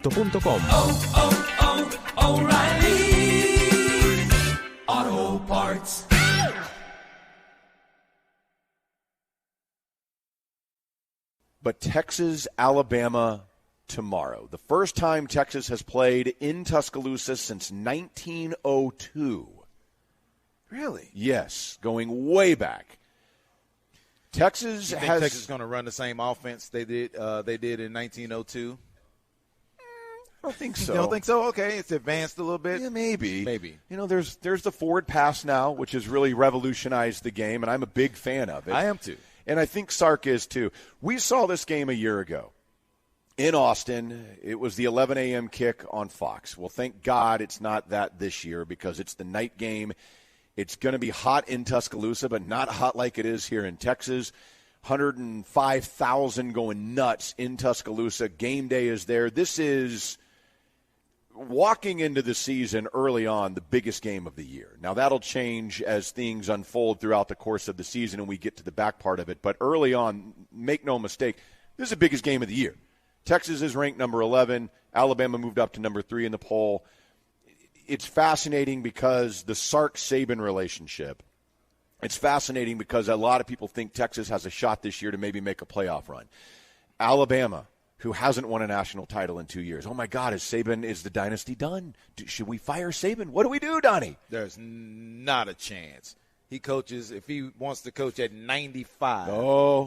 O'Reilly Auto Parts. But Texas, Alabama tomorrow. The first time Texas has played in Tuscaloosa since 1902. Really? Yes, going way back. Texas you think has. Texas is going to run the same offense they did in 1902? I don't think so. You don't think so? Okay, it's advanced a little bit. Yeah, maybe. Maybe. You know, there's the forward pass now, which has really revolutionized the game, and I'm a big fan of it. I am too. And I think Sark is too. We saw this game a year ago in Austin. It was the 11 a.m. kick on Fox. Well, thank God it's not that this year because it's the night game. It's going to be hot in Tuscaloosa, but not hot like it is here in Texas. 105,000 going nuts in Tuscaloosa. Game day is there. This is, walking into the season early on, the biggest game of the year. Now, that'll change as things unfold throughout the course of the season and we get to the back part of it. But early on, make no mistake, this is the biggest game of the year. Texas is ranked number 11. Alabama moved up to number 3 in the poll. It's fascinating because the Sark-Saban relationship, it's fascinating because a lot of people think Texas has a shot this year to maybe make a playoff run. Alabama, who hasn't won a national title in 2 years. Oh, my God, is the dynasty done? Should we fire Saban? What do we do, Donnie? There's not a chance. He coaches, if he wants to coach at 95,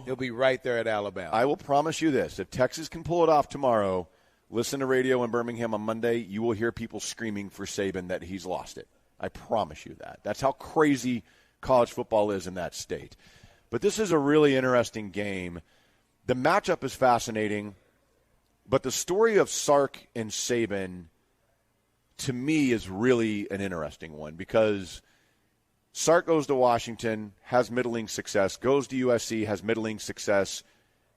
he'll be right there at Alabama. I will promise you this. If Texas can pull it off tomorrow, listen to radio in Birmingham on Monday, you will hear people screaming for Saban that he's lost it. I promise you that. That's how crazy college football is in that state. But this is a really interesting game. The matchup is fascinating. But the story of Sark and Saban, to me, is really an interesting one because Sark goes to Washington, has middling success, goes to USC, has middling success,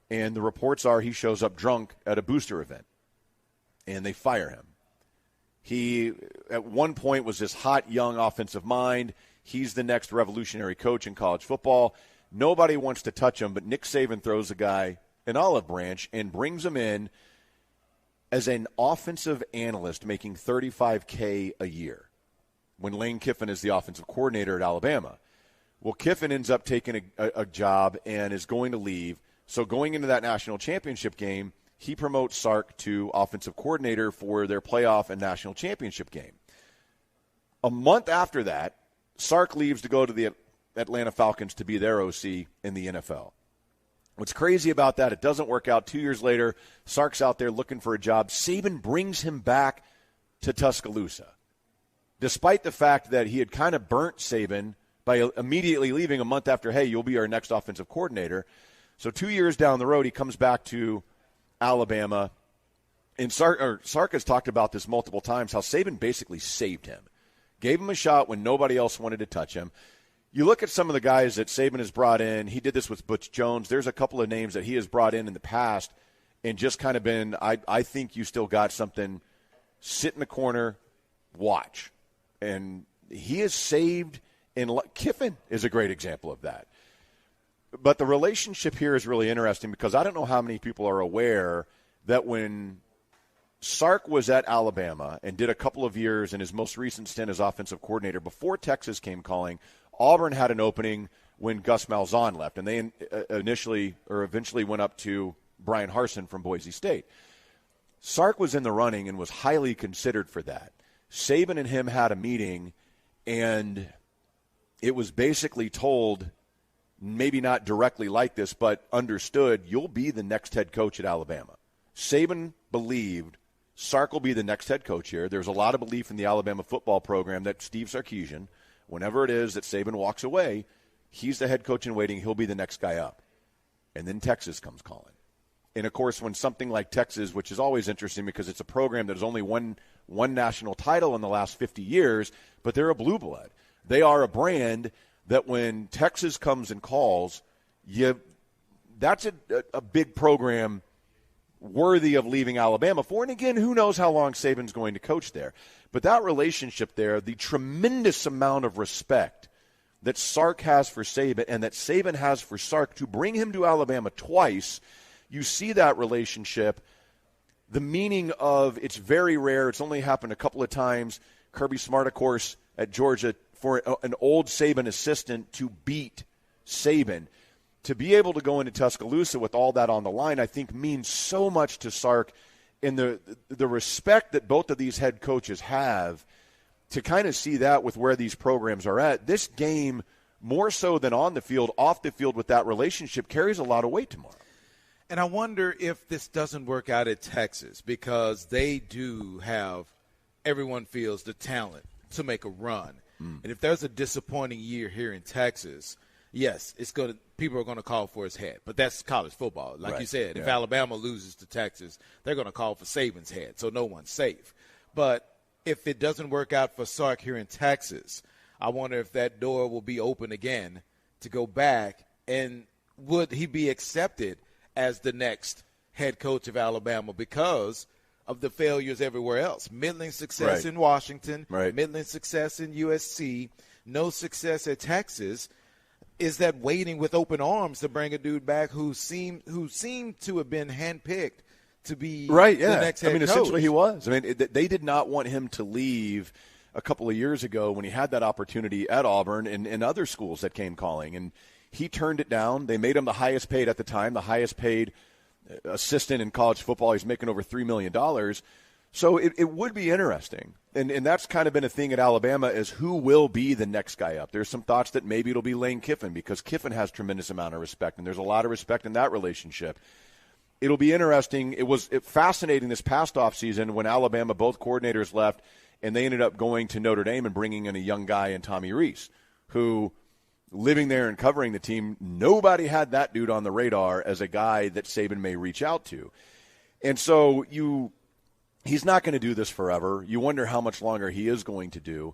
and the reports are he shows up drunk at a booster event, and they fire him. He, at one point, was this hot, young offensive mind. He's the next revolutionary coach in college football. Nobody wants to touch him, but Nick Saban throws a guy an olive branch and brings him in as an offensive analyst making $35K a year when Lane Kiffin is the offensive coordinator at Alabama. Well, Kiffin ends up taking a job and is going to leave. So going into that national championship game, he promotes Sark to offensive coordinator for their playoff and national championship game. A month after that, Sark leaves to go to the Atlanta Falcons to be their OC in the NFL. What's crazy about that, it doesn't work out. 2 years later, Sark's out there looking for a job. Saban brings him back to Tuscaloosa, despite the fact that he had kind of burnt Saban by immediately leaving a month after, hey, you'll be our next offensive coordinator. So 2 years down the road, he comes back to Alabama. And Sark has talked about this multiple times, how Saban basically saved him, gave him a shot when nobody else wanted to touch him. You look at some of the guys that Saban has brought in. He did this with Butch Jones. There's a couple of names that he has brought in the past and just kind of been, I think you still got something. Sit in the corner, watch. And he has saved, and Kiffin is a great example of that. But the relationship here is really interesting because I don't know how many people are aware that when Sark was at Alabama and did a couple of years in his most recent stint as offensive coordinator before Texas came calling, Auburn had an opening when Gus Malzahn left, and they eventually went up to Brian Harsin from Boise State. Sark was in the running and was highly considered for that. Saban and him had a meeting, and it was basically told, maybe not directly like this, but understood, you'll be the next head coach at Alabama. Saban believed Sark will be the next head coach here. There's a lot of belief in the Alabama football program that Steve Sarkisian, whenever it is that Saban walks away, he's the head coach in waiting. He'll be the next guy up. And then Texas comes calling. And, of course, when something like Texas, which is always interesting because it's a program that has only won one national title in the last 50 years, but they're a blue blood. They are a brand that when Texas comes and calls, that's a big program worthy of leaving Alabama for. And, again, who knows how long Saban's going to coach there. But that relationship there, the tremendous amount of respect that Sark has for Saban and that Saban has for Sark to bring him to Alabama twice, you see that relationship the meaning of it's very rare. It's only happened a couple of times. Kirby Smart, of course, at Georgia, for an old Saban assistant to beat Saban. To be able to go into Tuscaloosa with all that on the line, I think means so much to Sark, and the respect that both of these head coaches have to kind of see that with where these programs are at. This game, more so than on the field, off the field with that relationship, carries a lot of weight tomorrow. And I wonder if this doesn't work out at Texas, because they do have, everyone feels, the talent to make a run. And if there's a disappointing year here in Texas, yes, people are going to call for his head. But that's college football. Like you said, if Alabama loses to Texas, they're going to call for Saban's head, so no one's safe. But if it doesn't work out for Sark here in Texas, I wonder if that door will be open again to go back, and would he be accepted as the next head coach of Alabama because of the failures everywhere else. Middling success in Washington, middling success in USC, no success at Texas. Is that waiting with open arms to bring a dude back who seemed to have been handpicked to be the next head coach? Essentially he was. They did not want him to leave a couple of years ago when he had that opportunity at Auburn and other schools that came calling, and he turned it down. They made him the highest paid at the time, the highest paid assistant in college football. He's making over $3 million. So it would be interesting. And that's kind of been a thing at Alabama, is who will be the next guy up. There's some thoughts that maybe it'll be Lane Kiffin, because Kiffin has tremendous amount of respect, and there's a lot of respect in that relationship. It'll be interesting. It was fascinating this past offseason when Alabama, both coordinators left, and they ended up going to Notre Dame and bringing in a young guy in Tommy Rees, who, living there and covering the team, nobody had that dude on the radar as a guy that Saban may reach out to. And so he's not going to do this forever. You wonder how much longer he is going to do.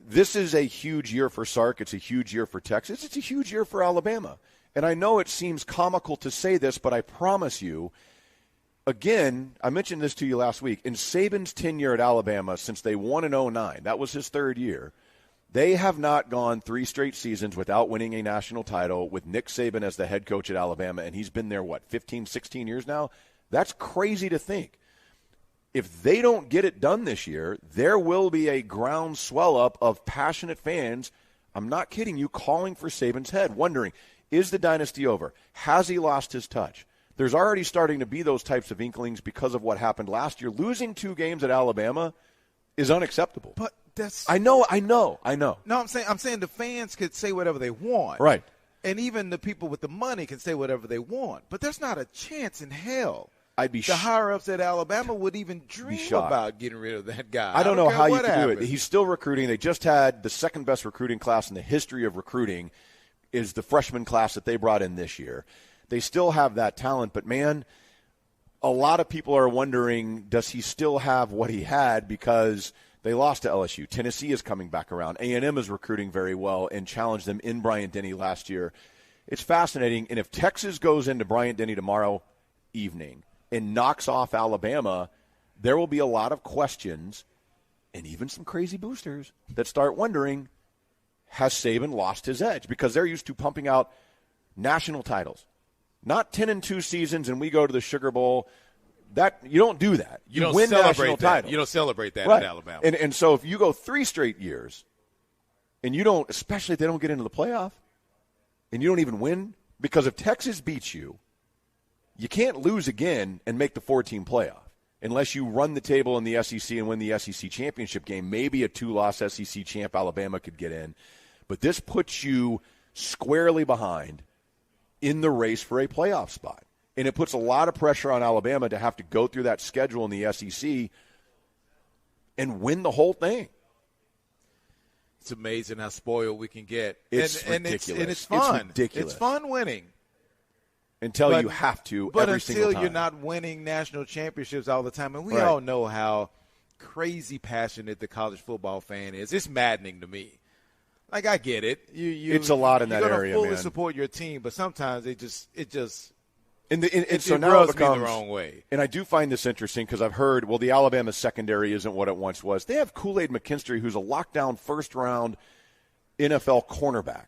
This is a huge year for Sark. It's a huge year for Texas. It's a huge year for Alabama. And I know it seems comical to say this, but I promise you, again, I mentioned this to you last week, in Saban's tenure at Alabama since they won in 2009, that was his third year, they have not gone 3 straight seasons without winning a national title with Nick Saban as the head coach at Alabama, and he's been there, 15, 16 years now? That's crazy to think. If they don't get it done this year, there will be a ground swell up of passionate fans, I'm not kidding you, calling for Saban's head, wondering, is the dynasty over? Has he lost his touch? There's already starting to be those types of inklings because of what happened last year. Losing 2 games at Alabama is unacceptable. But that's I know. No, I'm saying the fans could say whatever they want. Right. And even the people with the money can say whatever they want. But there's not a chance in hell I'd be the higher-ups at Alabama would even dream about getting rid of that guy. I don't know how you can do it. He's still recruiting. They just had the second-best recruiting class in the history of recruiting is the freshman class that they brought in this year. They still have that talent, but, man, a lot of people are wondering, does he still have what he had, because they lost to LSU. Tennessee is coming back around. A&M is recruiting very well and challenged them in Bryant-Denny last year. It's fascinating, and if Texas goes into Bryant-Denny tomorrow evening and knocks off Alabama, there will be a lot of questions and even some crazy boosters that start wondering, has Saban lost his edge? Because they're used to pumping out national titles. Not 10-2 seasons and we go to the Sugar Bowl. That you don't do that. You win national titles. You don't celebrate that at Alabama. And so if you go 3 straight years and you don't, especially if they don't get into the playoff, and you don't even win, because if Texas beats you, you can't lose again and make the 4-team playoff unless you run the table in the SEC and win the SEC championship game. Maybe a 2-loss SEC champ Alabama could get in. But this puts you squarely behind in the race for a playoff spot. And it puts a lot of pressure on Alabama to have to go through that schedule in the SEC and win the whole thing. It's amazing how spoiled we can get. It's ridiculous. It's fun. It's ridiculous. It's fun winning. Until you have to every single time. But until you're not winning national championships all the time. And we all know how crazy passionate the college football fan is. It's maddening to me. Like, I get it. It's a lot in that area, man. You're going to fully support your team, but sometimes it just so now it becomes me the wrong way. And I do find this interesting because I've heard, well, the Alabama secondary isn't what it once was. They have Kool-Aid McKinstry, who's a lockdown first-round NFL cornerback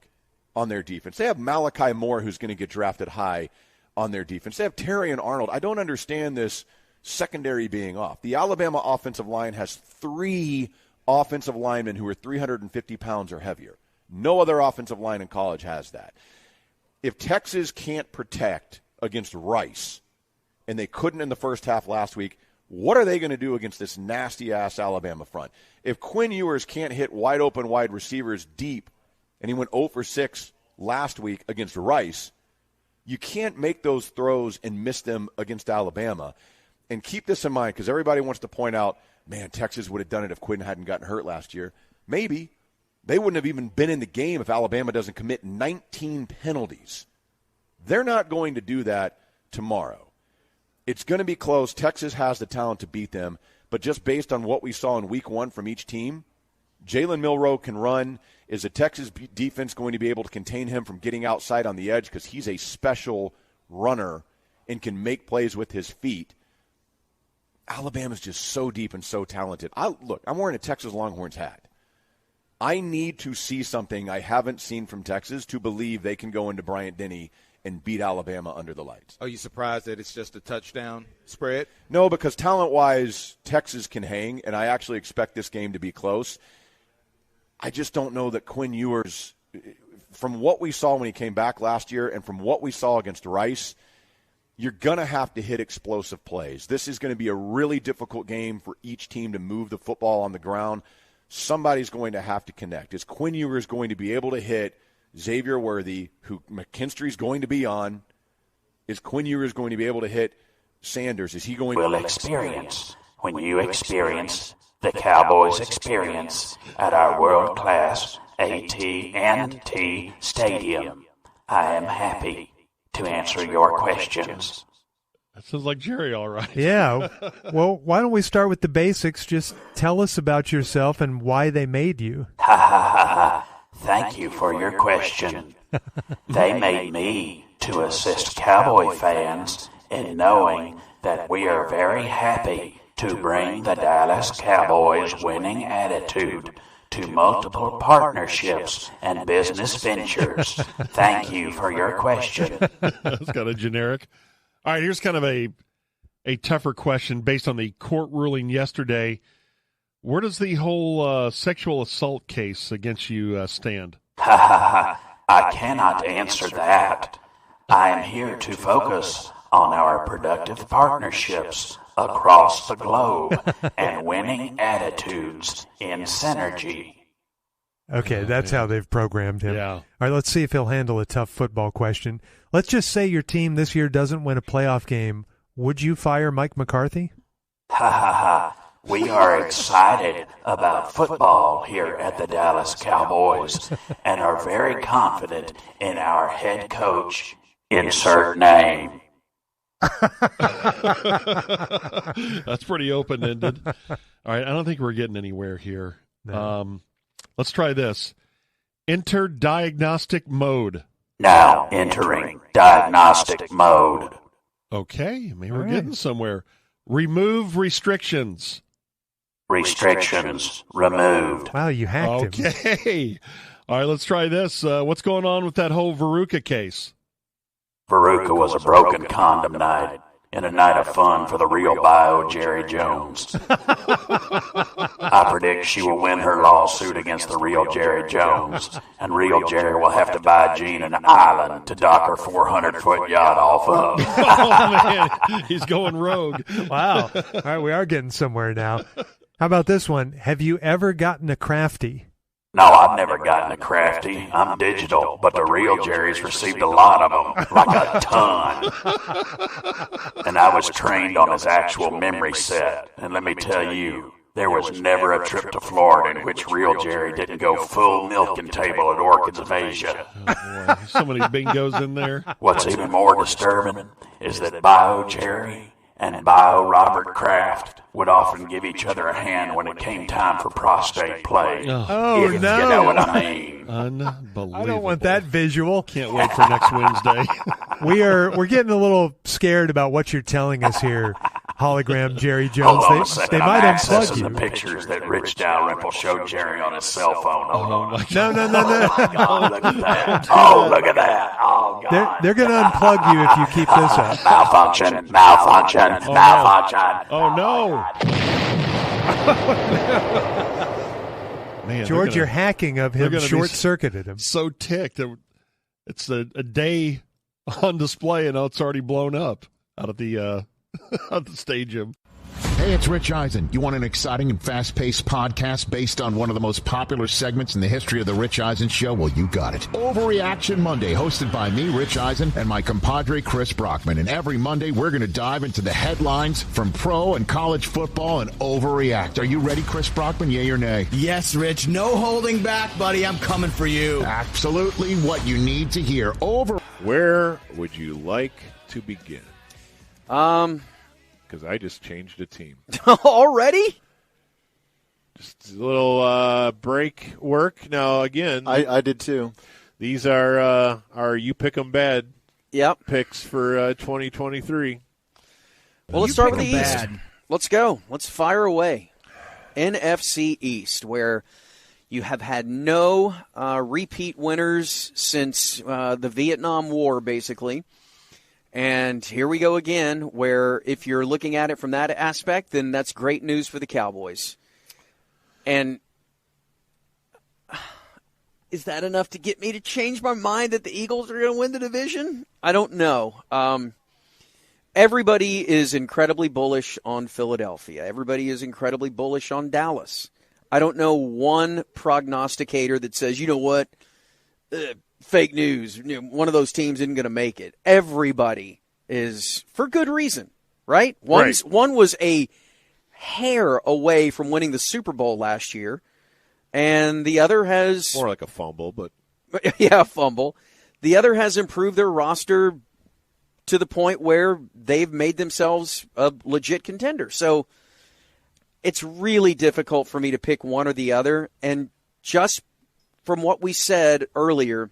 on their defense. They have Malachi Moore, who's going to get drafted high on their defense. They have Terry and Arnold. I don't understand this secondary being off. The Alabama offensive line has 3 offensive linemen who are 350 pounds or heavier. No other offensive line in college has that. If Texas can't protect against Rice, and they couldn't in the first half last week, what are they going to do against this nasty-ass Alabama front? If Quinn Ewers can't hit wide-open wide receivers deep, and he went 0 for 6 last week against Rice, you can't make those throws and miss them against Alabama. And keep this in mind, because everybody wants to point out, man, Texas would have done it if Quinn hadn't gotten hurt last year. Maybe. They wouldn't have even been in the game if Alabama doesn't commit 19 penalties. They're not going to do that tomorrow. It's going to be close. Texas has the talent to beat them, but just based on what we saw in week 1 from each team, Jalen Milroe can run. Is the Texas defense going to be able to contain him from getting outside on the edge, because he's a special runner and can make plays with his feet? Alabama's just so deep and so talented. Look, I'm wearing a Texas Longhorns hat. I need to see something I haven't seen from Texas to believe they can go into Bryant-Denny and beat Alabama under the lights. Are you surprised that it's just a touchdown spread? No, because talent-wise, Texas can hang, and I actually expect this game to be close. I just don't know that Quinn Ewers, from what we saw when he came back last year and from what we saw against Rice, you're going to have to hit explosive plays. This is going to be a really difficult game for each team to move the football on the ground. Somebody's going to have to connect. Is Quinn Ewers going to be able to hit Xavier Worthy, who McKinstry's going to be on? Is Quinn Ewers going to be able to hit Sanders? Is he going will experience when you experience the Cowboys experience at our world-class AT&T Stadium? I am happy to answer your questions. That sounds like Jerry, all right. Yeah. Well, why don't we start with the basics? Just tell us about yourself and why they made you. Ha ha ha ha. Thank you for your question. They made me to assist Cowboy fans in knowing that we are very happy to bring the Dallas Cowboys winning attitude to multiple partnerships and business ventures. Thank you for your question. That's kind of generic. All right, here's kind of a tougher question based on the court ruling yesterday. Where does the whole sexual assault case against you stand? Ha ha ha. I cannot answer that. I am here to focus on our productive partnerships across the globe and winning attitudes in synergy. Okay, that's how they've programmed him. Yeah. All right, let's see if he'll handle a tough football question. Let's just say your team this year doesn't win a playoff game. Would you fire Mike McCarthy? Ha ha ha. We are excited about football here at the Dallas Cowboys and are very confident in our head coach, insert name. That's pretty open-ended. All right, I don't think we're getting anywhere here. No. Let's try this. Enter diagnostic mode. Now entering diagnostic mode. Okay, maybe we're getting somewhere. Remove restrictions. Restrictions removed. Wow, you hacked him. Okay. All right, let's try this. What's going on with that whole Veruca case? Veruca was a broken condom night and a night of fun for the real bio Jerry Jones. I predict she will win her lawsuit against the real Jerry Jones, and real Jerry will have to buy Gene an island to dock her 400-foot yacht off of. Oh, man, he's going rogue. Wow. All right, we are getting somewhere now. How about this one? Have you ever gotten a crafty? No, I've never gotten a crafty. I'm digital, but the real Jerry's received a lot of them, like a ton. And I was trained on his actual memory set. And let me tell you, there was never a trip to Florida in which real Jerry didn't go full milking table at Orchids of Asia. Oh, boy. So many bingos in there. What's even more disturbing is that Bio Jerry and Bio Robert Kraft would often give each other a hand when it came time for prostate play. Oh, if no. You know what I mean. Unbelievable. I don't want that visual. Can't wait for next Wednesday. We're getting a little scared about what you're telling us here. hologram Jerry Jones. Hold on a second. They might I'm unplug accessing you. the pictures that Rich Dalrymple showed Jerry on his cell phone. Hold on. No. God, look at that. Oh, look at that. Oh, God. They're going to unplug you if you keep this up. Malfunction. Oh, no. Man, George, your hacking of him gonna be short-circuited him. so ticked. It's a day on display, and now it's already blown up out of the at the stadium. Hey, it's Rich Eisen. You want an exciting and fast-paced podcast based on one of the most popular segments in the history of the Rich Eisen Show? Well, you got it. Overreaction Monday, hosted by me, Rich Eisen, and my compadre, Chris Brockman. And every Monday, we're going to dive into the headlines from pro and college football and overreact. Are you ready, Chris Brockman? Yay or nay? Yes, Rich. No holding back, buddy. I'm coming for you. Absolutely what you need to hear. Where would you like to begin? Because I just changed a team. Already? Just a little break work. Now, again, I did too. These are you pick 'em bad picks for 2023. Well, let's start with the East. Let's go. Let's fire away. NFC East, where you have had no repeat winners since the Vietnam War, basically. And here we go again, where if you're looking at it from that aspect, then that's great news for the Cowboys. And is that enough to get me to change my mind that the Eagles are going to win the division? I don't know. Everybody is incredibly bullish on Philadelphia. Everybody is incredibly bullish on Dallas. I don't know one prognosticator that says, you know what, fake news, one of those teams isn't going to make it. Everybody is, for good reason, right? One was a hair away from winning the Super Bowl last year, and the other has... More like a fumble, but... Yeah, a fumble. The other has improved their roster to the point where they've made themselves a legit contender. So it's really difficult for me to pick one or the other, and just from what we said earlier,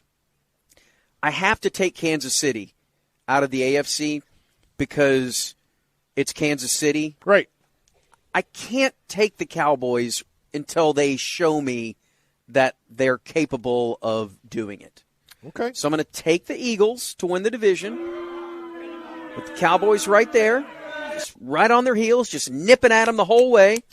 I have to take Kansas City out of the AFC because it's Kansas City. Right. I can't take the Cowboys until they show me that they're capable of doing it. Okay. So I'm going to take the Eagles to win the division with the Cowboys right there, just right on their heels, just nipping at them the whole way.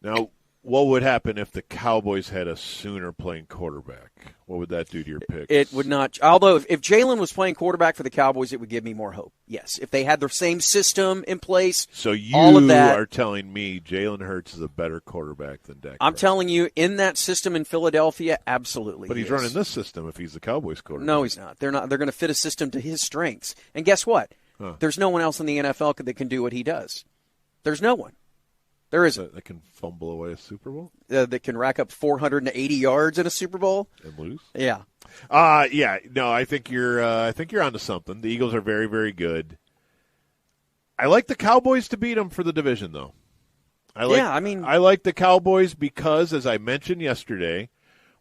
Now, what would happen if the Cowboys had a Sooner playing quarterback? What would that do to your picks? It would not. Although, if Jalen was playing quarterback for the Cowboys, it would give me more hope. Yes. If they had the same system in place, so you all of that, are telling me Jalen Hurts is a better quarterback than Dak I'm Prescott. telling you, in that system in Philadelphia, absolutely. But he's running this system if he's the Cowboys quarterback. No, he's not. They're not. They're going to fit a system to his strengths. And guess what? There's no one else in the NFL that can do what he does. There's no one. There isn't. That can fumble away a Super Bowl? That can rack up 480 yards in a Super Bowl? And lose? Yeah. Yeah. No, I think you're onto something. The Eagles are very, very good. I like the Cowboys to beat them for the division, though. I like the Cowboys because, as I mentioned yesterday,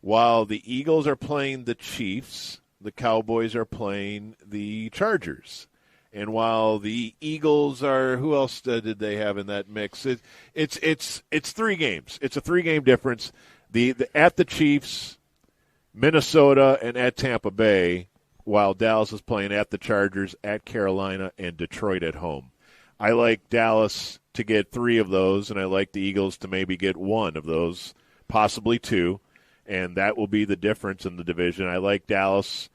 while the Eagles are playing the Chiefs, the Cowboys are playing the Chargers. And while the Eagles are, who else did they have in that mix? It's 3 games. It's a 3-game difference. The at the Chiefs, Minnesota, and at Tampa Bay, while Dallas is playing at the Chargers, at Carolina, and Detroit at home. I like Dallas to get 3 of those, and I like the Eagles to maybe get 1 of those, possibly 2, and that will be the difference in the division. I like Dallas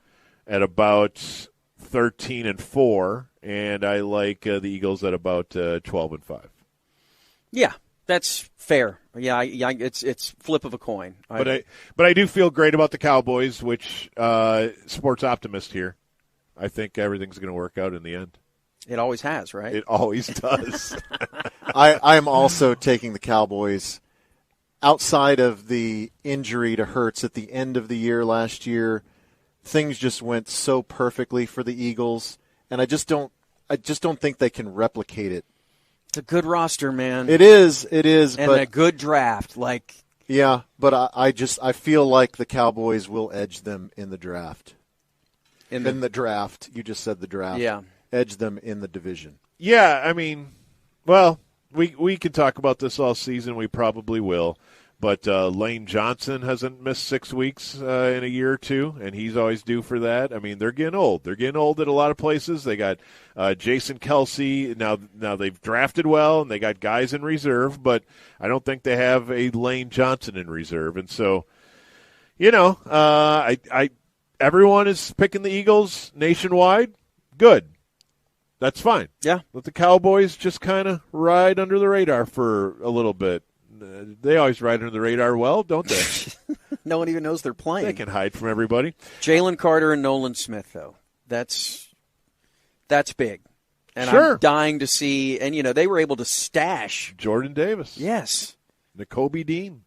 at about 13-4, and I like the Eagles at about 12-5. Yeah, that's fair. Yeah, it's flip of a coin. But I do feel great about the Cowboys, which sports optimist here. I think everything's going to work out in the end. It always has, right? It always does. I'm also taking the Cowboys. Outside of the injury to Hurts at the end of the year last year, things just went so perfectly for the Eagles, and I just don't think they can replicate it. It's a good roster, man. It is, and but a good draft. Yeah, but I feel like the Cowboys will edge them in the draft. In the draft. You just said the draft. Yeah. Edge them in the division. Yeah, I mean, Well, we can talk about this all season. We probably will. But Lane Johnson hasn't missed 6 weeks in a year or two, and he's always due for that. I mean, they're getting old. They're getting old at a lot of places. They got Jason Kelsey. Now they've drafted well, and they got guys in reserve, but I don't think they have a Lane Johnson in reserve. And so, everyone is picking the Eagles nationwide. Good. That's fine. Yeah. Let the Cowboys just kind of ride under the radar for a little bit. They always ride under the radar well, don't they? No one even knows they're playing. They can hide from everybody. Jalen Carter and Nolan Smith, though. That's big. And sure. I'm dying to see. And, they were able to stash Jordan Davis. Yes. Nakobe Dean.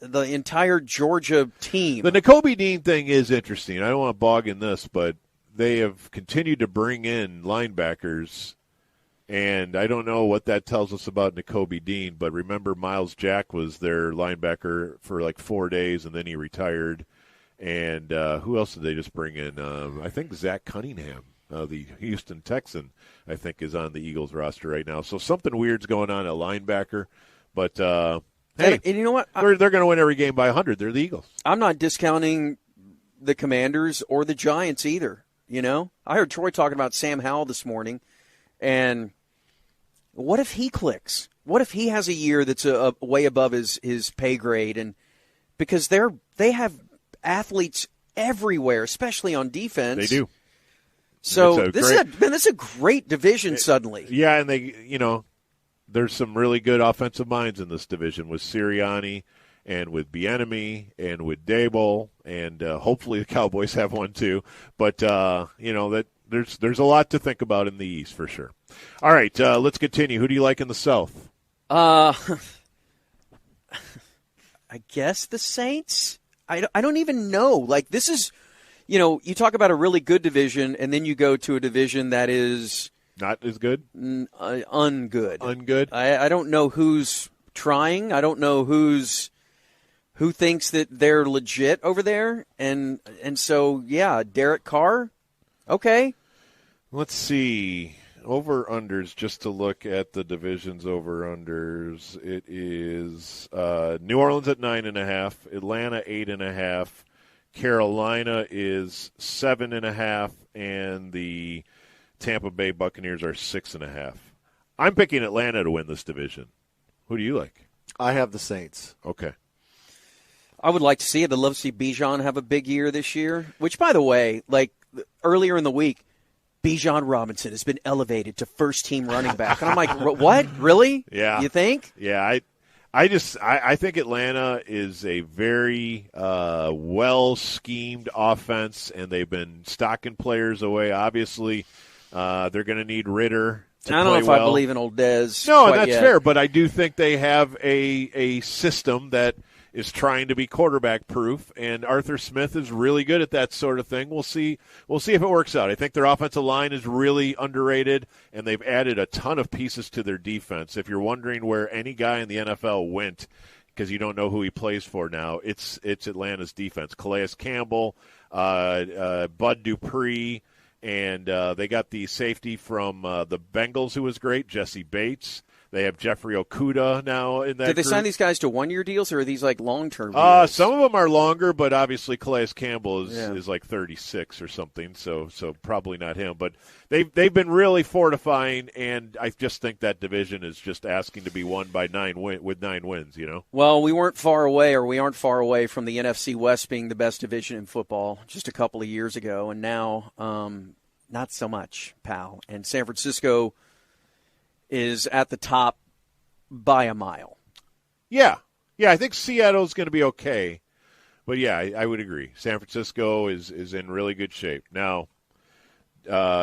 The entire Georgia team. The Nakobe Dean thing is interesting. I don't want to bog in this, but they have continued to bring in linebackers. And I don't know what that tells us about Nakobe Dean, but remember Miles Jack was their linebacker for like 4 days, and then he retired. And who else did they just bring in? I think Zach Cunningham, the Houston Texan, I think is on the Eagles roster right now. So something weird's going on at linebacker. But, hey, and you know what? They're going to win every game by 100. They're the Eagles. I'm not discounting the Commanders or the Giants either, I heard Troy talking about Sam Howell this morning, and what if he clicks? What if he has a year that's a way above his pay grade? And because they have athletes everywhere, especially on defense. They do. So this is a great division suddenly. Yeah, and there's some really good offensive minds in this division with Sirianni and with Bieniemy and with Dable, and hopefully the Cowboys have one too. But that there's a lot to think about in the East for sure. All right, let's continue. Who do you like in the South? I guess the Saints. I don't even know. Like, this is, you talk about a really good division, and then you go to a division that is not as good, ungood. Ungood. I don't know who's trying. I don't know who thinks that they're legit over there, and so yeah, Derek Carr. Okay. Let's see. Over-unders, just to look at the division's over-unders. It is New Orleans at 9.5, Atlanta 8.5, Carolina is 7.5, and the Tampa Bay Buccaneers are 6.5. I'm picking Atlanta to win this division. Who do you like? I have the Saints. Okay. I would like to see it. I'd love to see Bijan have a big year this year, which, by the way, like earlier in the week, Bijan Robinson has been elevated to first-team running back. And I'm like, what? Really? Yeah. You think? Yeah, I think Atlanta is a very well-schemed offense, and they've been stocking players away. Obviously, they're going to need Ritter to I don't know if well. I believe in old Dez. No, and that's yet. fair, but I do think they have a system that is trying to be quarterback-proof, and Arthur Smith is really good at that sort of thing. We'll see if it works out. I think their offensive line is really underrated, and they've added a ton of pieces to their defense. If you're wondering where any guy in the NFL went because you don't know who he plays for now, it's Atlanta's defense. Calais Campbell, Bud Dupree, and they got the safety from the Bengals who was great, Jesse Bates. They have Jeffrey Okudah now in that Did they group. sign these guys to one-year deals, or are these like long-term deals? Some of them are longer, but obviously Calais Campbell is like 36 or something, so probably not him. But they've been really fortifying, and I just think that division is just asking to be won by 9 wins. Well, we aren't far away from the NFC West being the best division in football just a couple of years ago, and now not so much, pal. And San Francisco is at the top by a mile. Yeah, I think Seattle's going to be okay. But, yeah, I would agree. San Francisco is in really good shape. Now,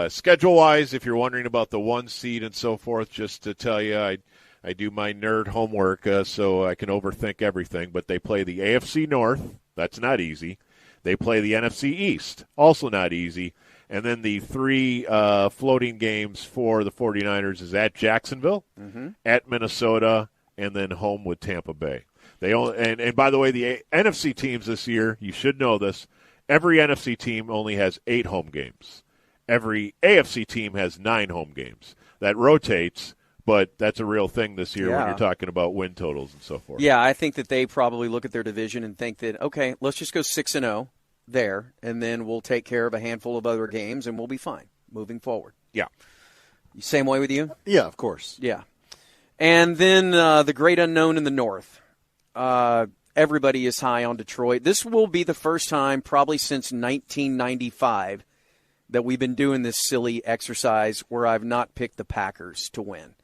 schedule-wise, if you're wondering about the 1 seed and so forth, just to tell you, I do my nerd homework so I can overthink everything. But they play the AFC North. That's not easy. They play the NFC East. Also not easy. And then the 3 floating games for the 49ers is at Jacksonville, at Minnesota, and then home with Tampa Bay. And by the way, the NFC teams this year, you should know this, every NFC team only has 8 home games. Every AFC team has 9 home games. That rotates, but that's a real thing this year when Yeah. you're talking about win totals and so forth. Yeah, I think that they probably look at their division and think that, okay, let's just go 6-0 there, and then we'll take care of a handful of other games, and we'll be fine moving forward. Yeah. Same way with you? Yeah, of course. Yeah. And then the great unknown in the North. Everybody is high on Detroit. This will be the first time probably since 1995 that we've been doing this silly exercise where I've not picked the Packers to win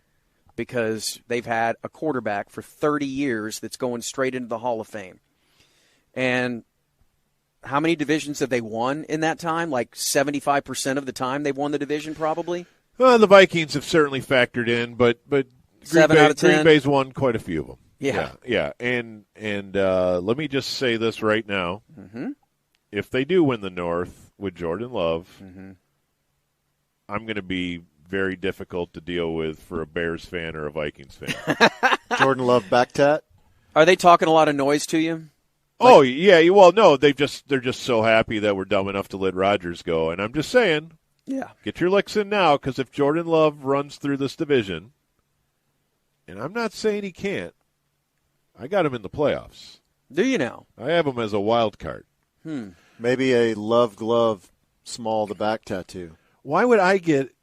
because they've had a quarterback for 30 years that's going straight into the Hall of Fame. And how many divisions have they won in that time? Like 75% of the time they've won the division probably? Well, the Vikings have certainly factored in, but 7 out of 10. Green Bay's won quite a few of them. Yeah. And let me just say this right now. Mm-hmm. If they do win the North with Jordan Love, Mm-hmm. I'm going to be very difficult to deal with for a Bears fan or a Vikings fan. Jordan Love back tat. Are they talking a lot of noise to you? Oh, yeah. Well, no, they're just so happy that we're dumb enough to let Rodgers go. And I'm just saying, Yeah. get your licks in now, because if Jordan Love runs through this division, and I'm not saying he can't, I got him in the playoffs. Do you now? I have him as a wild card. Maybe a Love glove, small the back tattoo. Why would I get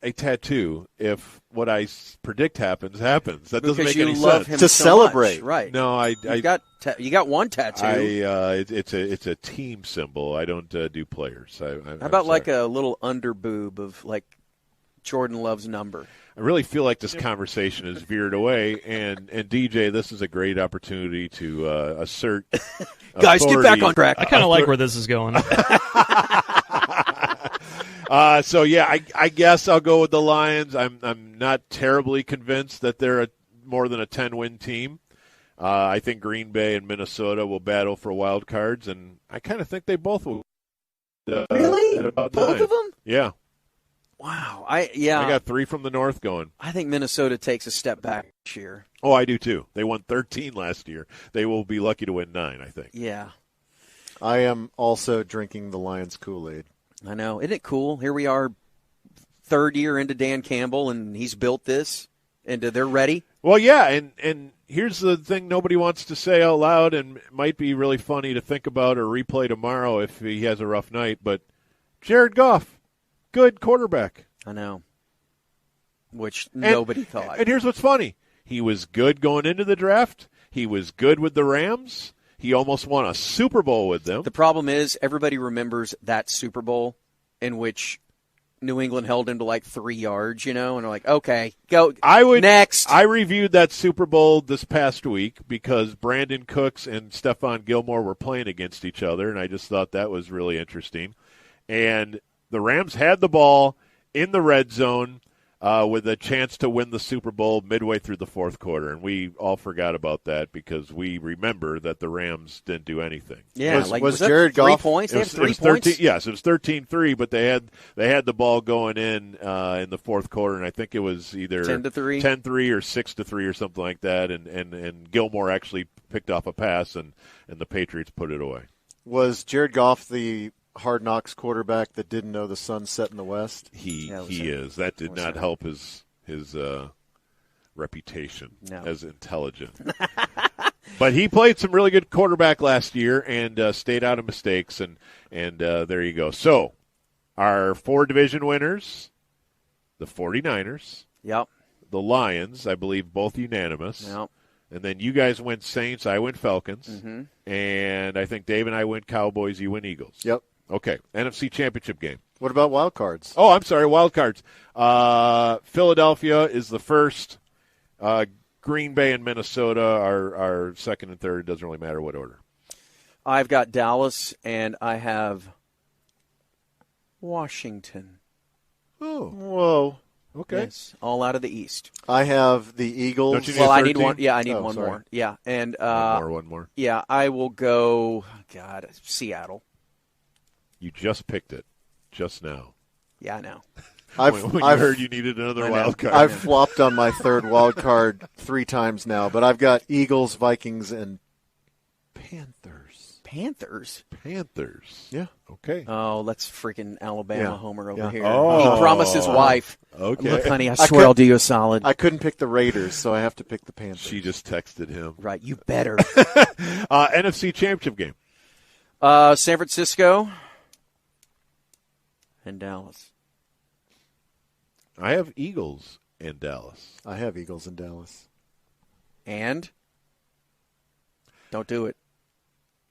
a tattoo if what I predict happens? That doesn't Because make you any love sense. him To so celebrate. much, right? No, you got one tattoo. It's a team symbol. I don't do players. How about like a little underboob of like Jordan Love's number? I really feel like this conversation has veered away, and DJ, this is a great opportunity to assert. Guys, get back authority. on track. I kind of like where this is going. So yeah, I guess I'll go with the Lions. I'm not terribly convinced that they're more than a 10-win team. I think Green Bay and Minnesota will battle for wild cards, and I kind of think they both will. Really? At about Both 9. of them? Yeah. Wow. I got 3 from the North going. I think Minnesota takes a step back this year. Oh, I do too. They won 13 last year. They will be lucky to win 9, I think. Yeah. I am also drinking the Lions Kool-Aid. I know. Isn't it cool? Here we are, third year into Dan Campbell, and he's built this, and they're ready. Well, yeah, and here's the thing nobody wants to say out loud, and it might be really funny to think about or replay tomorrow if he has a rough night, but Jared Goff, good quarterback. I know. Which nobody thought. And here's what's funny. He was good going into the draft. He was good with the Rams. He almost won a Super Bowl with them. The problem is everybody remembers that Super Bowl in which New England held him to like 3 yards, and they're like, okay, go next. I reviewed that Super Bowl this past week because Brandon Cooks and Stephon Gilmore were playing against each other, and I just thought that was really interesting. And the Rams had the ball in the red zone with a chance to win the Super Bowl midway through the fourth quarter, and we all forgot about that because we remember that the Rams didn't do anything. Yeah, was Jared Goff 3 points? They had 3 13, points? yes, it was 13-3, but they had the ball going in the fourth quarter, and I think it was either 10-3 or 6-3 or something like that, and Gilmore actually picked off a pass, and the Patriots put it away. Was Jared Goff the Hard Knocks quarterback that didn't know the sun set in the west? He is. That did not help his reputation as intelligent. But he played some really good quarterback last year and stayed out of mistakes, and there you go. So our 4 division winners, the 49ers, Yep. the Lions, I believe both unanimous. Yep. And then you guys went Saints, I went Falcons, Mm-hmm. and I think Dave and I went Cowboys, you went Eagles. Yep. Okay, NFC Championship game. What about wild cards? Oh, I'm sorry, wild cards. Philadelphia is the first. Green Bay and Minnesota are second and third. It doesn't really matter what order. I've got Dallas, and I have Washington. Oh. Whoa. Okay. Yes, all out of the East. I have the Eagles. Don't you need Well, I 13? need one. Yeah, I need Oh, one sorry. more. Yeah, and One more. Yeah, I will go. God, Seattle. You just picked it, just now. Yeah, I know. When you heard you needed another wild card. I've flopped on my third wild card 3 times now, but I've got Eagles, Vikings, and Panthers. Panthers? Yeah. Okay. Oh, that's freaking Alabama homer over here. Oh. He promised his wife. Okay. Look, honey, I swear I'll do you a solid. I couldn't pick the Raiders, so I have to pick the Panthers. She just texted him. Right, you better. NFC Championship game. San Francisco and Dallas. I have Eagles in Dallas. I have Eagles in Dallas. And? Don't do it.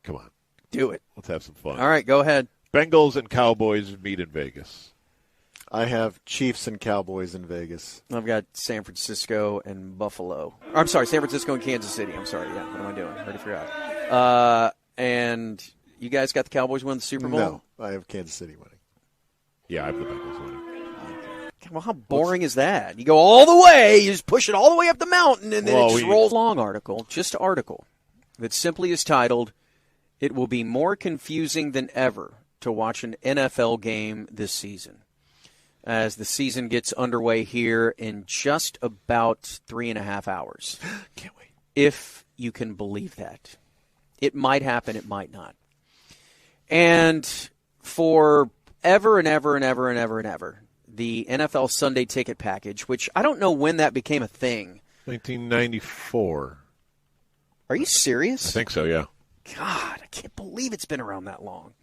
Come on. Do it. Let's have some fun. All right, go ahead. Bengals and Cowboys meet in Vegas. I have Chiefs and Cowboys in Vegas. I've got San Francisco and Buffalo. I'm sorry, San Francisco and Kansas City. I'm sorry. Yeah, what am I doing? I already forgot. And you guys got the Cowboys win the Super Bowl? No, I have Kansas City winning. Yeah, I have the Bengals winning. Well, how boring is that? You go all the way, you just push it all the way up the mountain, and then it just rolls. Long article, just an article that simply is titled, "It will be more confusing than ever to watch an NFL game this season," as the season gets underway here in just about 3.5 hours. Can't wait. If you can believe that. It might happen, it might not. And for ever and ever and ever and ever and ever, the NFL Sunday Ticket package, which I don't know when that became a thing. 1994. Are you serious? I think so, yeah. God, I can't believe it's been around that long.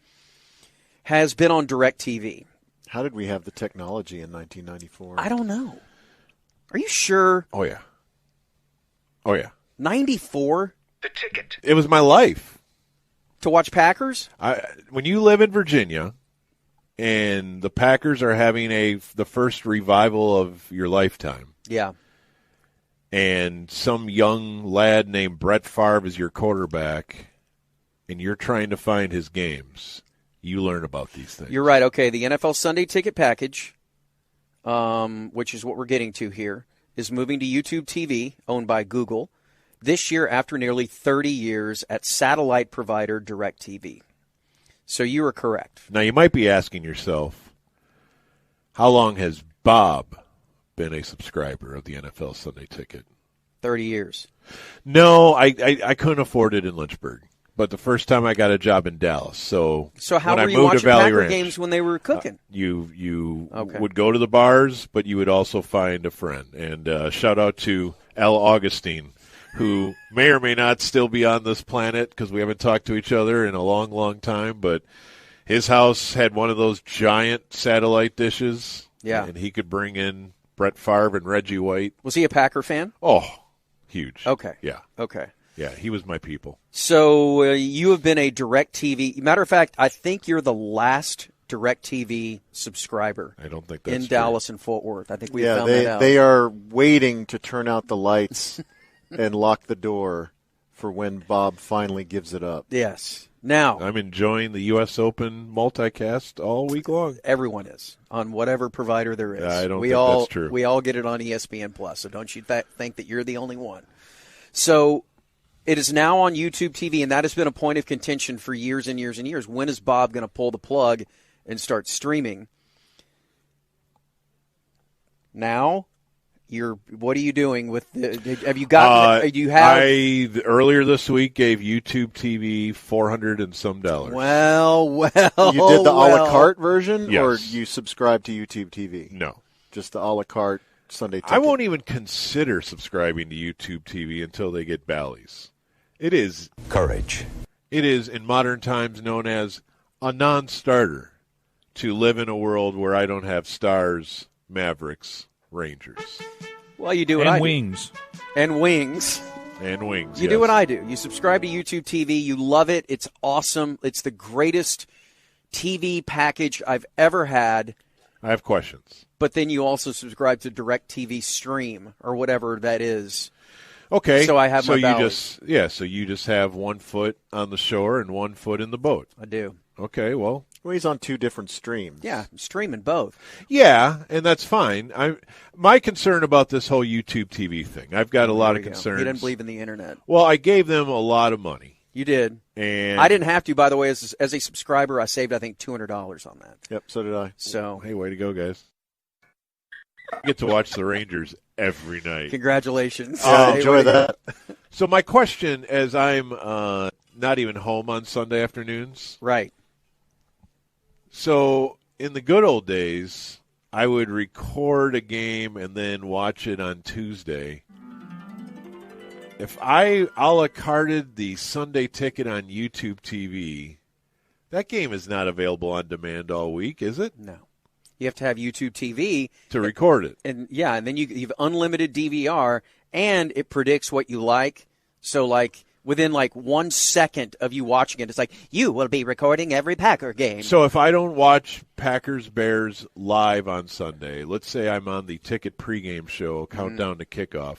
Has been on DirecTV. How did we have the technology in 1994? I don't know. Are you sure? Oh, yeah. Oh, yeah. 94? The ticket. It was my life. To watch Packers? When you live in Virginia and the Packers are having the first revival of your lifetime. Yeah. And some young lad named Brett Favre is your quarterback, and you're trying to find his games, you learn about these things. You're right. Okay, the NFL Sunday Ticket package, which is what we're getting to here, is moving to YouTube TV, owned by Google, this year after nearly 30 years at satellite provider DirecTV. So you are correct. Now, you might be asking yourself, how long has Bob been a subscriber of the NFL Sunday Ticket? 30 years. No, I couldn't afford it in Lynchburg. But the first time I got a job in Dallas. So how when were I you moved watching to Valley Packer Ranch, games when they were cooking? You Okay. would go to the bars, but you would also find a friend. And shout out to Al Augustine, who may or may not still be on this planet because we haven't talked to each other in a long, long time. But his house had one of those giant satellite dishes. Yeah. And he could bring in Brett Favre and Reggie White. Was he a Packer fan? Oh, huge. Okay. Yeah. Okay. Yeah, he was my people. So you have been a DirecTV. Matter of fact, I think you're the last DirecTV subscriber. I don't think that's in true. Dallas and Fort Worth. I think we found that out. They are waiting to turn out the lights and lock the door for when Bob finally gives it up. Yes. Now I'm enjoying the U.S. Open multicast all week long. Everyone is on whatever provider there is. I don't think that's true. We all get it on ESPN Plus. So don't you think that you're the only one. So it is now on YouTube TV, and that has been a point of contention for years and years and years. When is Bob going to pull the plug and start streaming? Now, what are you doing with the? Have you gotten? I earlier this week gave YouTube TV $400 and some. Well, you did the a la carte version, yes. Or you subscribe to YouTube TV? No, just the a la carte Sunday Ticket. I won't even consider subscribing to YouTube TV until they get Bally's. It is courage. It is in modern times known as a non-starter to live in a world where I don't have Stars, Mavericks, Rangers. Well, you do what I do. Wings. And wings. And wings. You do what I do. You subscribe to YouTube TV. You love it. It's awesome. It's the greatest TV package I've ever had. I have questions. But then you also subscribe to DirecTV Stream or whatever that is. Okay. So I have my Bally's. So you just have one foot on the shore and one foot in the boat. I do. Okay, well, he's on two different streams. Yeah, I'm streaming both. Yeah, and that's fine. My concern about this whole YouTube TV thing, I've got a lot of concerns. You didn't believe in the internet. Well, I gave them a lot of money. You did. And I didn't have to, by the way. As a subscriber, I saved, I think, $200 on that. Yep, so did I. So, hey, way to go, guys. I get to watch the Rangers every night. Congratulations. Enjoy that. So my question, as I'm not even home on Sunday afternoons. Right. So in the good old days, I would record a game and then watch it on Tuesday. If I a la carted the Sunday ticket on YouTube TV, that game is not available on demand all week, is it? No. You have to have YouTube TV. To record it. And then you've unlimited DVR, and it predicts what you like. So, within 1 second of you watching it, it's like, you will be recording every Packer game. So if I don't watch Packers-Bears live on Sunday, let's say I'm on the ticket pregame show, countdown to kickoff,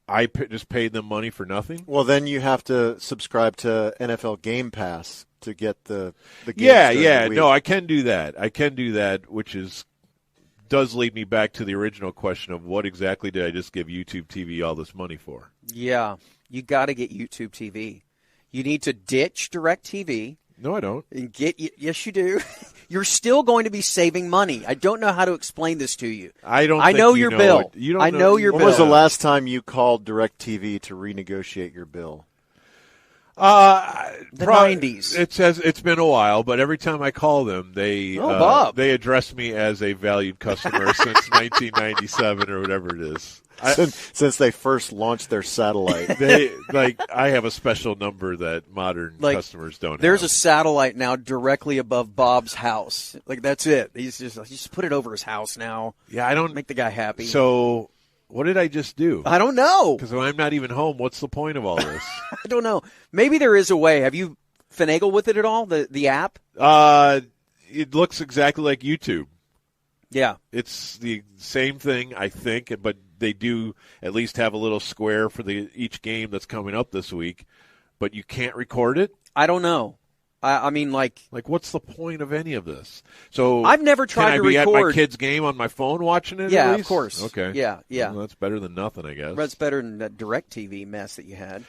I just paid them money for nothing? Well, then you have to subscribe to NFL Game Pass to get the games. Yeah. No, I can do that. Which does lead me back to the original question of what exactly did I just give YouTube TV all this money for? Yeah, you got to get YouTube TV. You need to ditch DirecTV. No, I don't. And yes, you do. You're still going to be saving money. I don't know how to explain this to you. I know your bill. I know your bill. When was the last time you called DirecTV to renegotiate your bill? The 90s. It's been a while, but every time I call them, they address me as a valued customer since 1997 or whatever it is. Since they first launched their satellite. I have a special number that modern customers don't There's have. a satellite now directly above Bob's house. That's it. He's just put it over his house now. Yeah, I don't make the guy happy. So what did I just do? I don't know. Because when I'm not even home, what's the point of all this? I don't know. Maybe there is a way. Have you finagled with it at all, the app? It looks exactly like YouTube. Yeah. It's the same thing, I think, but they do at least have a little square for each game that's coming up this week, but you can't record it? I don't know. I mean, what's the point of any of this? So I've never tried to record. Can I be at my kid's game on my phone watching it? Yeah, at least? Of course. Okay. Yeah. Well, that's better than nothing, I guess. That's better than that DirecTV mess that you had.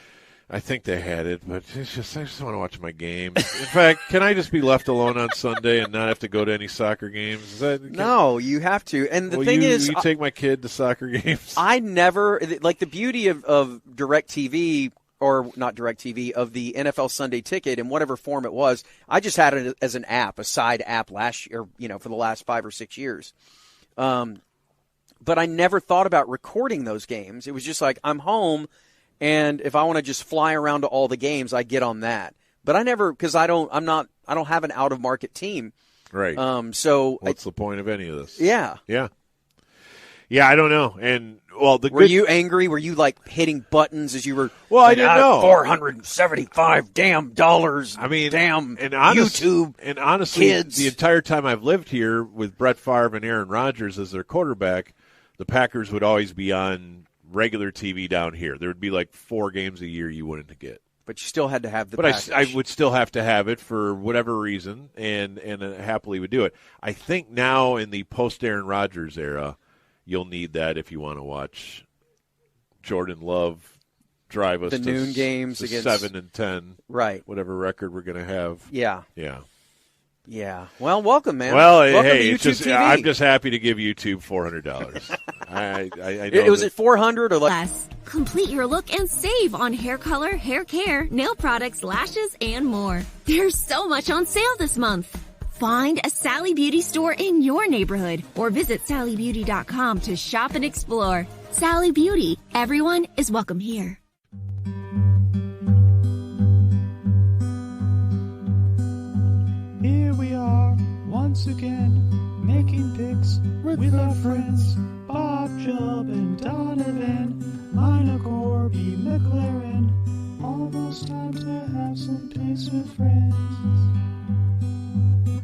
I think they had it, but I just want to watch my game. In fact, can I just be left alone on Sunday and not have to go to any soccer games? No, you have to. And the thing is, you take my kid to soccer games. I never the beauty of DirecTV. Or not DirecTV, of the NFL Sunday Ticket in whatever form it was. I just had it as an app, a side app last year, for the last 5 or 6 years. But I never thought about recording those games. It was just like, I'm home, and if I want to just fly around to all the games, I get on that. But I never, because I don't have an out of market team. Right. So what's the point of any of this? Yeah. Yeah. Yeah, I don't know. And were you angry? Were you hitting buttons as you were? Well, I didn't know. $475 damn dollars. I mean, damn YouTube. And honestly, kids. The entire time I've lived here with Brett Favre and Aaron Rodgers as their quarterback, the Packers would always be on regular TV down here. There would be 4 games a year you wouldn't get. But you still had to have the. But I would still have to have it for whatever reason, and happily would do it. I think now in the post Aaron Rodgers era, you'll need that if you want to watch Jordan Love drive us the to noon games against 7-10, right? Whatever record we're going to have. Yeah. Yeah. Well, welcome, man. Well, welcome hey, to YouTube TV. I'm just happy to give YouTube $400. I know it was at $400 or less. Complete your look and save on hair color, hair care, nail products, lashes, and more. There's so much on sale this month. Find a Sally Beauty store in your neighborhood or visit sallybeauty.com to shop and explore. Sally Beauty. Everyone is welcome here. Here we are once again making picks with our friends Bob, Chubb, and Donovan, Mina, Corby, McLaren. Almost time to have some picks with friends.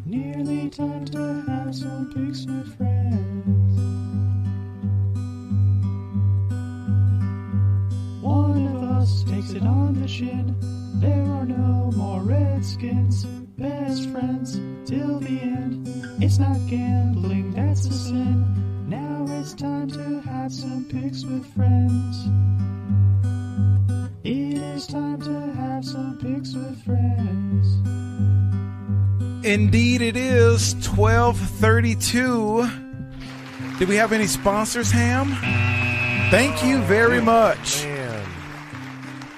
Nearly time to have some picks with friends. One of us takes it on the chin. There are no more Redskins. Best friends till the end. It's not gambling, that's a sin. Now it's time to have some picks with friends. It is time to have some picks with friends. Indeed it is 12:32. Did we have any sponsors, Ham? Thank you very much. Man.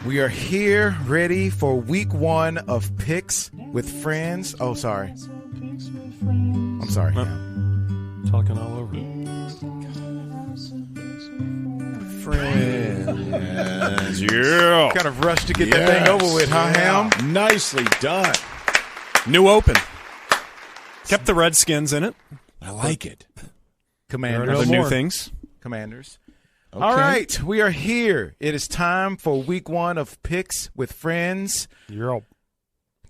We are here ready for week 1 of Picks with Friends. Oh, sorry. I'm sorry. Talking all over. Friends. Yeah. Kind of rushed to get that thing over with, huh, Ham? Nicely done. New open. Kept the Redskins in it. I like it. Commanders. Other new things. Commanders. Okay. All right, we are here. It is time for week 1 of Picks with Friends. Yep.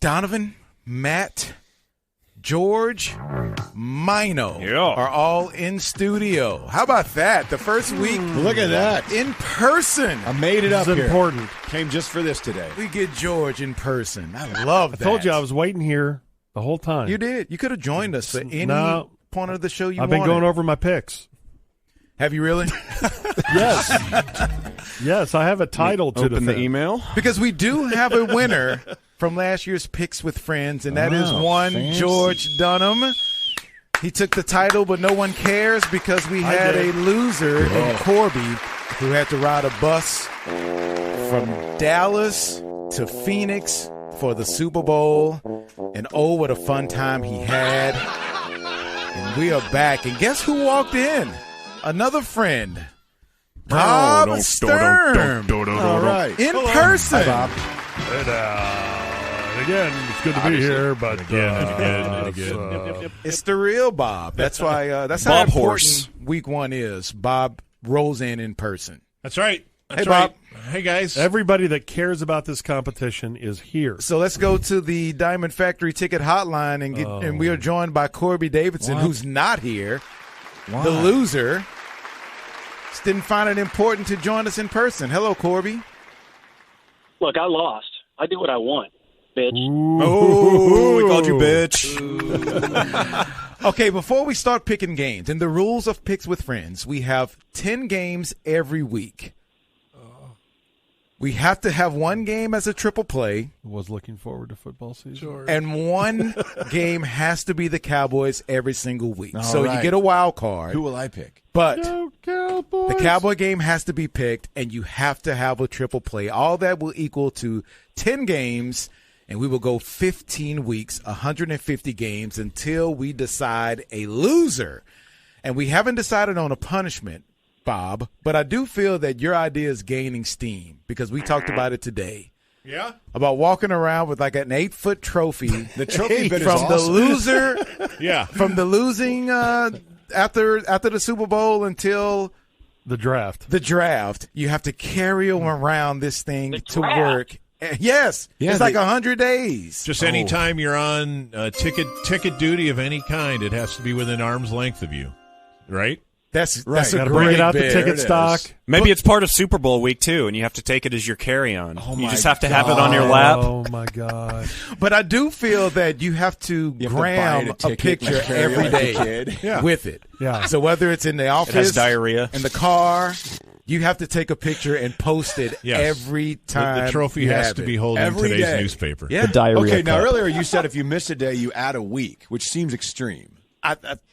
Donovan, Matt, George, Mino are all in studio. How about that? The first week. Look at that. In person. I made it up This is here. important. Came just for this today. We get George in person. I love that. I told you I was waiting here the whole time. You did. You could have joined us at any point of the show you I've wanted. been going over my picks. Have you really? Yes. Yes, I have a title to Open the email. Because we do have a winner from last year's Picks with Friends, and that is one fancy. George Dunham. He took the title, but no one cares because we had a loser in Corby who had to ride a bus from Dallas to Phoenix for the Super Bowl. And oh, what a fun time he had. And we are back. And guess who walked in? Another friend. Bob Sturm. All right. In person. Hi, Bob. And again, it's good to be here, but again. It's the real Bob. That's why. That's how Bob important Horse. week 1 is. Bob rolls in person. That's right. That's Hey, right. Bob. Hey, guys. Everybody that cares about this competition is here. So let's go to the Diamond Factory ticket hotline and get. And we are joined by Corby Davidson, who's not here. Why? The loser. Just didn't find it important to join us in person. Hello, Corby. Look, I lost. I do what I want, bitch. Oh, we called you bitch. Okay, before we start picking games, in the rules of Picks with Friends, we have 10 games every week. We have to have one game as a triple play. Was looking forward to football season. And one game has to be the Cowboys every single week. All so right. you get a wild card. Who will I pick? But Go Cowboys. the Cowboy game has to be picked, and you have to have a triple play. All that will equal to 10 games, and we will go 15 weeks, 150 games, until we decide a loser. And we haven't decided on a punishment, Bob, but I do feel that your idea is gaining steam because we talked about it today. Yeah? About walking around with like an 8-foot trophy. The trophy bit is from the awesome. loser. Yeah. From the losing after the Super Bowl until The draft. the draft, you have to carry around this thing to draft? work. Yes, Yeah, it's like 100 days. Just anytime you're on ticket duty of any kind, it has to be within arm's length of you, right? That's Right. a Got to great bring it out the bit. ticket There it stock. is. Maybe it's part of Super Bowl week, too, and you have to take it as your carry-on. Oh, you my just have to have it on your lap. Oh, my God. But I do feel that you have to You have to gram buy a ticket picture like carry every on like a day kid. Yeah. with it. Yeah. So whether it's in the office, has diarrhea. in the car, you have to take a picture and post it Yes. every time. The trophy you has have to it. be holding Every today's day. newspaper. Yeah. Okay, now earlier you said if you miss a day, you add a week, which seems extreme.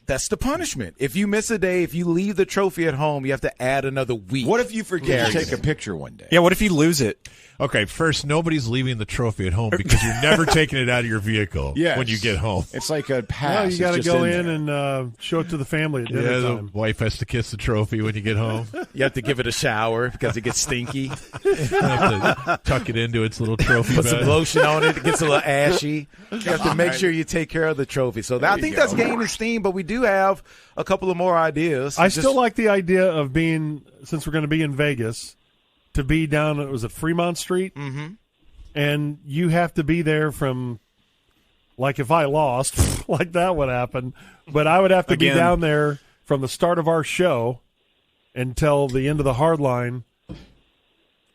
That's the punishment. If you miss a day, if you leave the trophy at home, you have to add another week. What if you forget to take a picture one day? Yeah, what if you lose it? Okay, first, nobody's leaving the trophy at home because you're never taking it out of your vehicle Yes. when you get home. It's like a pass. Well, you It's got to just go in in there. and show it to the family at dinner Yeah, the time. wife has to kiss the trophy when you get home. You have to give it a shower because it gets stinky. You have to tuck it into its little trophy Put bag. some lotion on it. It gets a little ashy. You have to make sure you take care of the trophy. So I think that's gaining steam, but we do have a couple of more ideas. I still like the idea of being, since we're going to be in Vegas, to be down, it was at Fremont Street. Mm-hmm. And you have to be there from, like if I lost, like that would happen. But I would have to be down there from the start of our show until the end of the hard line.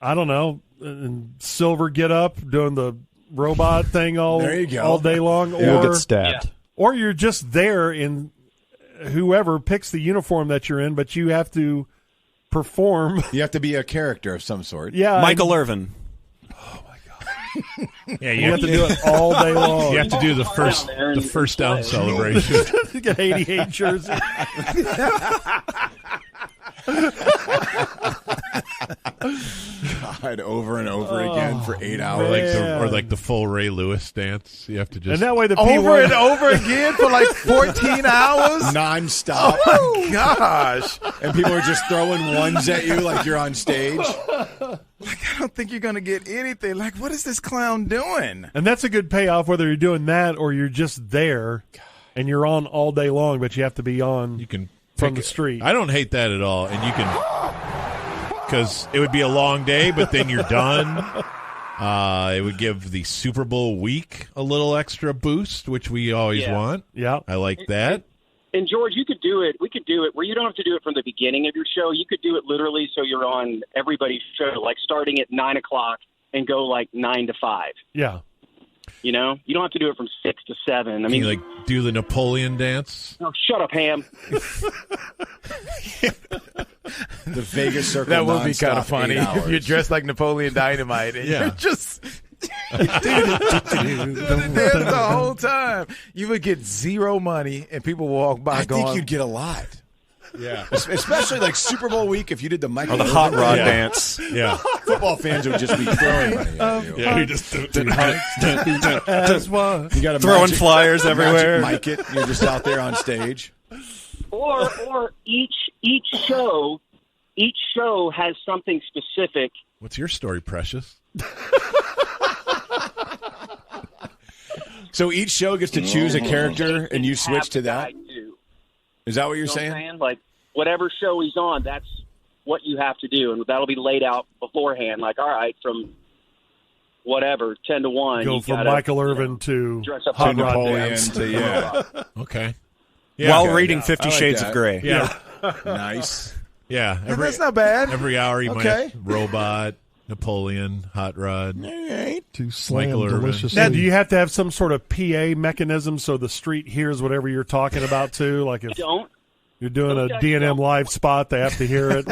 I don't know. And Silver get up doing the robot thing all day long. You'll get stabbed. Or you're just there in whoever picks the uniform that you're in, but you have to perform. You have to be a character of some sort. Yeah, Michael Irvin. Yeah, you have to do it all day long. You have to do the first down celebration. You get 88 jersey. God, over and over again for 8 hours. Or like the full Ray Lewis dance. You have to just... And that way the over and over again for like 14 hours? Nonstop. Oh, my gosh. And people are just throwing ones at you like you're on stage. Like, I don't think you're going to get anything. Like, what is this clown doing? And that's a good payoff, whether you're doing that or you're just there and you're on all day long, but you have to be on from the street. I don't hate that at all. And you can, because it would be a long day, but then you're done. It would give the Super Bowl week a little extra boost, which we always want. Yeah. I like that. And George, you could do it. We could do it where you don't have to do it from the beginning of your show. You could do it literally so you're on everybody's show, like starting at 9 o'clock and go like 9 to 5. Yeah. You know, you don't have to do it from 6 to 7. I Can mean, you like do the Napoleon dance? Oh, shut up, Ham. The Vegas Circle. That would be kind nonstop, of funny 8 hours. if you're dressed like Napoleon Dynamite and you're just the whole time. You would get zero money and people walk by I going, think you'd get a lot. Yeah. Especially like Super Bowl week if you did the Michael the hot Irvin rod dance. Yeah. Football fans would just be throwing money at you. Yeah, you just As one. You got Throwing flyers everywhere. Mic it. You're just out there on stage. Or each show has something specific. What's your story, Precious? So each show gets to choose a character, and you switch to that? Is that what you're saying? Like, whatever show he's on, that's what you have to do, and that'll be laid out beforehand. Like, all right, from whatever, 10 to 1. Go from Michael Irvin to dress up Hot to Rod Napoleon Dance. to, yeah. Okay. While reading 50 I like Shades that. of Grey. Yeah. Nice. Yeah. that's not bad. Every hour you might Okay. have Robot, Napoleon, Hot Rod. To slam Michael Irvin. deliciously. Now, do you have to have some sort of PA mechanism so the street hears whatever you're talking about too? Like if Don't. you're doing a Those guys D&M don't. live spot, they have to hear it.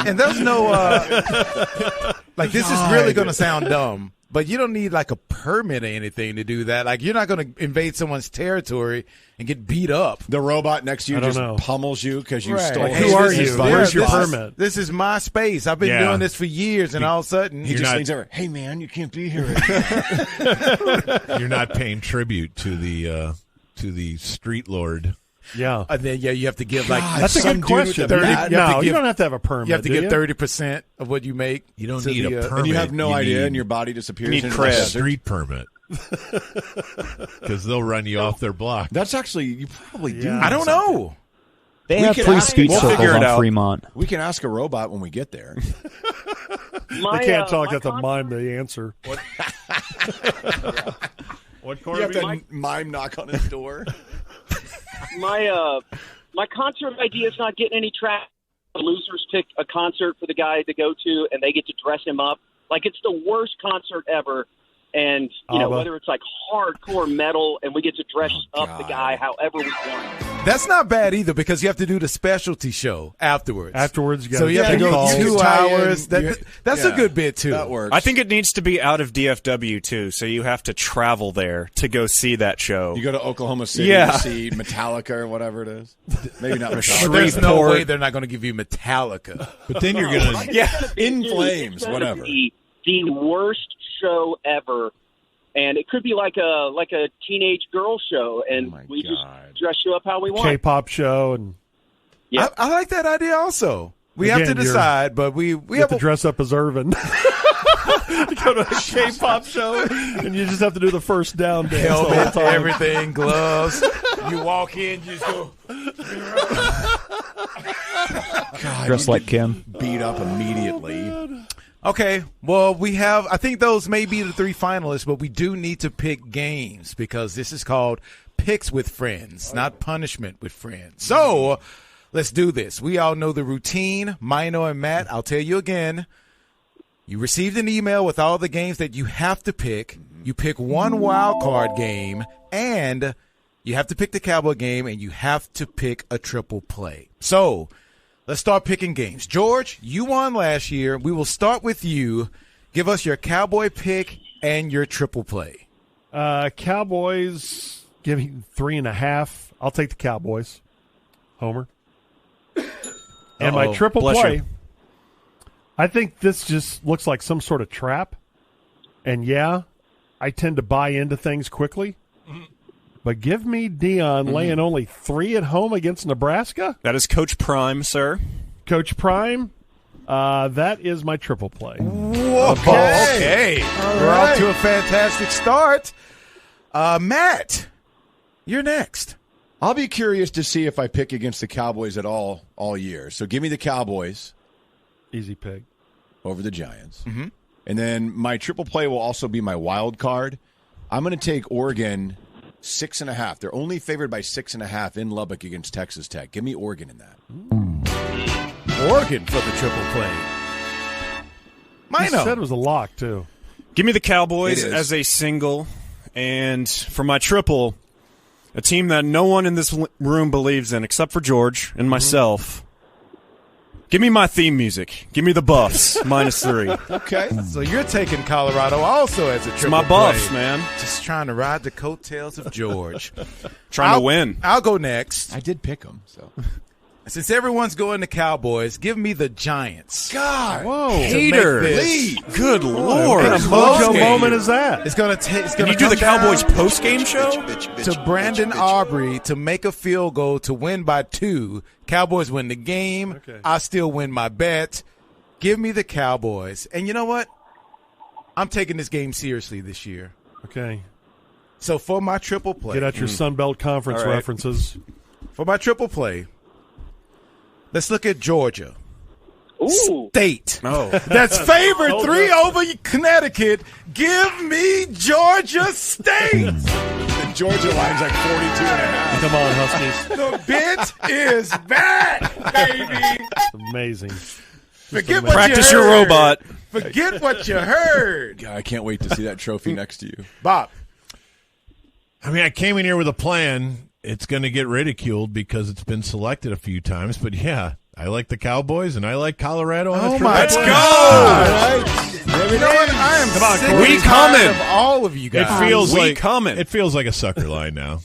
And there's no like this is really going to sound dumb, but you don't need like a permit or anything to do that. Like you're not going to invade someone's territory and get beat up. The robot next to you I don't just know. pummels you because you Right. stole Like, his who are business you? by Where's your boss. permit? This is my space. I've been Yeah. doing this for years, and all of a sudden, He just not- leans over. Hey, man, you can't be here. You're not paying tribute to the street lord. Yeah. and then you have to give like That's a some good dude with question. the bat. You have to No, you give- don't have to have a permit. you have to do give you? 30% of what you make. You don't to need the, a permit. and you have no You idea, need- and your body disappears. need into cred. the a desert. street permit. Because they'll run you off their block. That's actually, you probably do. Yeah. need I don't something. know. They We have can free ask- speed we'll circles figure it on out. Fremont. We can ask a robot when we get there. They can't talk. They have to mime the answer. What You have to mime knock on his door. My concert idea is not getting any traction. The losers pick a concert for the guy to go to, and they get to dress him up. Like, it's the worst concert ever. And, you know, ABBA. whether it's like hardcore metal and we get to dress up the guy however we want. That's not bad either because you have to do the specialty show afterwards. Afterwards, you so gotta you have to take go calls. 2 tie in. hours. That's a good bit too. That works. I think it needs to be out of DFW too, so you have to travel there to go see that show. You go to Oklahoma City Yeah. to see Metallica or whatever it is. Maybe not But Metallica. there's no Shreveport. way they're not going to give you Metallica. But then you're going to... Yeah. In Dude, Flames, it's gonna whatever. be the worst show ever. And it could be like a teenage girl show, and we just dress you up how we want. K-pop show, and Yeah. I like that idea also. We have Again, to decide, but we you have have to a, dress up as Irvin. You go to a K-pop show, and you just have to do the first down dance the whole helmet, time. everything, gloves. You walk in, you just go. God, Dressed you like get Kim. Beat up immediately. Okay, well, we have, I think those may be the 3 finalists, but we do need to pick games because this is called Picks with Friends, not Punishment with Friends. So, let's do this. We all know the routine. Mino and Matt, I'll tell you again. You received an email with all the games that you have to pick. You pick one wild card game, and you have to pick the Cowboy game, and you have to pick a triple play. So, let's start picking games. George, you won last year. We will start with you. Give us your Cowboy pick and your triple play. Cowboys, give me 3.5. I'll take the Cowboys. Homer. And my triple Bless play. you. I think this just looks like some sort of trap. And, yeah, I tend to buy into things quickly. But give me Deion laying only 3 at home against Nebraska? That is Coach Prime, sir. Coach Prime? That is my triple play. Okay. We're off to a fantastic start. Matt, you're next. I'll be curious to see if I pick against the Cowboys at all year. So give me the Cowboys. Easy pick. Over the Giants. And then my triple play will also be my wild card. I'm going to take Oregon 6.5. They're only favored by 6.5 in Lubbock against Texas Tech. Give me Oregon in that. Oregon for the triple play. He said it was a lock, too. Give me the Cowboys as a single. And for my triple, a team that no one in this room believes in except for George and myself. Give me my theme music. Give me the Buffs, -3. Okay. So you're taking Colorado also as a triple It's my Buffs, man. Just trying to ride the coattails of George. Trying to win. I'll go next. I did pick them. So. Since everyone's going to Cowboys, give me the Giants. God. Whoa. Hater. Good Lord. What kind of mojo moment is that? It's going to take. Can you do the Cowboys post-game show? To Brandon Aubrey to make a field goal to win by 2. Cowboys win the game. Okay. I still win my bet. Give me the Cowboys. And you know what? I'm taking this game seriously this year. Okay. So for my triple play. Get out your Sun Belt Conference references. For my triple play, let's look at Georgia. Ooh. State. Oh. That's favored 3 over Connecticut. Give me Georgia State. The Georgia line's like 42.5. Come on, Huskies. The bit is back, baby. It's amazing. Forget what Practice you your heard. robot. Forget what you heard. God, I can't wait to see that trophy next to you. Bob. I mean, I came in here with a plan. It's going to get ridiculed because it's been selected a few times. But, yeah, I like the Cowboys, and I like Colorado. Let's go. Right. You know what? I am sick We and tired coming. of all of you guys. It feels like a sucker line now.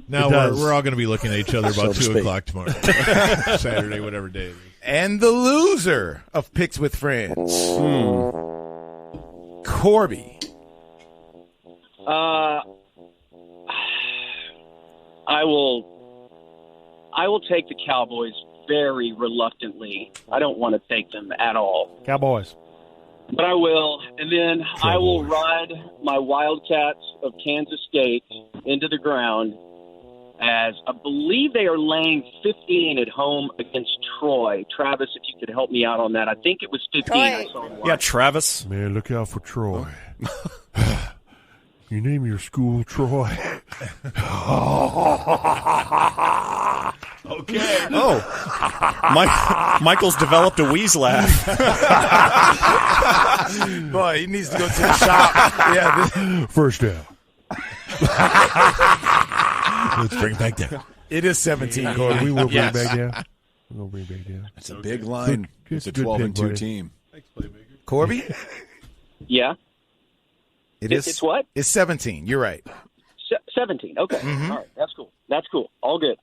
Now we're all going to be looking at each other about 2 o'clock tomorrow. Saturday, whatever day it is. And the loser of Picks with Friends. Corby. I will take the Cowboys very reluctantly. I don't want to take them at all. Cowboys. But I will. And then I will ride my Wildcats of Kansas State into the ground, as I believe they are laying 15 at home against Troy. Travis, if you could help me out on that. I think it was 15. I saw online. Yeah, Travis. Man, look out for Troy. You name your school Troy. Okay. Oh. Michael's developed a wheeze laugh. Boy, he needs to go to the shop. Yeah. First down. Let's bring it back down. It is 17, Corby. We will bring it back down. We'll bring it back down. That's a big line. It's a good 12-2 pick, team. Corby? Yeah. It's what? It's 17. You're right. 17. Okay. All right. That's cool. That's cool. All good.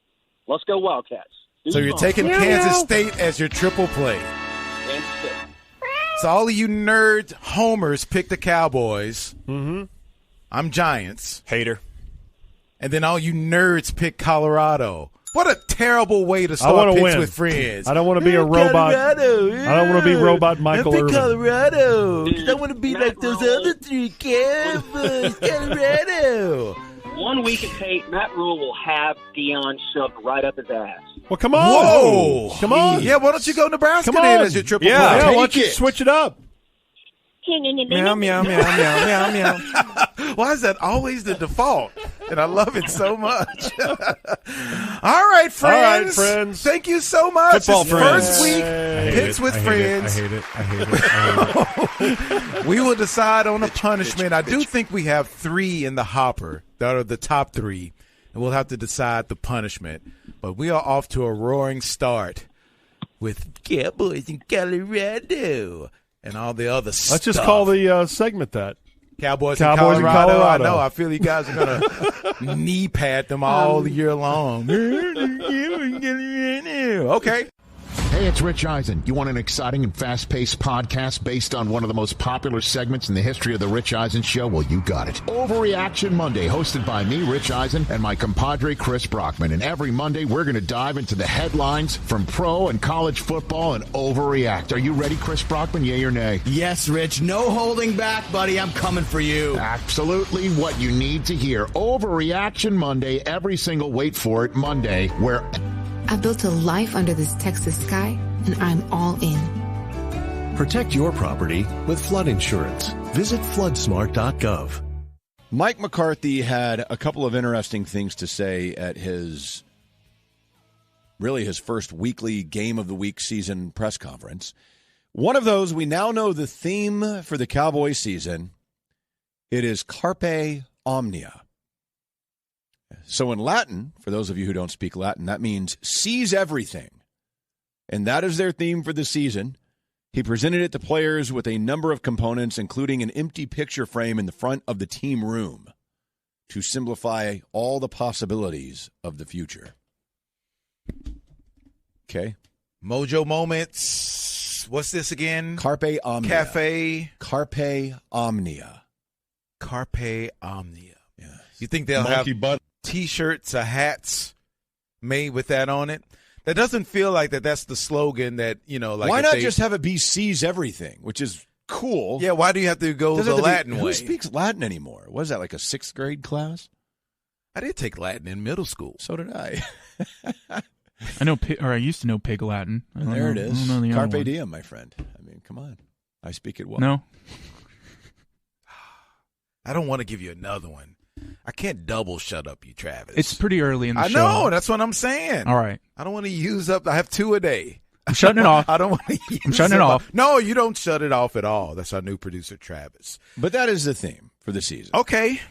Let's go Wildcats. So you're taking Kansas State as your triple play. Kansas State. So all of you nerd homers pick the Cowboys. Mm-hmm. I'm Giants. Hater. And then all you nerds pick Colorado. What a terrible way to start Picks with Friends. I don't want to be a robot. Colorado, I don't want to be robot Michael Irvin. Colorado. I want to be like those other 3 Cowboys. Colorado. 1 week of tape, Matt Rule will have Deion shoved right up his ass. Well, come on. Whoa. Come on. Yeah, why don't you go Nebraska Come then on. as your triple Yeah, play? why don't you switch it up? Meow, meow, meow, meow, meow, meow. Why is that always the default? And I love it so much. All right, friends. Thank you so much. Football It's friends. First week, Picks with Friends. I hate it. We will decide on a punishment. I do think we have 3 in the hopper that are the top 3, and we'll have to decide the punishment. But we are off to a roaring start with Cowboys in Colorado and all the other stuff. Let's just call the segment that. Cowboys in in Colorado. I know. I feel you guys are going to knee pad them all year long. Okay. Hey, it's Rich Eisen. You want an exciting and fast-paced podcast based on one of the most popular segments in the history of The Rich Eisen Show? Well, you got it. Overreaction Monday, hosted by me, Rich Eisen, and my compadre, Chris Brockman. And every Monday, we're going to dive into the headlines from pro and college football and overreact. Are you ready, Chris Brockman? Yay or nay? Yes, Rich. No holding back, buddy. I'm coming for you. Absolutely what you need to hear. Overreaction Monday, every single, wait for it, Monday, where... I built a life under this Texas sky, and I'm all in. Protect your property with flood insurance. Visit floodsmart.gov. Mike McCarthy had a couple of interesting things to say at his first weekly Game of the Week season press conference. One of those, we now know the theme for the Cowboys season. It is Carpe Omnia. So in Latin, for those of you who don't speak Latin, that means seize everything. And that is their theme for the season. He presented it to players with a number of components, including an empty picture frame in the front of the team room to simplify all the possibilities of the future. Okay. Mojo Moments. What's this again? Carpe Omnia. Cafe. Carpe Omnia. Carpe Omnia. Yes. You think they'll have T-shirts or hats made with that on it? That doesn't feel like that's the slogan that, like. Why not just have it be seize everything, which is cool? Yeah, why do you have to go the Latin way? Who speaks Latin anymore? Was that like a 6th grade class? I did take Latin in middle school. So did I. I know, or I used to know Pig Latin. There it is. Carpe diem, my friend. I mean, come on. I speak it well. No. I don't want to give you another one. I can't double shut up you, Travis. It's pretty early in the show. I know. That's what I'm saying. All right. I don't want to use up. I have 2 a day. I'm shutting it off. I don't want to use I'm shutting it off. No, you don't shut it off at all. That's our new producer, Travis. But that is the theme for the season. Okay.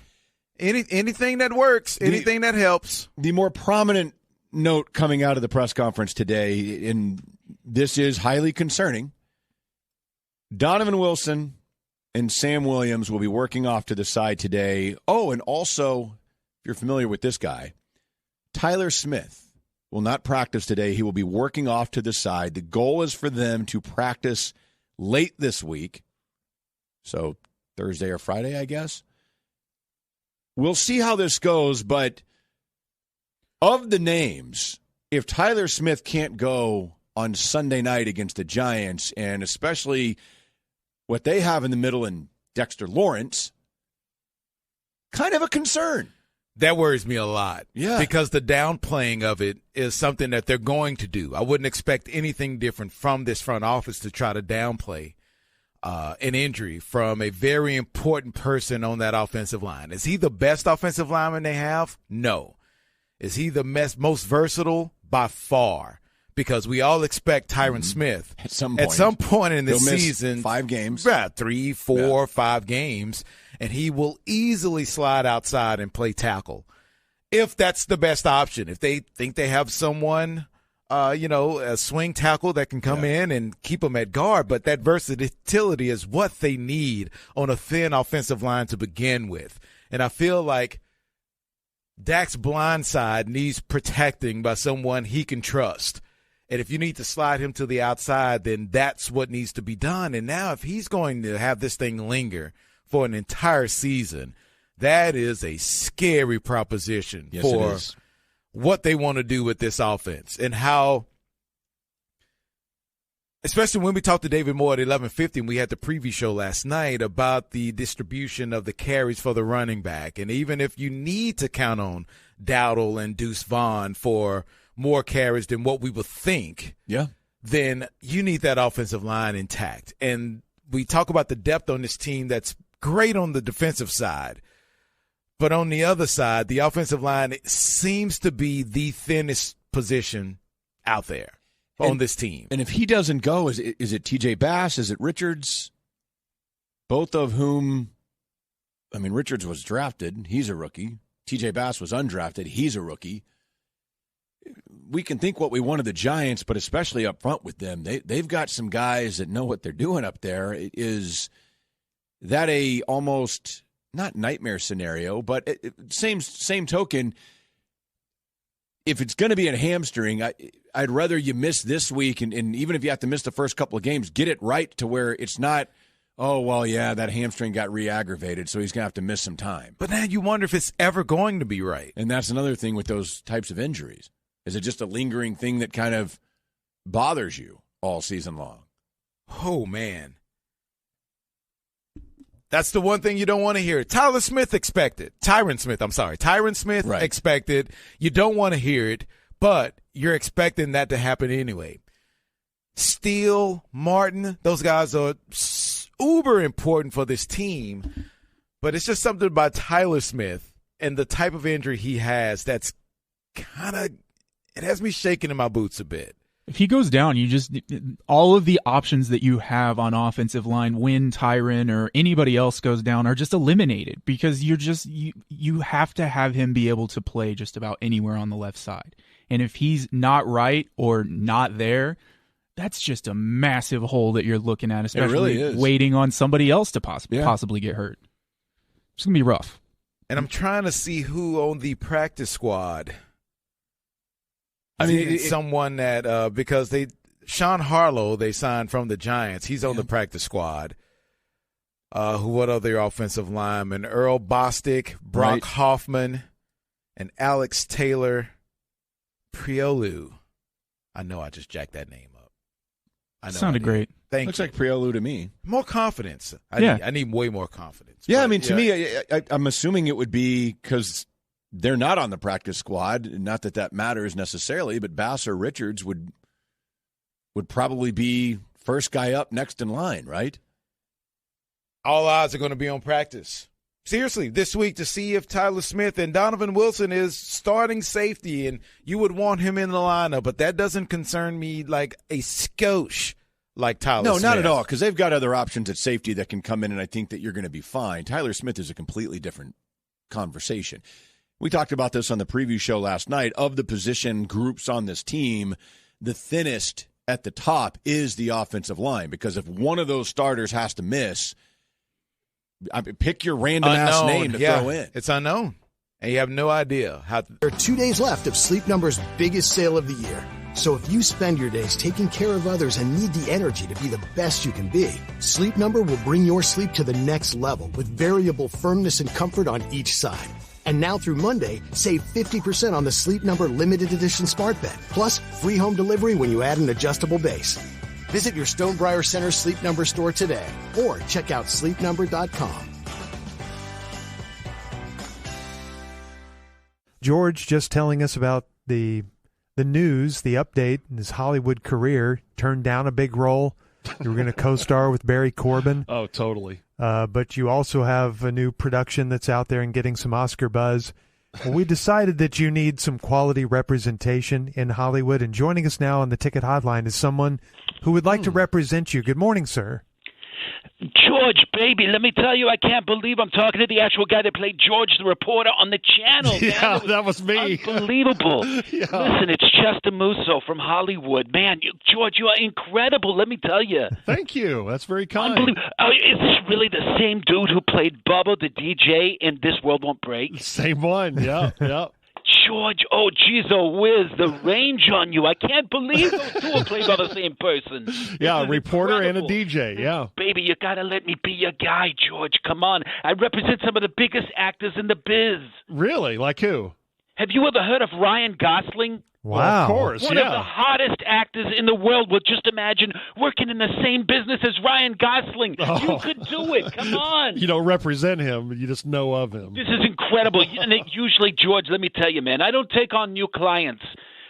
Anything that works, anything that helps. The more prominent note coming out of the press conference today, and this is highly concerning, Donovan Wilson and Sam Williams will be working off to the side today. Oh, and also, if you're familiar with this guy, Tyler Smith will not practice today. He will be working off to the side. The goal is for them to practice late this week. So Thursday or Friday, I guess. We'll see how this goes, but of the names, if Tyler Smith can't go on Sunday night against the Giants, and especially what they have in the middle in Dexter Lawrence, kind of a concern. That worries me a lot. Yeah. Because the downplaying of it is something that they're going to do. I wouldn't expect anything different from this front office to try to downplay an injury from a very important person on that offensive line. Is he the best offensive lineman they have? No. Is he the most versatile? By far. Because we all expect Tyron Smith at some point in this season, 5 games, 3, 4, 5 games, and he will easily slide outside and play tackle if that's the best option. If they think they have someone, a swing tackle that can come in and keep them at guard, but that versatility is what they need on a thin offensive line to begin with. And I feel like Dak's blind side needs protecting by someone he can trust. And if you need to slide him to the outside, then that's what needs to be done. And now if he's going to have this thing linger for an entire season, that is a scary proposition for what they want to do with this offense and how, especially when we talked to David Moore at 11:50, and we had the preview show last night about the distribution of the carries for the running back. And even if you need to count on Dowdle and Deuce Vaughn for more carries than what we would think, then you need that offensive line intact. And we talk about the depth on this team that's great on the defensive side. But on the other side, the offensive line seems to be the thinnest position out there on this team. And if he doesn't go, is it T.J. Bass? Is it Richards? Both of whom, I mean, Richards was drafted. He's a rookie. T.J. Bass was undrafted. He's a rookie. We can think what we want of the Giants, but especially up front with them, they've got some guys that know what they're doing up there. Is that a almost not nightmare scenario, but same token? if it's going to be a hamstring, I'd rather you miss this week, and even if you have to miss the first couple of games, get it right to where it's not, oh, well, yeah, that hamstring got re-aggravated, so he's going to have to miss some time. But now you wonder if it's ever going to be right. And that's another thing with those types of injuries. Is it just a lingering thing that kind of bothers you all season long? Oh, man. That's the one thing you don't want to hear. Tyron Smith expected. You don't want to hear it, but you're expecting that to happen anyway. Steele, Martin, those guys are uber important for this team, but it's just something about Tyler Smith and the type of injury he has that's kind of – it has me shaking in my boots a bit. If he goes down, all of the options that you have on offensive line when Tyron or anybody else goes down are just eliminated because you have to have him be able to play just about anywhere on the left side. And if he's not right or not there, that's just a massive hole that you're looking at, especially waiting on somebody else to possibly get hurt. It's going to be rough. And I'm trying to see who on the practice squad. I mean, someone that because Sean Harlow they signed from the Giants. He's on the practice squad. What other offensive linemen? Earl Bostic, Brock Hoffman, and Alex Taylor Priolu. I know I just jacked that name up. I know sounded great. Looks like Priolu to me. More confidence. I need way more confidence. Yeah, I mean, to me, I'm assuming it would be because they're not on the practice squad. Not that matters necessarily, but Bass or Richards would probably be first guy up next in line, right? All eyes are going to be on practice. Seriously, this week to see if Tyler Smith and Donovan Wilson is starting safety, and you would want him in the lineup, but that doesn't concern me like a skosh like Tyler Smith. No, not at all, because they've got other options at safety that can come in, and I think that you're going to be fine. Tyler Smith is a completely different conversation. We talked about this on the preview show last night. Of the position groups on this team, the thinnest at the top is the offensive line, because if one of those starters has to miss, pick your random-ass name to throw in. It's unknown, and you have no idea how. There are 2 days left of Sleep Number's biggest sale of the year. So if you spend your days taking care of others and need the energy to be the best you can be, Sleep Number will bring your sleep to the next level with variable firmness and comfort on each side. And now through Monday, save 50% on the Sleep Number limited edition smart bed, plus free home delivery when you add an adjustable base. Visit your Stonebriar Center Sleep Number store today or check out sleepnumber.com. George just telling us about the news, the update in his Hollywood career. Turned down a big role. You were going to co-star with Barry Corbin. Oh, totally. But you also have a new production that's out there and getting some Oscar buzz. Well, we decided that you need some quality representation in Hollywood, and joining us now on the Ticket Hotline is someone who would like to represent you. Good morning, sir. George, baby, let me tell you, I can't believe I'm talking to the actual guy that played George the reporter on the channel. Yeah, that was me. Unbelievable. Yeah. Listen, it's Chester Musso from Hollywood. Man, George, you are incredible, let me tell you. Thank you. That's very kind. Unbelievable. Is this really the same dude who played Bubba, the DJ, in This World Won't Break? Same one, yeah, yeah. George, oh, geez, oh, whiz, the range on you. I can't believe those two are played by the same person. Yeah, a reporter and a DJ, yeah. Baby, you got to let me be your guy, George. Come on. I represent some of the biggest actors in the biz. Really? Like who? Have you ever heard of Ryan Gosling? Wow. Well, of course, One of the hottest actors in the world. Well, just imagine working in the same business as Ryan Gosling. Oh. You could do it. Come on. You don't represent him. You just know of him. This is incredible. And usually, George, let me tell you, man, I don't take on new clients.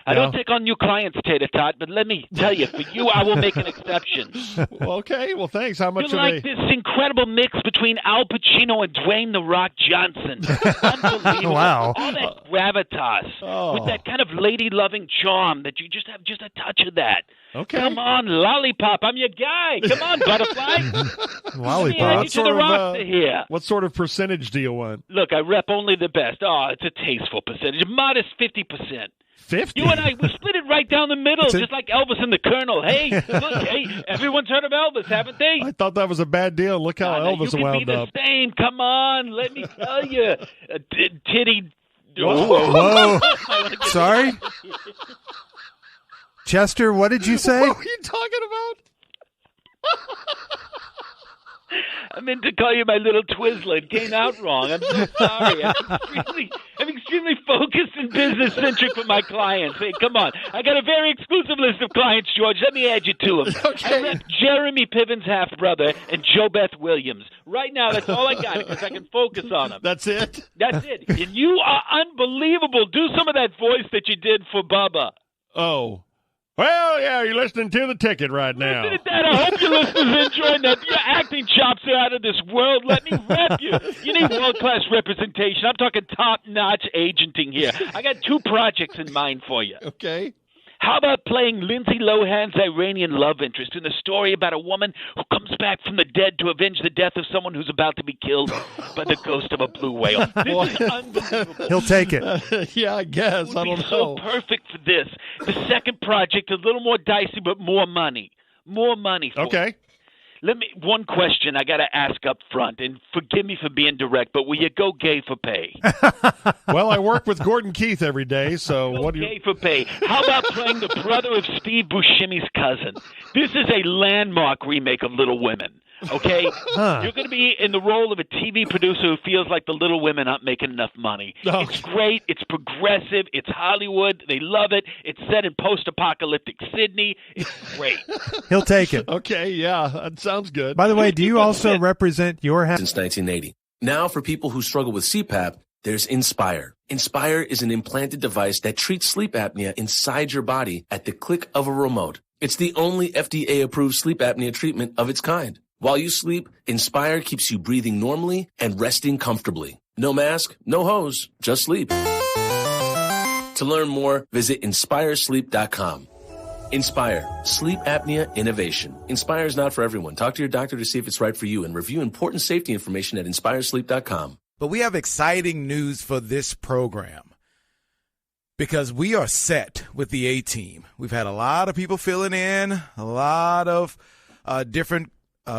I don't take on new clients, Tater Tot, but let me tell you, for you, I will make an exception. Okay, well, thanks. How much You're like this incredible mix between Al Pacino and Dwayne "The Rock" Johnson. Unbelievable. Wow. All that gravitas with that kind of lady-loving charm that you just have just a touch of that. Okay. Come on, Lollipop. I'm your guy. Come on, Butterfly. Lollipop. What sort of percentage do you want? Look, I rep only the best. Oh, it's a tasteful percentage. A modest 50%. 50? You and I, we split it right down the middle, just like Elvis and the Colonel. Hey, look, hey, everyone's heard of Elvis, haven't they? I thought that was a bad deal. Look how Elvis wound up. You can be the same. Come on, let me tell you. Titty Whoa. Sorry? Chester, what did you say? What were you talking about? I meant to call you my little Twizzler. It came out wrong. I'm so sorry. I'm extremely focused and business-centric with my clients. Hey, come on. I got a very exclusive list of clients, George. Let me add you to them. Okay. I rep Jeremy Piven's half-brother and Joe Beth Williams. Right now, that's all I got because I can focus on them. That's it? That's it. And you are unbelievable. Do some of that voice that you did for Bubba. Oh. Well, yeah, you're listening to The Ticket right now. Listen to that. I hope your listeners enjoying that. Your acting chops are out of this world. Let me rep you. You need world-class representation. I'm talking top-notch agenting here. I got 2 projects in mind for you. Okay. How about playing Lindsay Lohan's Iranian love interest in a story about a woman who comes back from the dead to avenge the death of someone who's about to be killed by the ghost of a blue whale? This is unbelievable. He'll take it. Yeah, I guess. I don't know. So perfect for this. The second project, a little more dicey, but more money. More money for Okay. it. One question I got to ask up front, and forgive me for being direct, but will you go gay for pay? Well, I work with Gordon Keith every day, so what do you... Gay for pay. How about playing the brother of Steve Buscemi's cousin? This is a landmark remake of Little Women. Okay? You're going to be in the role of a TV producer who feels like the Little Women aren't making enough money. Okay. It's great. It's progressive. It's Hollywood. They love it. It's set in post-apocalyptic Sydney. It's great. He'll take it. Okay, yeah, that sounds good. By the way, do you also represent your Since 1980. Now, for people who struggle with CPAP, there's Inspire. Inspire is an implanted device that treats sleep apnea inside your body at the click of a remote. It's the only FDA-approved sleep apnea treatment of its kind. While you sleep, Inspire keeps you breathing normally and resting comfortably. No mask, no hose, just sleep. To learn more, visit InspireSleep.com. Inspire, sleep apnea innovation. Inspire is not for everyone. Talk to your doctor to see if it's right for you and review important safety information at InspireSleep.com. But we have exciting news for this program because we are set with the A-Team. We've had a lot of people filling in, a lot of different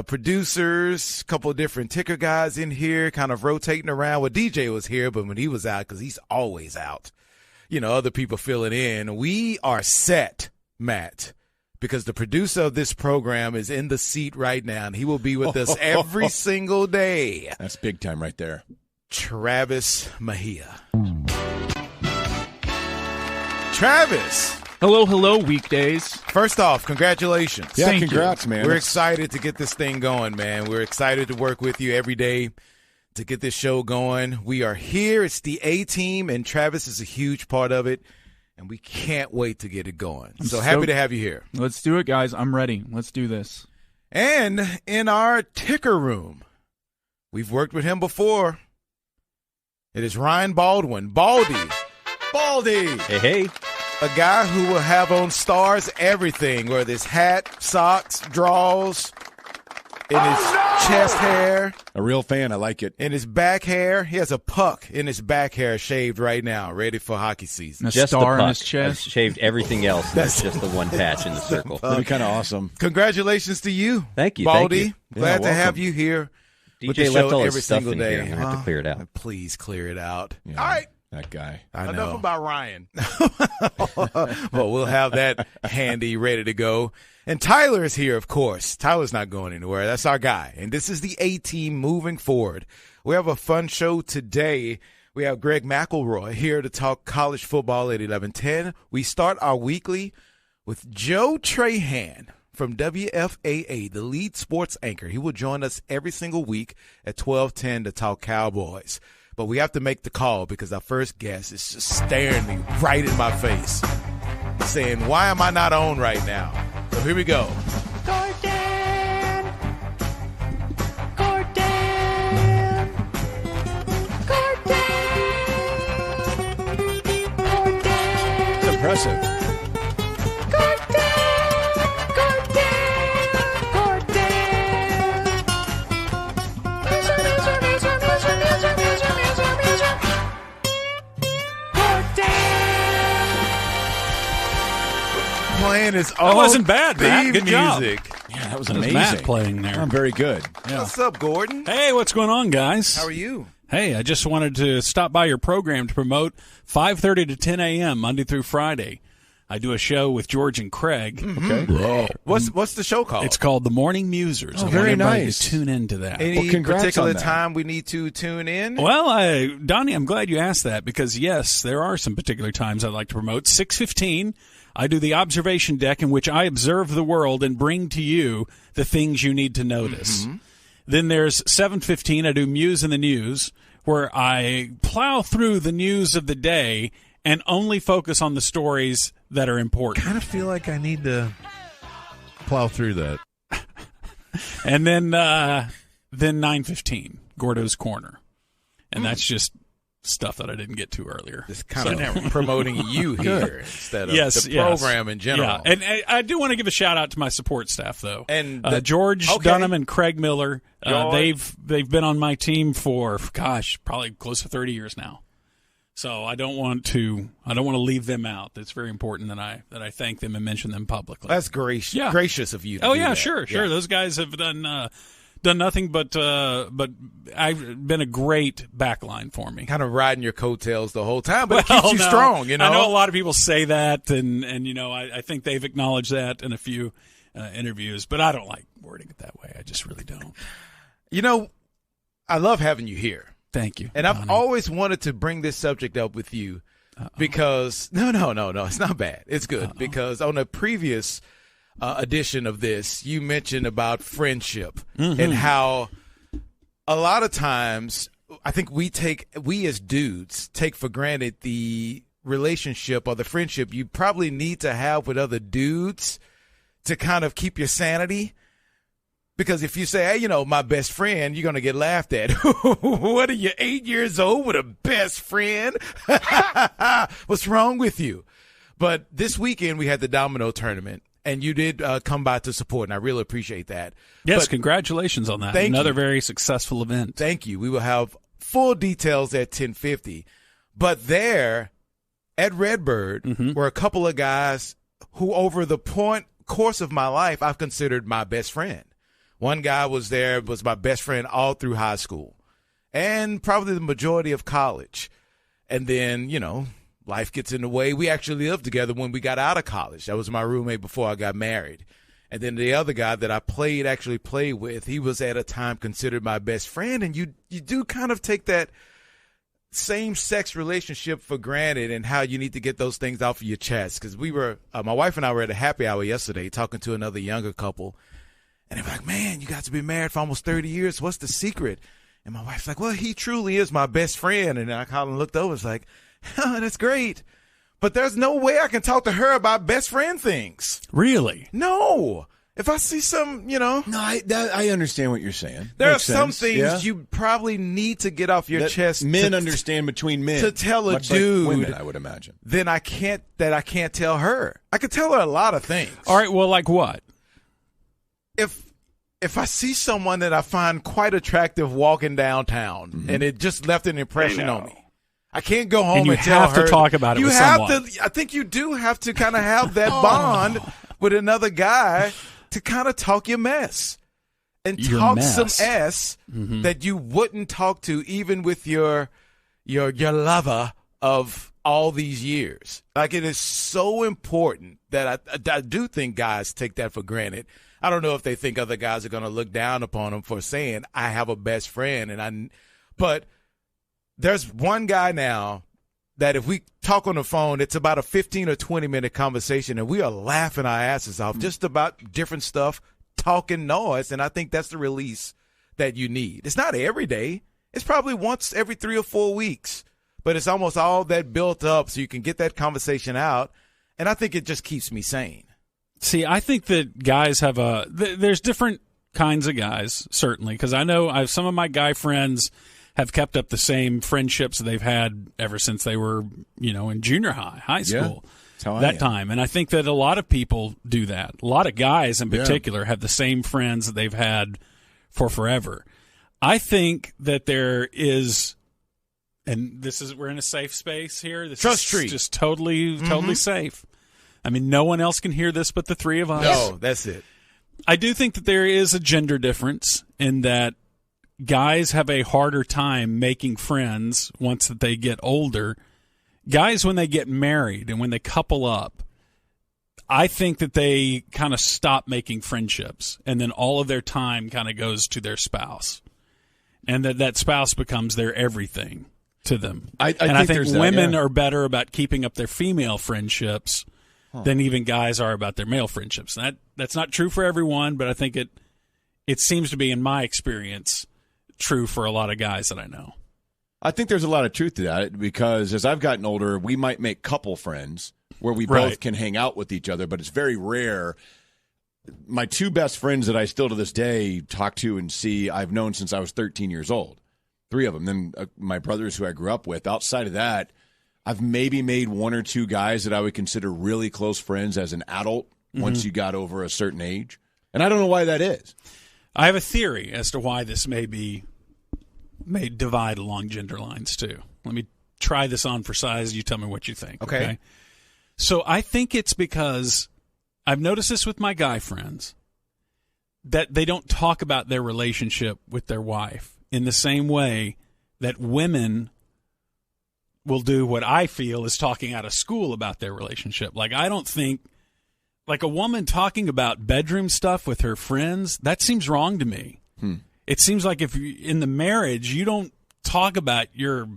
producers, a couple of different ticker guys in here kind of rotating around. Well, DJ was here, but when he was out, because he's always out, other people filling in. We are set, Matt, because the producer of this program is in the seat right now, and he will be with us every single day. That's big time right there. Travis Mejia. Travis. Hello, weekdays. First off, congratulations. Yeah, Thank congrats, you. man. We're excited to get this thing going, man. We're excited to work with you every day to get this show going. We are here. It's the A-Team, and Travis is a huge part of it, and we can't wait to get it going. So happy to have you here. Let's do it, guys. I'm ready. Let's do this. And in our ticker room, we've worked with him before. It is Ryan Baldwin. Baldy. Hey. A guy who will have on Stars everything, whether it's hat, socks, drawers, in his chest hair. A real fan. I like it. In his back hair. He has a puck in his back hair shaved right now, ready for hockey season. A star in his chest. I've shaved everything else. That's just the one patch in the circle. That'd be kind of awesome. Congratulations to you. Thank you. Baldy. Thank you. Glad to have you here. With the DJ left show all every his stuff single in day. here. I'm going to have to clear it out. Please clear it out. Yeah, All right. That guy. I know. Enough about Ryan. Well, we'll have that handy, ready to go. And Tyler is here, of course. Tyler's not going anywhere. That's our guy. And this is the A-Team moving forward. We have a fun show today. We have Greg McElroy here to talk college football at 11:10. We start our weekly with Joe Trahan from WFAA, the lead sports anchor. He will join us every single week at 12:10 to talk Cowboys. But we have to make the call because our first guest is just staring me right in my face, saying, why am I not on right now? So here we go. Gordon! It's impressive. Playing his That wasn't bad, Matt. Good job. music. Yeah, that was That was amazing. Matt playing there. I'm very good. Yeah. What's up, Gordon? Hey, what's going on, guys? How are you? Hey, I just wanted to stop by your program to promote 5:30 to 10 a.m. Monday through Friday. I do a show with George and Craig. Okay. What's the show called? It's called The Morning Musers. Oh, I very want everybody nice. to tune into that. Any particular time we need to tune in? Well, Donnie, I'm glad you asked that because, yes, there are some particular times I'd like to promote. 6:15, I do the observation deck in which I observe the world and bring to you the things you need to notice. Then there's 7:15, I do Muse in the News, where I plow through the news of the day and only focus on the stories that are important. I kind of feel like I need to plow through that. And then 9:15, Gordo's Corner. And that's just stuff that I didn't get to earlier. It's kind of promoting you here instead of the program in general. Yeah. And I do want to give a shout out to my support staff, though. And George Dunham and Craig Miller. They've been on my team for, probably close to 30 years now. So I don't want to leave them out. It's very important that I thank them and mention them publicly. That's gracious of you. To do that. Sure. Those guys have done nothing but I've been a great backline for me. Kind of riding your coattails the whole time, but it keeps you strong. You know, I know a lot of people say that, and I think they've acknowledged that in a few interviews, but I don't like wording it that way. I just really don't. I love having you here. Thank you. And I've always wanted to bring this subject up with you because no, it's not bad. It's good because on a previous edition of this, you mentioned about friendship and how a lot of times I think we as dudes take for granted the relationship or the friendship you probably need to have with other dudes to kind of keep your sanity. Because if you say, hey, my best friend, you're going to get laughed at. What are you, 8 years old with a best friend? What's wrong with you? But this weekend we had the domino tournament, and you did come by to support, and I really appreciate that. Yes, congratulations on that. Another very successful event. Thank you. We will have full details at 10:50. But there at Redbird were a couple of guys who over the course of my life I've considered my best friend. One guy was my best friend all through high school and probably the majority of college. And then, life gets in the way. We actually lived together when we got out of college. That was my roommate before I got married. And then the other guy that I actually played with, he was at a time considered my best friend. And you do kind of take that same-sex relationship for granted and how you need to get those things off of your chest. Because my wife and I were at a happy hour yesterday talking to another younger couple. And they're like, man, you got to be married for almost 30 years. What's the secret? And my wife's like, well, he truly is my best friend. And I kind of looked over. It's like, that's great. But there's no way I can talk to her about best friend things. Really? No. If I see some, No, I understand what you're saying. There are some things you probably need to get off your chest. Men understand between men. To tell a much dude. Like women, I would imagine. Then I can't tell her. I could tell her a lot of things. All right, well, like what? If I see someone that I find quite attractive walking downtown and it just left an impression on me, I can't go home and tell her. You have to talk about it with someone. I think you do have to kind of have that bond with another guy to kind of talk your mess and talk some S that you wouldn't talk to even with your lover of all these years. Like, it is so important that I do think guys take that for granted. I don't know if they think other guys are going to look down upon them for saying, I have a best friend. But there's one guy now that if we talk on the phone, it's about a 15 or 20-minute conversation, and we are laughing our asses off just about different stuff, talking noise, and I think that's the release that you need. It's not every day. It's probably once every 3 or 4 weeks, but it's almost all that built up so you can get that conversation out, and I think it just keeps me sane. See, I think that guys have there's different kinds of guys, certainly, because I know some of my guy friends have kept up the same friendships they've had ever since they were, in junior high school, that time. And I think that a lot of people do that. A lot of guys in particular have the same friends that they've had for forever. I think that there is, and we're in a safe space here. This Trust is tree. Just totally safe. I mean, no one else can hear this but the three of us. No, that's it. I do think that there is a gender difference in that guys have a harder time making friends once that they get older. Guys, when they get married and when they couple up, I think that they kind of stop making friendships, and then all of their time kind of goes to their spouse, and that spouse becomes their everything to them. I think women are better about keeping up their female friendships than even guys are about their male friendships. And that's not true for everyone, but I think it seems to be, in my experience, true for a lot of guys that I know. I think there's a lot of truth to that, because as I've gotten older, we might make couple friends where we both can hang out with each other, but it's very rare. My two best friends that I still to this day talk to and see, I've known since I was 13 years old. 3 of them. Then my brothers who I grew up with. Outside of that, I've maybe made 1 or 2 guys that I would consider really close friends as an adult once you got over a certain age. And I don't know why that is. I have a theory as to why this may divide along gender lines too. Let me try this on for size. You tell me what you think. Okay? So I think it's because I've noticed this with my guy friends, that they don't talk about their relationship with their wife in the same way that women will do what I feel is talking out of school about their relationship. Like, I don't think, like, a woman talking about bedroom stuff with her friends, that seems wrong to me. It seems like if you, in the marriage, you don't talk about your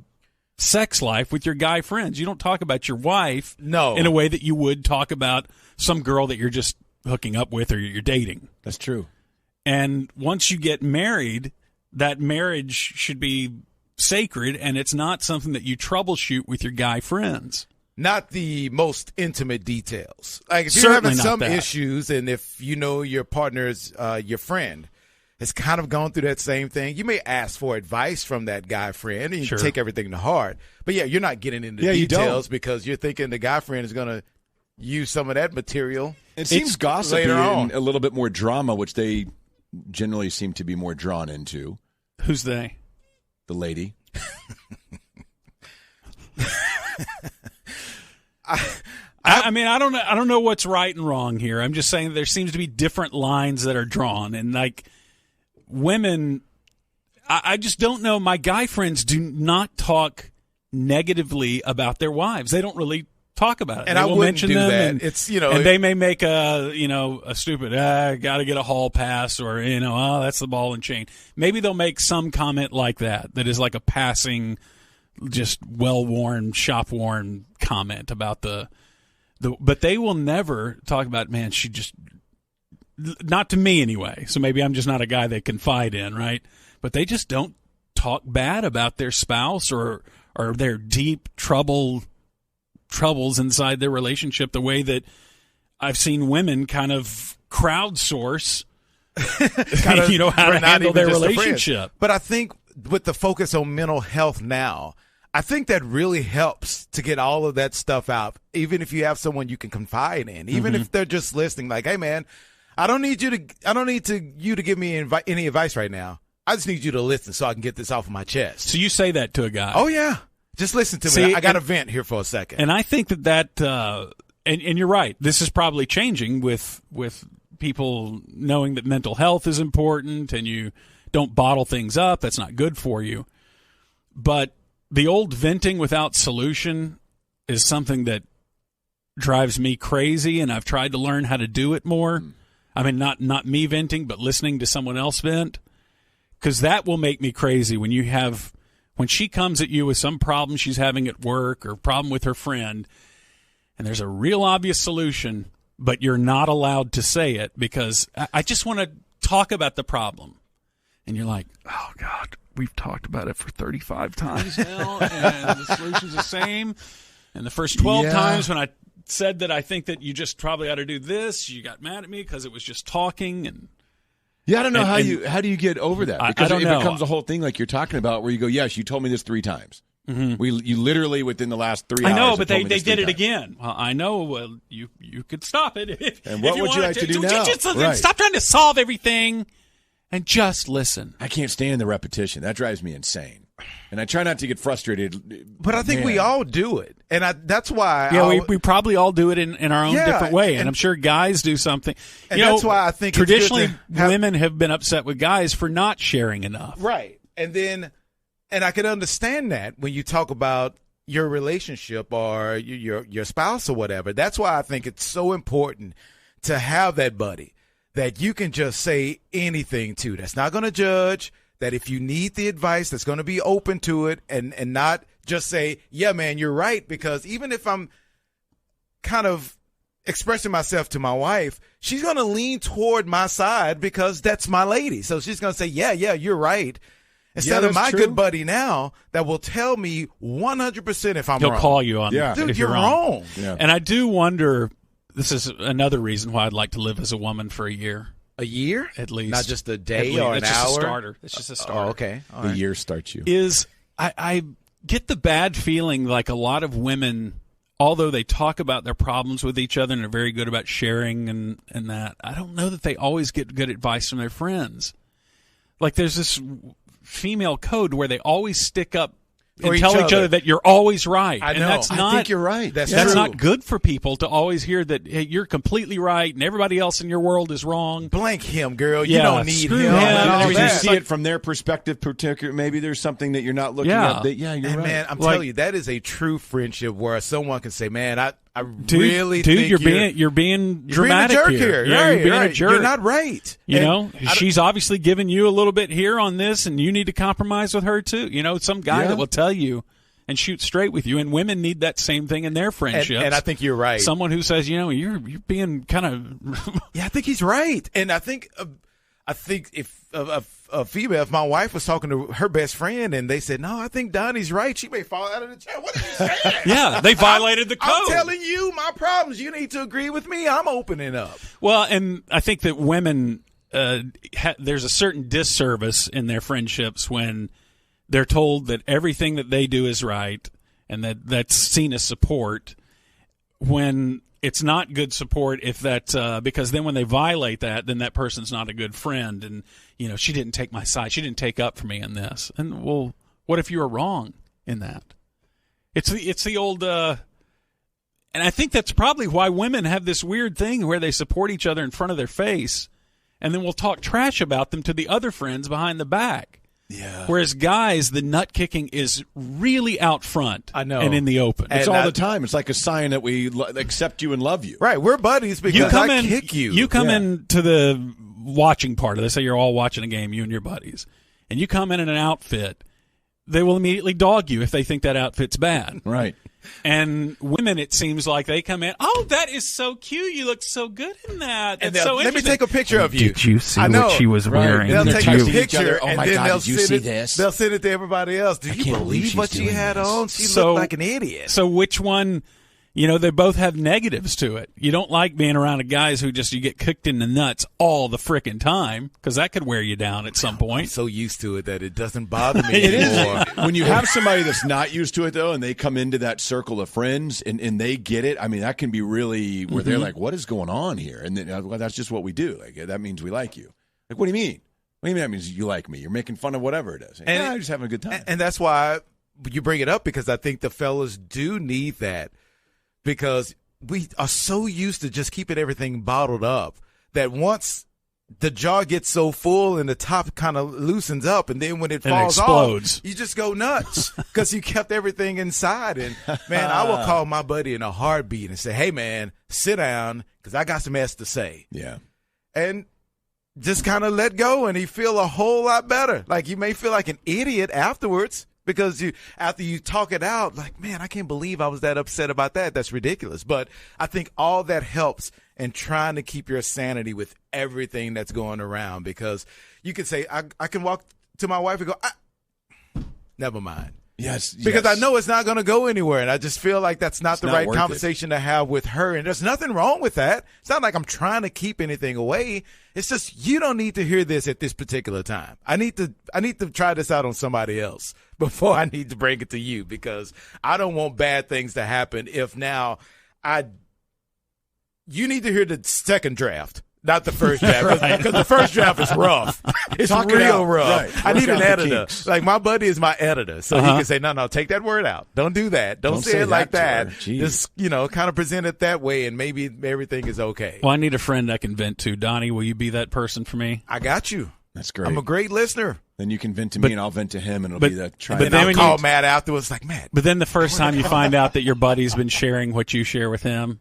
sex life with your guy friends. You don't talk about your wife in a way that you would talk about some girl that you're just hooking up with or you're dating. That's true. And once you get married, that marriage should be sacred, and it's not something that you troubleshoot with your guy friends. Not the most intimate details. Like, if you're having some issues, and if you know your partner's your friend has kind of gone through that same thing, you may ask for advice from that guy friend, and you take everything to heart. But yeah, you're not getting into details because you're thinking the guy friend is going to use some of that material. It seems gossipy and a little bit more drama, which they generally seem to be more drawn into. Who's they? The lady. I mean, I don't know what's right and wrong here. I'm just saying there seems to be different lines that are drawn, and like women, I just don't know. My guy friends do not talk negatively about their wives. They don't really talk about it. And I will mention do them that. And, it's and they may make a stupid got to get a hall pass, or that's the ball and chain. Maybe they'll make some comment like that is like a passing, just well-worn, shop-worn comment about the but they will never talk about, man, she just, not to me anyway. So maybe I'm just not a guy they confide in, right? But they just don't talk bad about their spouse or their deep troubles inside their relationship the way that I've seen women kind of crowdsource how to handle their relationship. But I think with the focus on mental health now, I think that really helps to get all of that stuff out, even if you have someone you can confide in, even if they're just listening, like, hey man, I don't need you to give me any advice right now. I just need you to listen so I can get this off of my chest. So you say that to a guy? Oh yeah. Just listen to me. I got to vent here for a second. And I think that and you're right. This is probably changing with people knowing that mental health is important and you don't bottle things up. That's not good for you. But the old venting without solution is something that drives me crazy, and I've tried to learn how to do it more. I mean, not me venting, but listening to someone else vent, because that will make me crazy when she comes at you with some problem she's having at work or problem with her friend, and there's a real obvious solution, but you're not allowed to say it because I just want to talk about the problem. And you're like, oh, God, we've talked about it for 35 times now, and the solution's the same. And the first 12 times when I said that I think that you just probably ought to do this, you got mad at me because it was just talking. And yeah, I don't know how do you get over that? Because it becomes a whole thing like you're talking about where you go, yes, you told me this 3 times. Mm-hmm. You literally within the last 3 hours. I know, but they did it again. Well, I know. Well, you could stop it. And what would you like to do now? Stop trying to solve everything and just listen. I can't stand the repetition. That drives me insane. And I try not to get frustrated. But I think we all do it. And that's why. Yeah, we probably all do it in our own different way. And I'm sure guys do something. And that's why I think traditionally women have been upset with guys for not sharing enough. Right. And I can understand that when you talk about your relationship or your spouse or whatever. That's why I think it's so important to have that buddy that you can just say anything to. That's not going to judge. That if you need the advice, that's going to be open to it and not just say, yeah, man, you're right. Because even if I'm kind of expressing myself to my wife, she's going to lean toward my side because that's my lady. So she's going to say, yeah, you're right. Instead of my good buddy now that will tell me 100% if I'm wrong. He'll call you on that. Dude, if you're wrong. Yeah. And I do wonder, this is another reason why I'd like to live as a woman for a year. A year? At least. Not just a day or an hour? It's just a starter. Oh, okay. All the right. year starts you. I get the bad feeling like a lot of women, although they talk about their problems with each other and are very good about sharing and that, I don't know that they always get good advice from their friends. Like there's this female code where they always stick up and tell each other that you're always right. I know. And I think you're right. That's not good for people to always hear that, hey, you're completely right and everybody else in your world is wrong. Blank him, girl. You don't need him. You see it from their perspective, particularly. Maybe there's something that you're not looking at. You're right. Man, I'm telling you, that is a true friendship where someone can say, man, I really think you're being dramatic being a jerk here. Yeah, you're being a jerk. You're not right. She's obviously giving you a little bit here on this, and you need to compromise with her too. Some guy that will tell you and shoot straight with you, and women need that same thing in their friendships. And I think you're right. Someone who says, you're being kind of. Yeah, I think he's right, and I think if a female, if my wife was talking to her best friend and they said, no, I think Donnie's right, she may fall out of the chair. What are you saying? Yeah, they violated the code. I'm telling you my problems. You need to agree with me. I'm opening up. Well, and I think that women, there's a certain disservice in their friendships when they're told that everything that they do is right and that's seen as support when it's not good support if that because then when they violate that, then that person's not a good friend. And, she didn't take my side. She didn't take up for me in this. And, well, what if you were wrong in that? It's the old and I think that's probably why women have this weird thing where they support each other in front of their face and then we'll talk trash about them to the other friends behind the back. Yeah. Whereas guys, the nut kicking is really out front. I know. And in the open. It's all the time. It's like a sign that we accept you and love you. Right. We're buddies because I kick you. You come into the watching part of this. Say you're all watching a game, you and your buddies. And you come in an outfit, they will immediately dog you if they think that outfit's bad. Right. And women, it seems like they come in, oh, that is so cute. You look so good in that. And let me take a picture of you. Did you see what she was wearing? They'll take a picture oh and my then God, did you see this? They'll send it to everybody else. Do you believe what she had on? She looked like an idiot. So which one, they both have negatives to it. You don't like being around guys who you get kicked in the nuts all the frickin' time because that could wear you down at some point. I'm so used to it that it doesn't bother me anymore. When you have somebody that's not used to it, though, and they come into that circle of friends and they get it, I mean, that can be really where they're like, what is going on here? And then, well, that's just what we do. Like, that means we like you. Like, what do you mean? What do you mean that means you like me? You're making fun of whatever it is. And I'm just having a good time. And that's why you bring it up because I think the fellas do need that because we are so used to just keeping everything bottled up that once the jar gets so full and the top kind of loosens up and then when it falls off, you just go nuts because you kept everything inside. And, man, I will call my buddy in a heartbeat and say, hey, man, sit down because I got some mess to say. Yeah. And just kind of let go and he feel a whole lot better. Like you may feel like an idiot afterwards. Because after you talk it out, like, man, I can't believe I was that upset about that. That's ridiculous. But I think all that helps in trying to keep your sanity with everything that's going around. Because you can say, I can walk to my wife and go, never mind. Yes. Because I know it's not going to go anywhere. And I just feel like that's not the right conversation to have with her. And there's nothing wrong with that. It's not like I'm trying to keep anything away. It's just you don't need to hear this at this particular time. I need to try this out on somebody else before I need to bring it to you because I don't want bad things to happen if now you need to hear the second draft. Not the first draft, because the first draft is rough. It's real rough. Right. I need an editor. Kinks. Like, my buddy is my editor, so he can say, no, take that word out. Don't do that. Don't say it like that. Just, kind of present it that way, and maybe everything is okay. Well, I need a friend I can vent to. Donnie, will you be that person for me? I got you. That's great. I'm a great listener. Then you can vent to me, and I'll vent to him, and it'll be that try. But then I'll call Matt afterwards, like, Matt. But then the first time you find out that your buddy's been sharing what you share with him.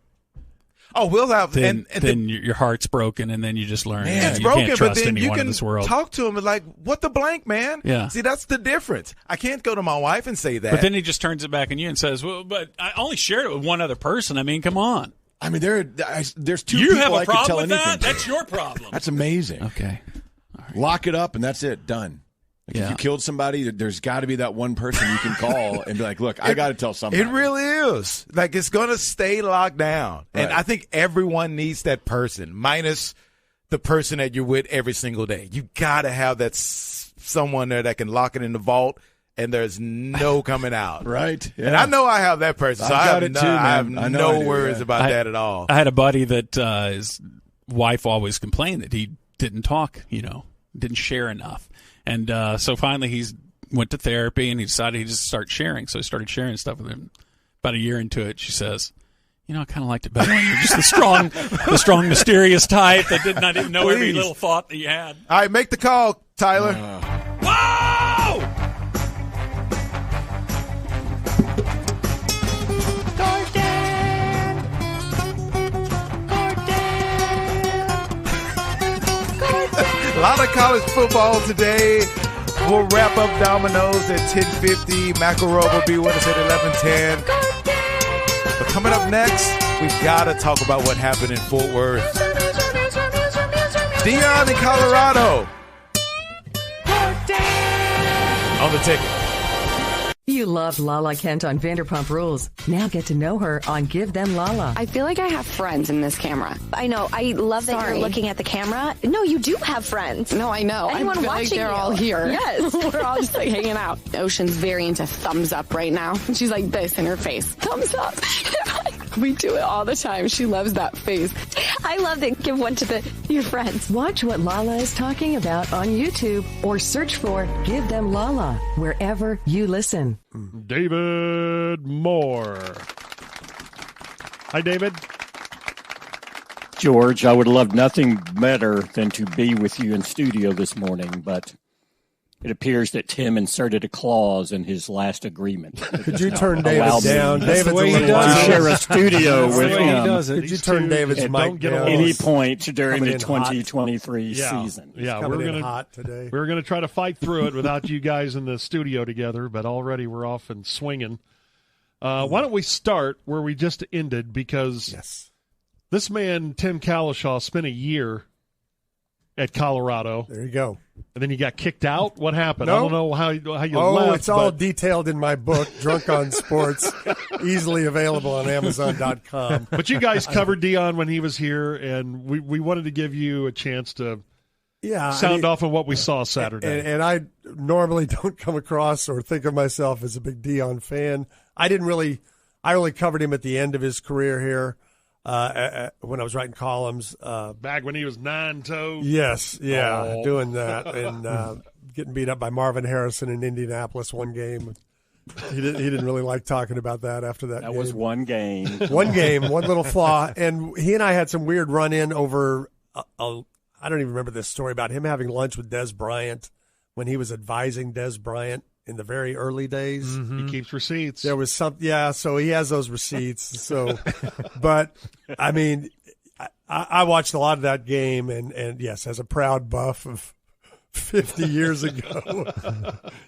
Oh, we'll have. Then your heart's broken, and then you just learn. It's you broken, can't trust but then anyone you can in this world. talk to him and like, what the blank, man? Yeah. See, that's the difference. I can't go to my wife and say that. But then he just turns it back on you and says, "Well, but I only shared it with one other person. I mean, come on." I mean, there's two you people have a I can problem tell with anything that? to. That's your problem. That's amazing. Okay. Lock it up, and that's it. Done. If you killed somebody, there's got to be that one person you can call and be like, look, I got to tell somebody. It really is. Like, it's going to stay locked down. Right. And I think everyone needs that person, minus the person that you're with every single day. You got to have that someone there that can lock it in the vault, and there's no coming out. Right. Yeah. And I know I have that person, so I have no worries about that at all. I had a buddy that his wife always complained that he didn't talk, didn't share enough. And so finally he went to therapy, and he decided he'd just start sharing. So he started sharing stuff with him. About a year into it, she says, I kind of liked it better when you're just the strong, mysterious type that did not even know every little thought that you had. All right, make the call, Tyler. Whoa! A lot of college football today. We'll wrap up Domino's at 10:50. McElroy will be with us at 11:10. But coming up next, we got to talk about what happened in Fort Worth. Deion in Colorado. On the ticket. You loved Lala Kent on Vanderpump Rules. Now get to know her on Give Them Lala. I feel like I have friends in this camera. I know. I love that you're looking at the camera. No, you do have friends. No, I know. Anyone I feel watching like they're you. all here. Yes. We're all just like hanging out. Ocean's very into thumbs up right now. She's like this in her face. Thumbs up. We do it all the time. She loves that face. I love that. Give one to your friends. Watch what Lala is talking about on YouTube or search for Give Them Lala wherever you listen. David Moore. Hi, David. George, I would love nothing better than to be with you in studio this morning, but it appears that Tim inserted a clause in his last agreement. Could you turn David down? David's the way he does to it. share a studio with him. Could you turn David's mic down? At any point during the 2023 season. Yeah, hot today. We're going to try to fight through it without you guys in the studio together, but already we're off and swinging. Why don't we start where we just ended, because this man, Tim Calishaw, spent a year at Colorado. There you go. And then you got kicked out? What happened? No. I don't know how you left. Oh, it's all detailed in my book, Drunk on Sports, easily available on Amazon.com. But you guys covered Deion when he was here, and we wanted to give you a chance to sound off on what we saw Saturday. And I normally don't come across or think of myself as a big Deion fan. I only covered him at the end of his career here. When I was writing columns. Back when he was 9-toed? Yes, doing that. And getting beat up by Marvin Harrison in Indianapolis one game. He didn't really like talking about that after that game. That was one game. One game, one little flaw. And he and I had some weird run-in over, I don't even remember this story, about him having lunch with Des Bryant when he was advising Des Bryant in the very early days. Mm-hmm. He keeps receipts. There was some, so he has those receipts. So, but I mean, I watched a lot of that game, and yes, as a proud buff of 50 years ago,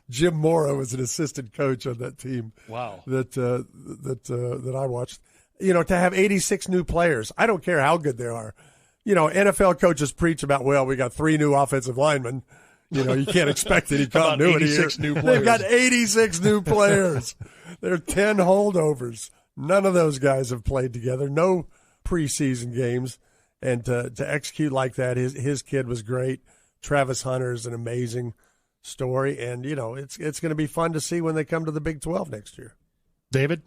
Jim Mora was an assistant coach on that team. Wow. That I watched. To have 86 new players, I don't care how good they are. NFL coaches preach about, we got 3 new offensive linemen. You can't expect any continuity here. They've got 86 new players. There are 10 holdovers. None of those guys have played together. No preseason games. And to execute like that, his kid was great. Travis Hunter is an amazing story. And, it's going to be fun to see when they come to the Big 12 next year. David?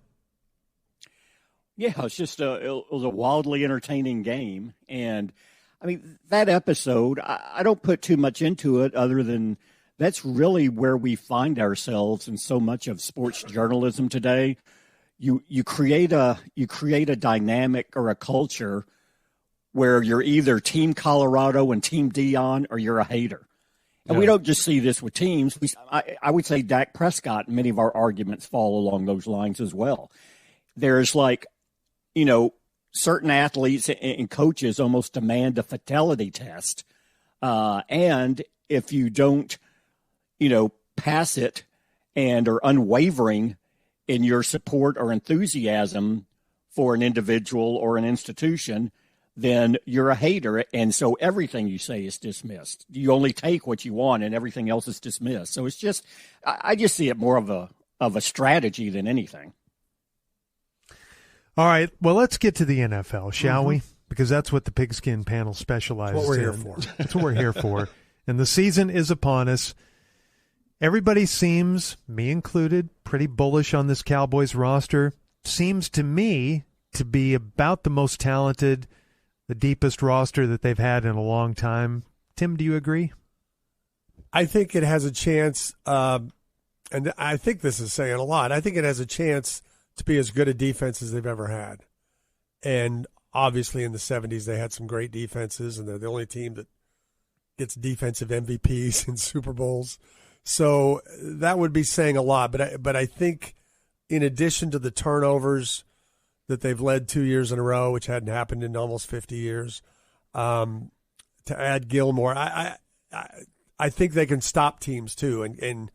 Yeah, it's just it was a wildly entertaining game. And I mean, that episode, I don't put too much into it other than that's really where we find ourselves in so much of sports journalism today. You create a dynamic or a culture where you're either Team Colorado and Team Deion or you're a hater. And we don't just see this with teams. I would say Dak Prescott, many of our arguments fall along those lines as well. There's certain athletes and coaches almost demand a fidelity test. And if you don't, pass it and are unwavering in your support or enthusiasm for an individual or an institution, then you're a hater. And so everything you say is dismissed. You only take what you want and everything else is dismissed. So it's just, I just see it more of a strategy than anything. All right. Well, let's get to the NFL, shall we? Because that's what the Pigskin panel specializes in. That's what we're here for. That's what we're here for. And the season is upon us. Everybody seems, me included, pretty bullish on this Cowboys roster. Seems to me to be about the most talented, the deepest roster that they've had in a long time. Tim, do you agree? I think it has a chance, and I think this is saying a lot. I think it has a chance to be as good a defense as they've ever had. And obviously in the 70s they had some great defenses, and they're the only team that gets defensive MVPs in Super Bowls. So that would be saying a lot. But I think in addition to the turnovers that they've led 2 years in a row, which hadn't happened in almost 50 years, to add Gilmore, I think they can stop teams too and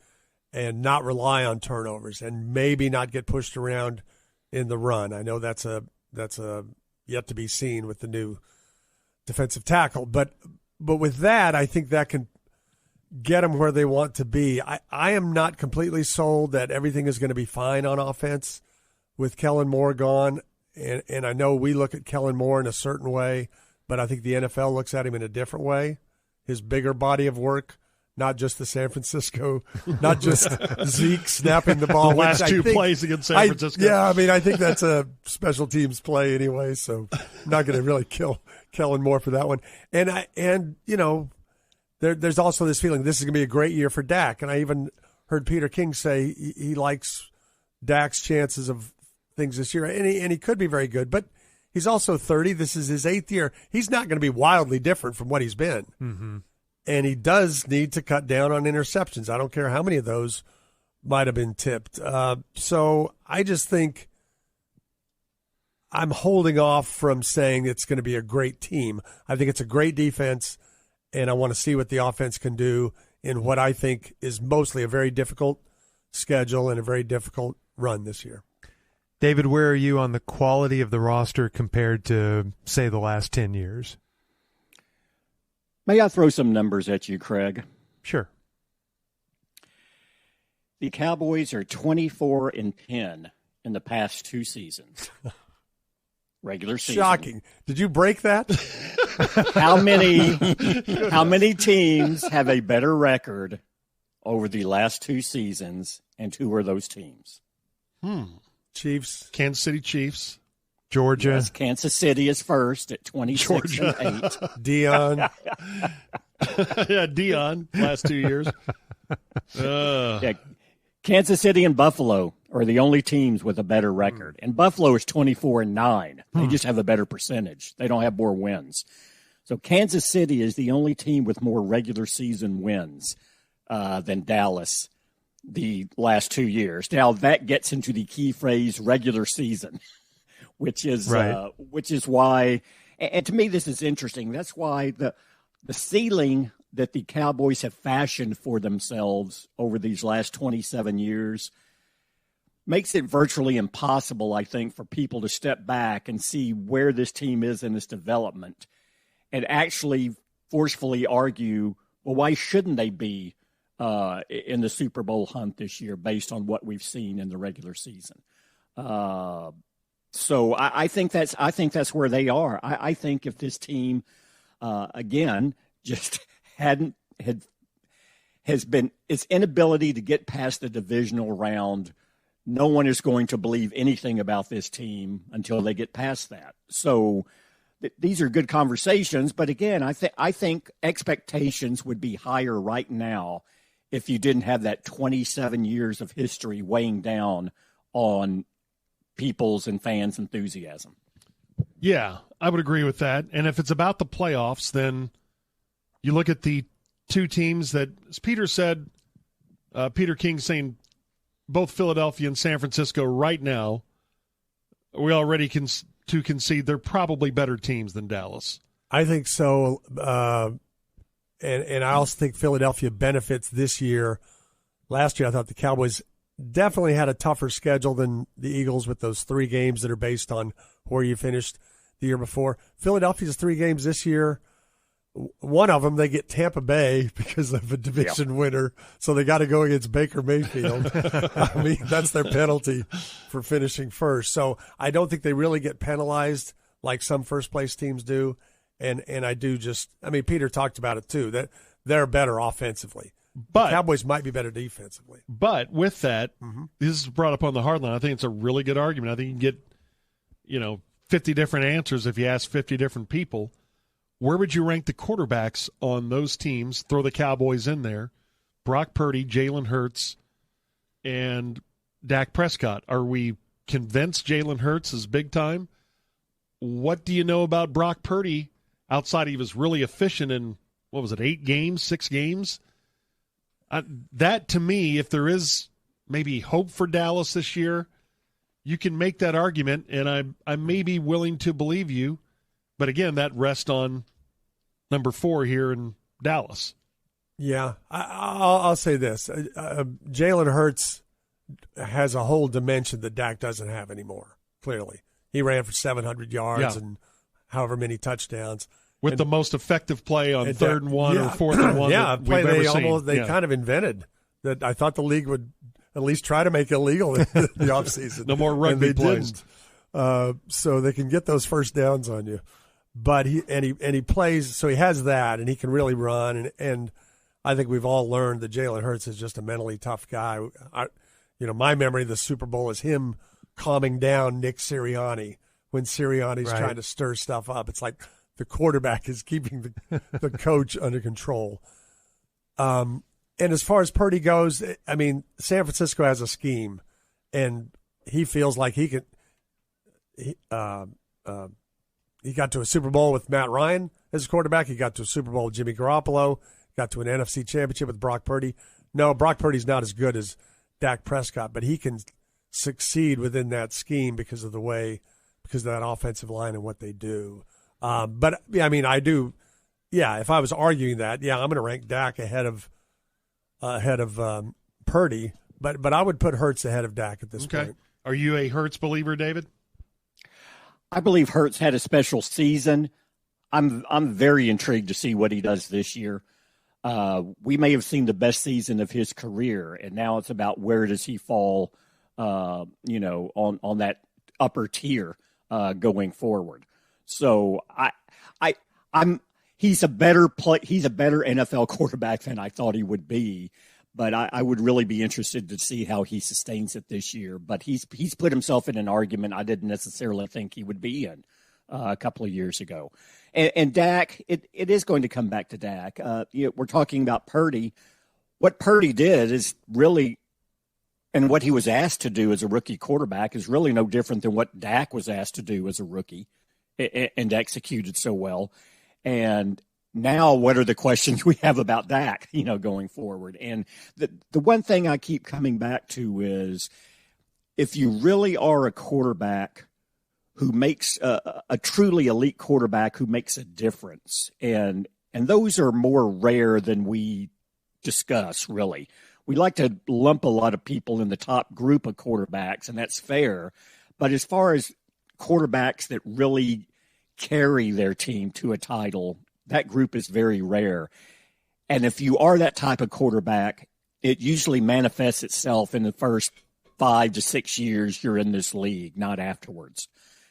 not rely on turnovers and maybe not get pushed around in the run. I know that's a yet to be seen with the new defensive tackle, but with that, I think that can get them where they want to be. I am not completely sold that everything is going to be fine on offense with Kellen Moore gone, and I know we look at Kellen Moore in a certain way, but I think the NFL looks at him in a different way. His bigger body of work, not just the San Francisco, not just Zeke snapping the ball. The last two plays against San Francisco. I think that's a special teams play anyway, so I'm not going to really kill Kellen Moore for that one. And there's also this feeling this is going to be a great year for Dak. And I even heard Peter King say he likes Dak's chances of things this year, and he could be very good. But he's also 30. This is his 8th year. He's not going to be wildly different from what he's been. Mm-hmm. And he does need to cut down on interceptions. I don't care how many of those might have been tipped. So I just think I'm holding off from saying it's going to be a great team. I think it's a great defense, and I want to see what the offense can do in what I think is mostly a very difficult schedule and a very difficult run this year. David, where are you on the quality of the roster compared to, say, the last 10 years? May I throw some numbers at you, Craig? Sure. The Cowboys are 24-10 in the past 2 seasons. Regular season. Shocking. Did you break that? How many teams have a better record over the last 2 seasons, and who are those teams? Chiefs. Kansas City Chiefs. Georgia. Yes, Kansas City is first at 26-8. Deion. Yeah, Deion, last 2 years. Yeah, Kansas City and Buffalo are the only teams with a better record. And Buffalo is 24-9. They just have a better percentage. They don't have more wins. So Kansas City is the only team with more regular season wins than Dallas the last 2 years. Now, that gets into the key phrase regular season. Which is why, and to me this is interesting. That's why the ceiling that the Cowboys have fashioned for themselves over these last 27 years makes it virtually impossible, I think, for people to step back and see where this team is in its development and actually forcefully argue, well, why shouldn't they be in the Super Bowl hunt this year based on what we've seen in the regular season? So I think that's where they are. I think if this team, again, just has been its inability to get past the divisional round, no one is going to believe anything about this team until they get past that. So these are good conversations. But again, I think expectations would be higher right now if you didn't have that 27 years of history weighing down on people's and fans' enthusiasm. Yeah, I would agree with that. And if it's about the playoffs, then you look at the two teams that, as Peter said, Peter King saying both Philadelphia and San Francisco right now, we already can to concede they're probably better teams than Dallas. I think so. And I also think Philadelphia benefits this year. Last year, I thought the Cowboys definitely had a tougher schedule than the Eagles with those 3 games that are based on where you finished the year before. Philadelphia's 3 games this year. One of them, they get Tampa Bay because of a division winner, so they got to go against Baker Mayfield. I mean, that's their penalty for finishing first. So I don't think they really get penalized like some first-place teams do. And I do Peter talked about it too, that they're better offensively. But the Cowboys might be better defensively. But with that, this is brought up on the hard line. I think it's a really good argument. I think you can get, 50 different answers if you ask 50 different people. Where would you rank the quarterbacks on those teams? Throw the Cowboys in there. Brock Purdy, Jalen Hurts, and Dak Prescott. Are we convinced Jalen Hurts is big time? What do you know about Brock Purdy? Outside, he was really efficient in, 8 games, 6 games? That, to me, if there is maybe hope for Dallas this year, you can make that argument, and I may be willing to believe you. But, again, that rests on number 4 here in Dallas. Yeah, I'll say this. Jalen Hurts has a whole dimension that Dak doesn't have anymore, clearly. He ran for 700 yards and however many touchdowns. With the most effective play on 3rd and 1 or 4th and 1 that we've ever seen. They kind of invented that. I thought the league would at least try to make illegal in the offseason. No more rugby plays. So they can get those first downs on you. But he plays, so he has that, and he can really run. And I think we've all learned that Jalen Hurts is just a mentally tough guy. My memory of the Super Bowl is him calming down Nick Sirianni when Sirianni's trying to stir stuff up. It's like the quarterback is keeping the coach under control. And as far as Purdy goes, I mean, San Francisco has a scheme, and he feels like he could. He got to a Super Bowl with Matt Ryan as a quarterback. He got to a Super Bowl with Jimmy Garoppolo. Got to an NFC Championship with Brock Purdy. No, Brock Purdy's not as good as Dak Prescott, but he can succeed within that scheme because of that offensive line and what they do. But I mean, I do. Yeah, if I was arguing that, I'm going to rank Dak ahead of Purdy, but I would put Hurts ahead of Dak at this point. Are you a Hurts believer, David? I believe Hurts had a special season. I'm very intrigued to see what he does this year. We may have seen the best season of his career, and now it's about where does he fall, on that upper tier going forward. So he's a better NFL quarterback than I thought he would be. But I would really be interested to see how he sustains it this year. But he's put himself in an argument I didn't necessarily think he would be in a couple of years ago. And Dak, it is going to come back to Dak. We're talking about Purdy. What Purdy did is really, and what he was asked to do as a rookie quarterback is really no different than what Dak was asked to do as a rookie and executed so well. And now, what are the questions we have about Dak, going forward? And the one thing I keep coming back to is if you really are a quarterback who makes a truly elite quarterback who makes a difference, and those are more rare than we discuss, really. We like to lump a lot of people in the top group of quarterbacks, and that's fair. But as far as quarterbacks that really carry their team to a title, that group is very rare. And if you are that type of quarterback, it usually manifests itself in the first 5 to 6 years you're in this league, not afterwards.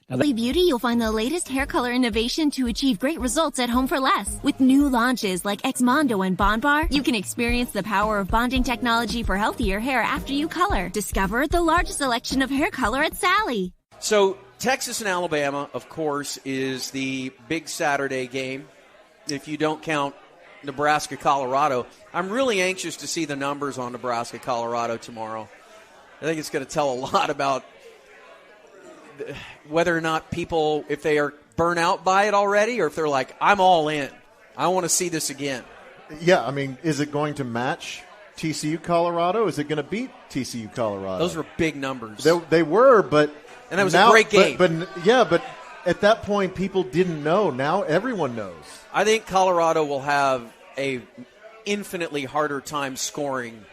Beauty, you'll find the latest hair color innovation to achieve great results at home for less. With new launches like Xmondo and Bondbar, you can experience the power of bonding technology for healthier hair after you color. Discover the largest selection of hair color at Sally. So Texas and Alabama, of course, is the big Saturday game. If you don't count Nebraska-Colorado, I'm really anxious to see the numbers on Nebraska-Colorado tomorrow. I think it's going to tell a lot about whether or not people, if they are burnt out by it already, or if they're like, I'm all in. I want to see this again. Yeah, I mean, is it going to match TCU Colorado? Is it going to beat TCU Colorado? Those were big numbers. They were, but and that was a great game. But at that point, people didn't know. Now everyone knows. I think Colorado will have a infinitely harder time scoring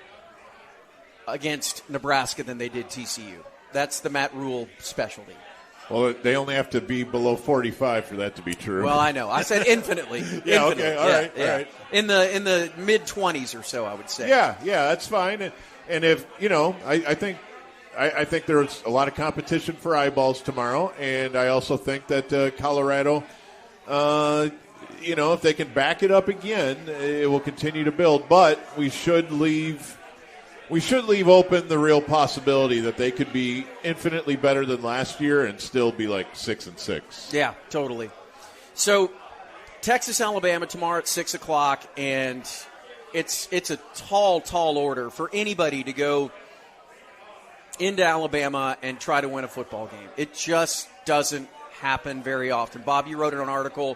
against Nebraska than they did TCU. That's the Matt Rule specialty. Well, they only have to be below 45 for that to be true. Well, I know. I said infinitely. Yeah, infinitely. okay, all right, all right. In the mid-20s or so, I would say. Yeah, that's fine. And if, I think there's a lot of competition for eyeballs tomorrow, and I also think that Colorado, if they can back it up again, it will continue to build. But we should leave open the real possibility that they could be infinitely better than last year and still be like 6-6. Yeah, totally. So Texas, Alabama tomorrow at 6:00, and it's a tall order for anybody to go into Alabama and try to win a football game. It just doesn't happen very often. Bob, you wrote an article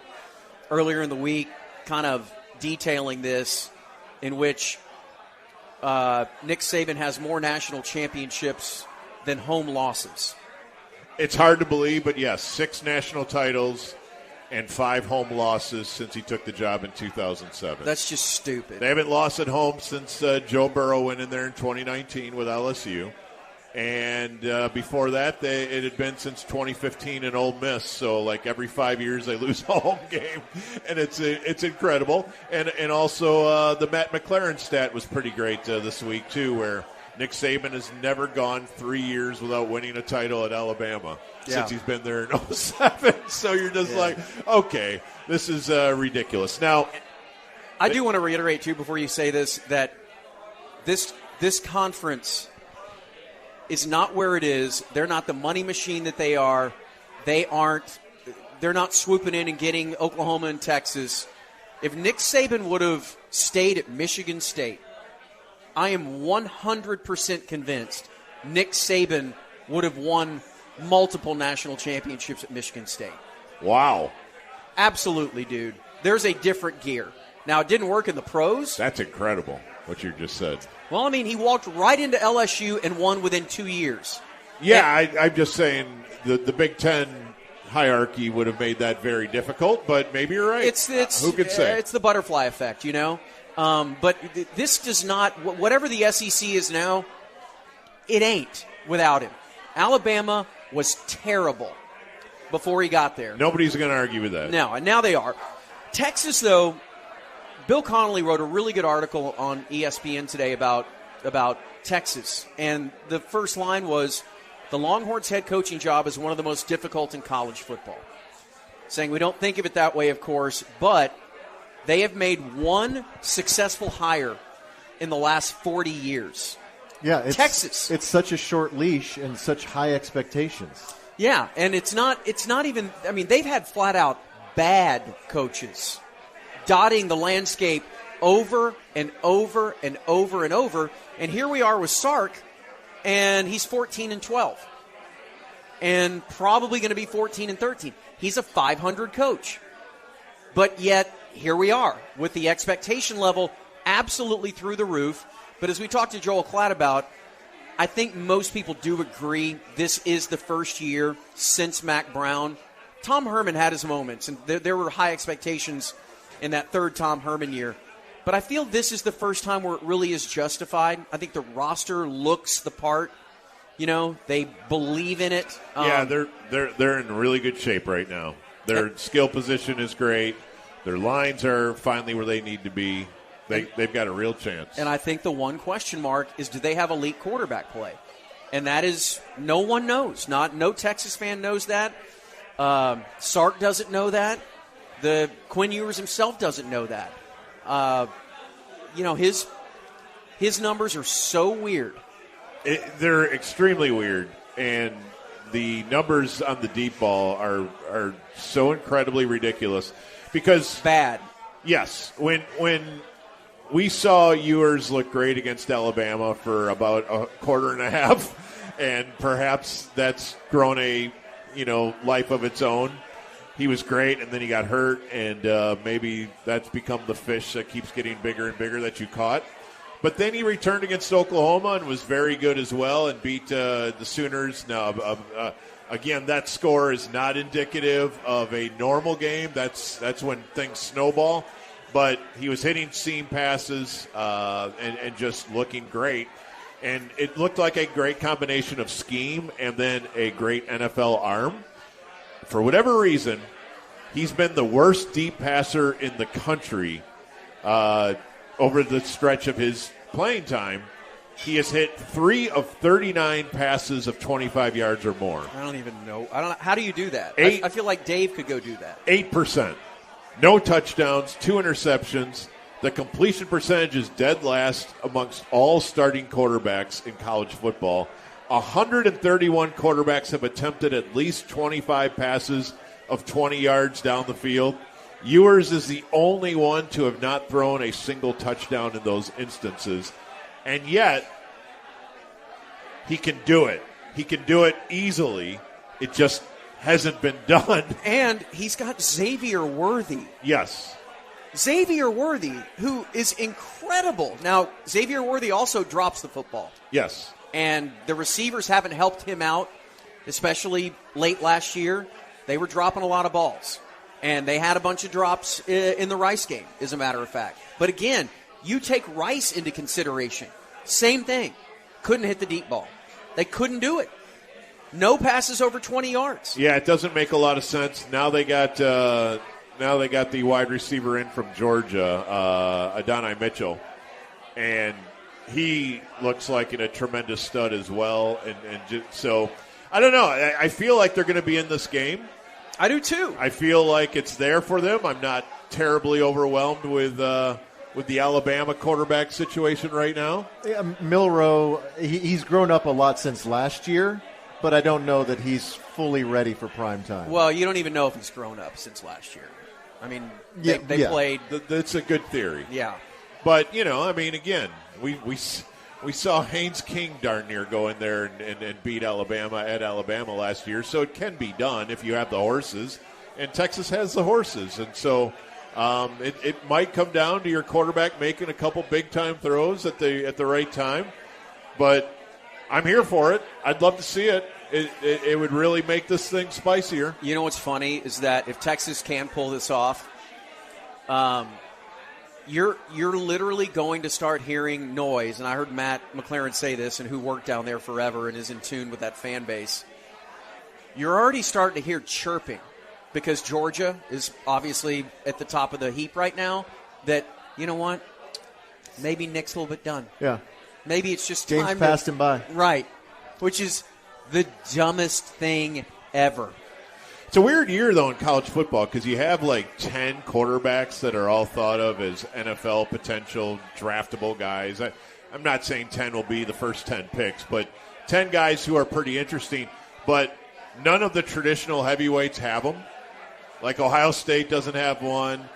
earlier in the week kind of detailing this, in which Nick Saban has more national championships than home losses. It's hard to believe, but yes, 6 national titles and 5 home losses since he took the job in 2007. That's just stupid. They haven't lost at home since Joe Burrow went in there in 2019 with LSU. And before that, it had been since 2015 in Ole Miss. So, like, every 5 years they lose a home game, and it's incredible. And also the Matt McLaren stat was pretty great this week too, where Nick Saban has never gone 3 years without winning a title at Alabama since he's been there in 07. So you're just like, okay, this is ridiculous. Now, I do want to reiterate too before you say this that this conference is not where it is. They're not the money machine that they are. They're not swooping in and getting Oklahoma and Texas. If Nick Saban would have stayed at Michigan State, I am 100% convinced Nick Saban would have won multiple national championships at Michigan State. Wow. Absolutely, dude. There's a different gear. Now, it didn't work in the pros. That's incredible, what you just said. Well, I mean, he walked right into LSU and won within 2 years. Yeah, I'm just saying the Big Ten hierarchy would have made that very difficult, but maybe you're right. Who could say? It's the butterfly effect, But this does not, whatever the SEC is now, it ain't without him. Alabama was terrible before he got there. Nobody's going to argue with that. No, and now they are. Texas, though, Bill Connolly wrote a really good article on ESPN today about Texas, and the first line was, the Longhorns head coaching job is one of the most difficult in college football. Saying we don't think of it that way, of course, but they have made one successful hire in the last 40 years. Yeah, Texas. It's such a short leash and such high expectations. Yeah, and it's not even, I mean, they've had flat out bad coaches dotting the landscape over and over and over and over. And here we are with Sark, and he's 14-12. And probably going to be 14-13. He's a 500 coach. But yet, here we are with the expectation level absolutely through the roof. But as we talked to Joel Klatt about, I think most people do agree this is the first year since Mack Brown. Tom Herman had his moments, and there were high expectations in that third Tom Herman year. But I feel this is the first time where it really is justified. I think the roster looks the part. They believe in it. Yeah, they're in really good shape right now. Their skill position is great. Their lines are finally where they need to be. They've got a real chance. And I think the one question mark is, do they have elite quarterback play? And that is, no one knows. No Texas fan knows that. Sark doesn't know that. The Quinn Ewers himself doesn't know that. His numbers are so weird. They're extremely weird, and the numbers on the deep ball are so incredibly ridiculous because bad. Yes, when we saw Ewers look great against Alabama for about a quarter and a half, and perhaps that's grown a life of its own. He was great, and then he got hurt, and maybe that's become the fish that keeps getting bigger and bigger that you caught. But then he returned against Oklahoma and was very good as well and beat the Sooners. Now, again, that score is not indicative of a normal game. That's when things snowball. But he was hitting seam passes and just looking great. And it looked like a great combination of scheme and then a great NFL arm. For whatever reason, he's been the worst deep passer in the country over the stretch of his playing time. He has hit 3 of 39 passes of 25 yards or more. I don't even know. How do you do that? I feel like Dave could go do that. 8%. No touchdowns, 2 interceptions. The completion percentage is dead last amongst all starting quarterbacks in college football. 131 quarterbacks have attempted at least 25 passes of 20 yards down the field. Ewers is the only one to have not thrown a single touchdown in those instances. And yet, he can do it. He can do it easily. It just hasn't been done. And he's got Xavier Worthy. Yes. Xavier Worthy, who is incredible. Now, Xavier Worthy also drops the football. Yes. And the receivers haven't helped him out, especially late last year. They were dropping a lot of balls. And they had a bunch of drops in the Rice game, as a matter of fact. But again, you take Rice into consideration. Same thing. Couldn't hit the deep ball. They couldn't do it. No passes over 20 yards. Yeah, it doesn't make a lot of sense. Now they got the wide receiver in from Georgia, Adonai Mitchell, and he looks like a tremendous stud as well. And so I don't know. I feel like they're going to be in this game. I do too. I feel like it's there for them. I'm not terribly overwhelmed with the Alabama quarterback situation right now. Yeah, Milroe, he's grown up a lot since last year, but I don't know that he's fully ready for prime time. Well, you don't even know if he's grown up since last year. I mean, they played. That's a good theory. Yeah. But, again, we saw Haynes King darn near go in there and beat Alabama at Alabama last year. So it can be done if you have the horses. And Texas has the horses. And so it might come down to your quarterback making a couple big-time throws at the right time. But I'm here for it. I'd love to see it. It would really make this thing spicier. You know what's funny is that if Texas can pull this off, you're literally going to start hearing noise. And I heard Matt McLaren say this, and who worked down there forever and is in tune with that fan base. You're already starting to hear chirping because Georgia is obviously at the top of the heap right now. That, you know what? Maybe Nick's a little bit done. Yeah. Maybe it's just Game's time passed him by. Right. Which is the dumbest thing ever. It's a weird year, though, in college football because you have 10 quarterbacks that are all thought of as NFL potential draftable guys. I'm not saying 10 will be the first 10 picks, but 10 guys who are pretty interesting. But none of the traditional heavyweights have them. Like Ohio State doesn't have one.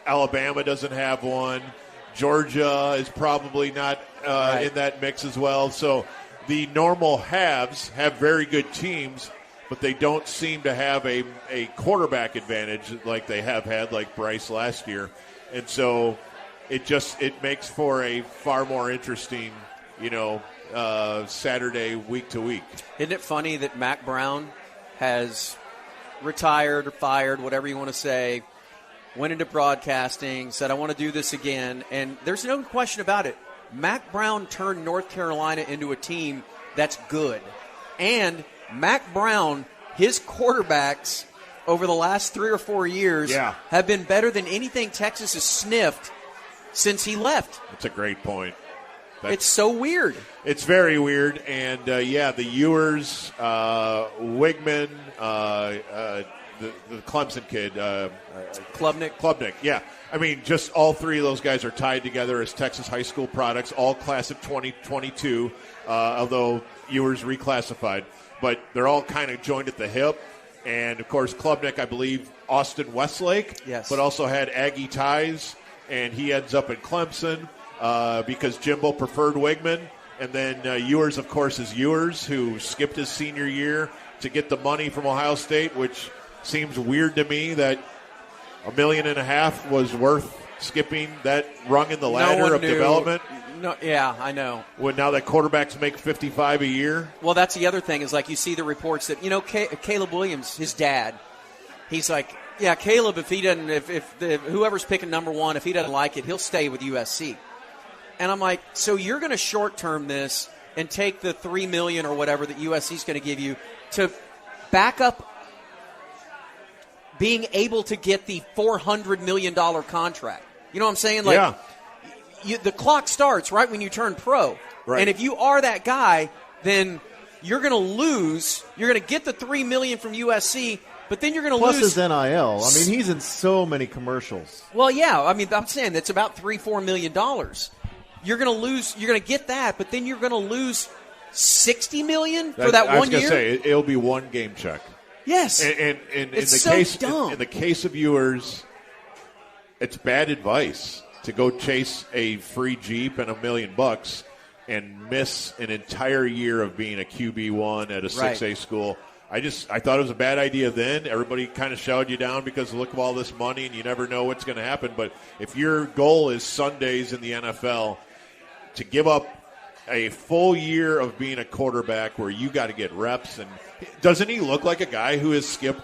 Alabama doesn't have one. Georgia is probably not in that mix as well. So the normal haves have very good teams, but they don't seem to have a quarterback advantage like they have had, like Bryce last year. And so it makes for a far more interesting, Saturday week to week. Isn't it funny that Mac Brown has retired or fired, whatever you want to say, went into broadcasting, said, I want to do this again. And there's no question about it. Mac Brown turned North Carolina into a team that's good. And Mac Brown, his quarterbacks over the last 3 or 4 years have been better than anything Texas has sniffed since he left. That's a great point. It's so weird. It's very weird. And, the Ewers, Wigman, the Clemson kid. Klubnik, yeah. I mean, just all three of those guys are tied together as Texas high school products, all class of 2022, although Ewers reclassified, but they're all kind of joined at the hip. And, of course, Klubnik, I believe, Austin Westlake, yes, but also had Aggie ties, and he ends up in Clemson because Jimbo preferred Wigman. And then Ewers, of course, is Ewers, who skipped his senior year to get the money from Ohio State, which seems weird to me that $1.5 million was worth skipping that rung in the ladder of development. No, yeah, I know. When now that quarterbacks make $55 a year. Well, that's the other thing is like you see the reports that Caleb Williams, his dad, he's like, yeah, Caleb, if he doesn't, if whoever's picking number one, if he doesn't like it, he'll stay with USC. And I'm like, so you're going to short term this and take the $3 million or whatever that USC is going to give you to back up being able to get the $400 million contract. You know what I'm saying? Like, yeah. The clock starts right when you turn pro. Right. And if you are that guy, then you're going to lose. You're going to get the $3 million from USC, but then you're going to lose. Plus his NIL. I mean, he's in so many commercials. Well, yeah. I mean, I'm saying that's about $3-4 million. You're going to lose. You're going to get that, but then you're going to lose $60 million for that 1 year. I was going to say it'll be one game check. Yes. And it's in the so case dumb. in the case of Ewers, it's bad advice to go chase a free Jeep and $1 million and miss an entire year of being a QB1 at a 6A school. I thought it was a bad idea then. Everybody kind of shouted you down because look at all this money and you never know what's going to happen. But if your goal is Sundays in the NFL, to give up a full year of being a quarterback where you got to get reps, and doesn't he look like a guy who has skipped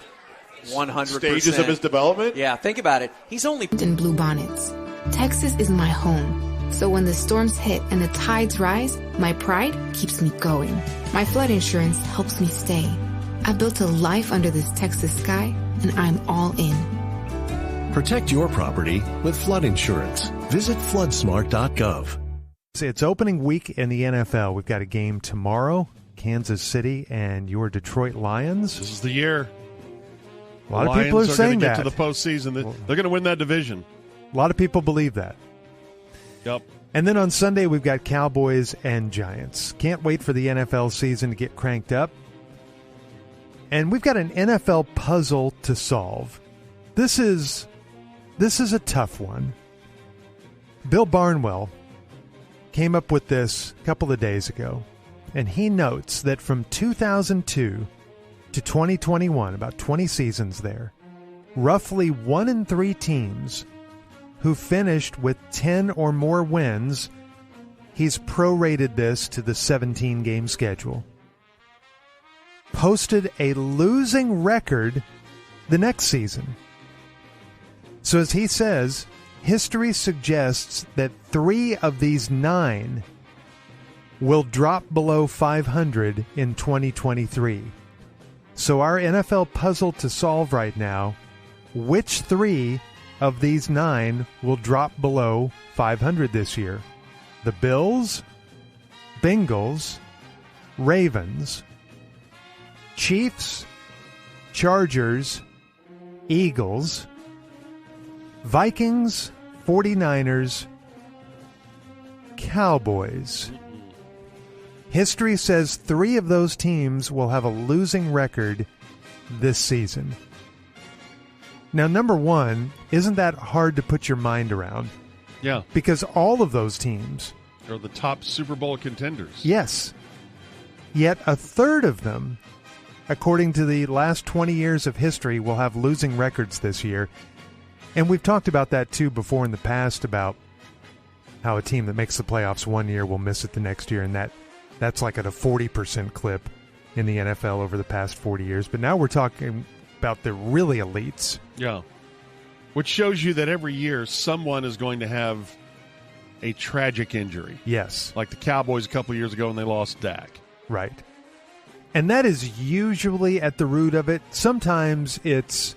100% stages of his development? Yeah, think about it. He's only in bluebonnets. Texas is my home. So when the storms hit and the tides rise, my pride keeps me going. My flood insurance helps me stay. I built a life under this Texas sky, and I'm all in. Protect your property with flood insurance. Visit floodsmart.gov. It's opening week in the NFL. We've got a game tomorrow, Kansas City and your Detroit Lions. This is the year. A lot of people are saying that. To the postseason. They're going to win that division. A lot of people believe that. Yep. And then on Sunday, we've got Cowboys and Giants. Can't wait for the NFL season to get cranked up. And we've got an NFL puzzle to solve. This is a tough one. Bill Barnwell came up with this a couple of days ago, and he notes that from 2002 to 2021, about 20 seasons there, roughly 1 in 3 teams who finished with 10 or more wins, he's prorated this to the 17-game schedule, posted a losing record the next season. So as he says, history suggests that 3 of these 9 will drop below 500 in 2023. So our NFL puzzle to solve right now, which 3 of these 9 will drop below 500 this year? The Bills, Bengals, Ravens, Chiefs, Chargers, Eagles, Vikings, 49ers, Cowboys. History says 3 of those teams will have a losing record this season. Now, number one, isn't that hard to put your mind around? Yeah. Because all of those teams are the top Super Bowl contenders. Yes. Yet a third of them, according to the last 20 years of history, will have losing records this year. And we've talked about that, too, before in the past, about how a team that makes the playoffs one year will miss it the next year, and that's like at a 40% clip in the NFL over the past 40 years. But now we're talking about the really elites. Yeah. Which shows you that every year someone is going to have a tragic injury. Yes. Like the Cowboys a couple of years ago when they lost Dak. Right. And that is usually at the root of it. Sometimes it's,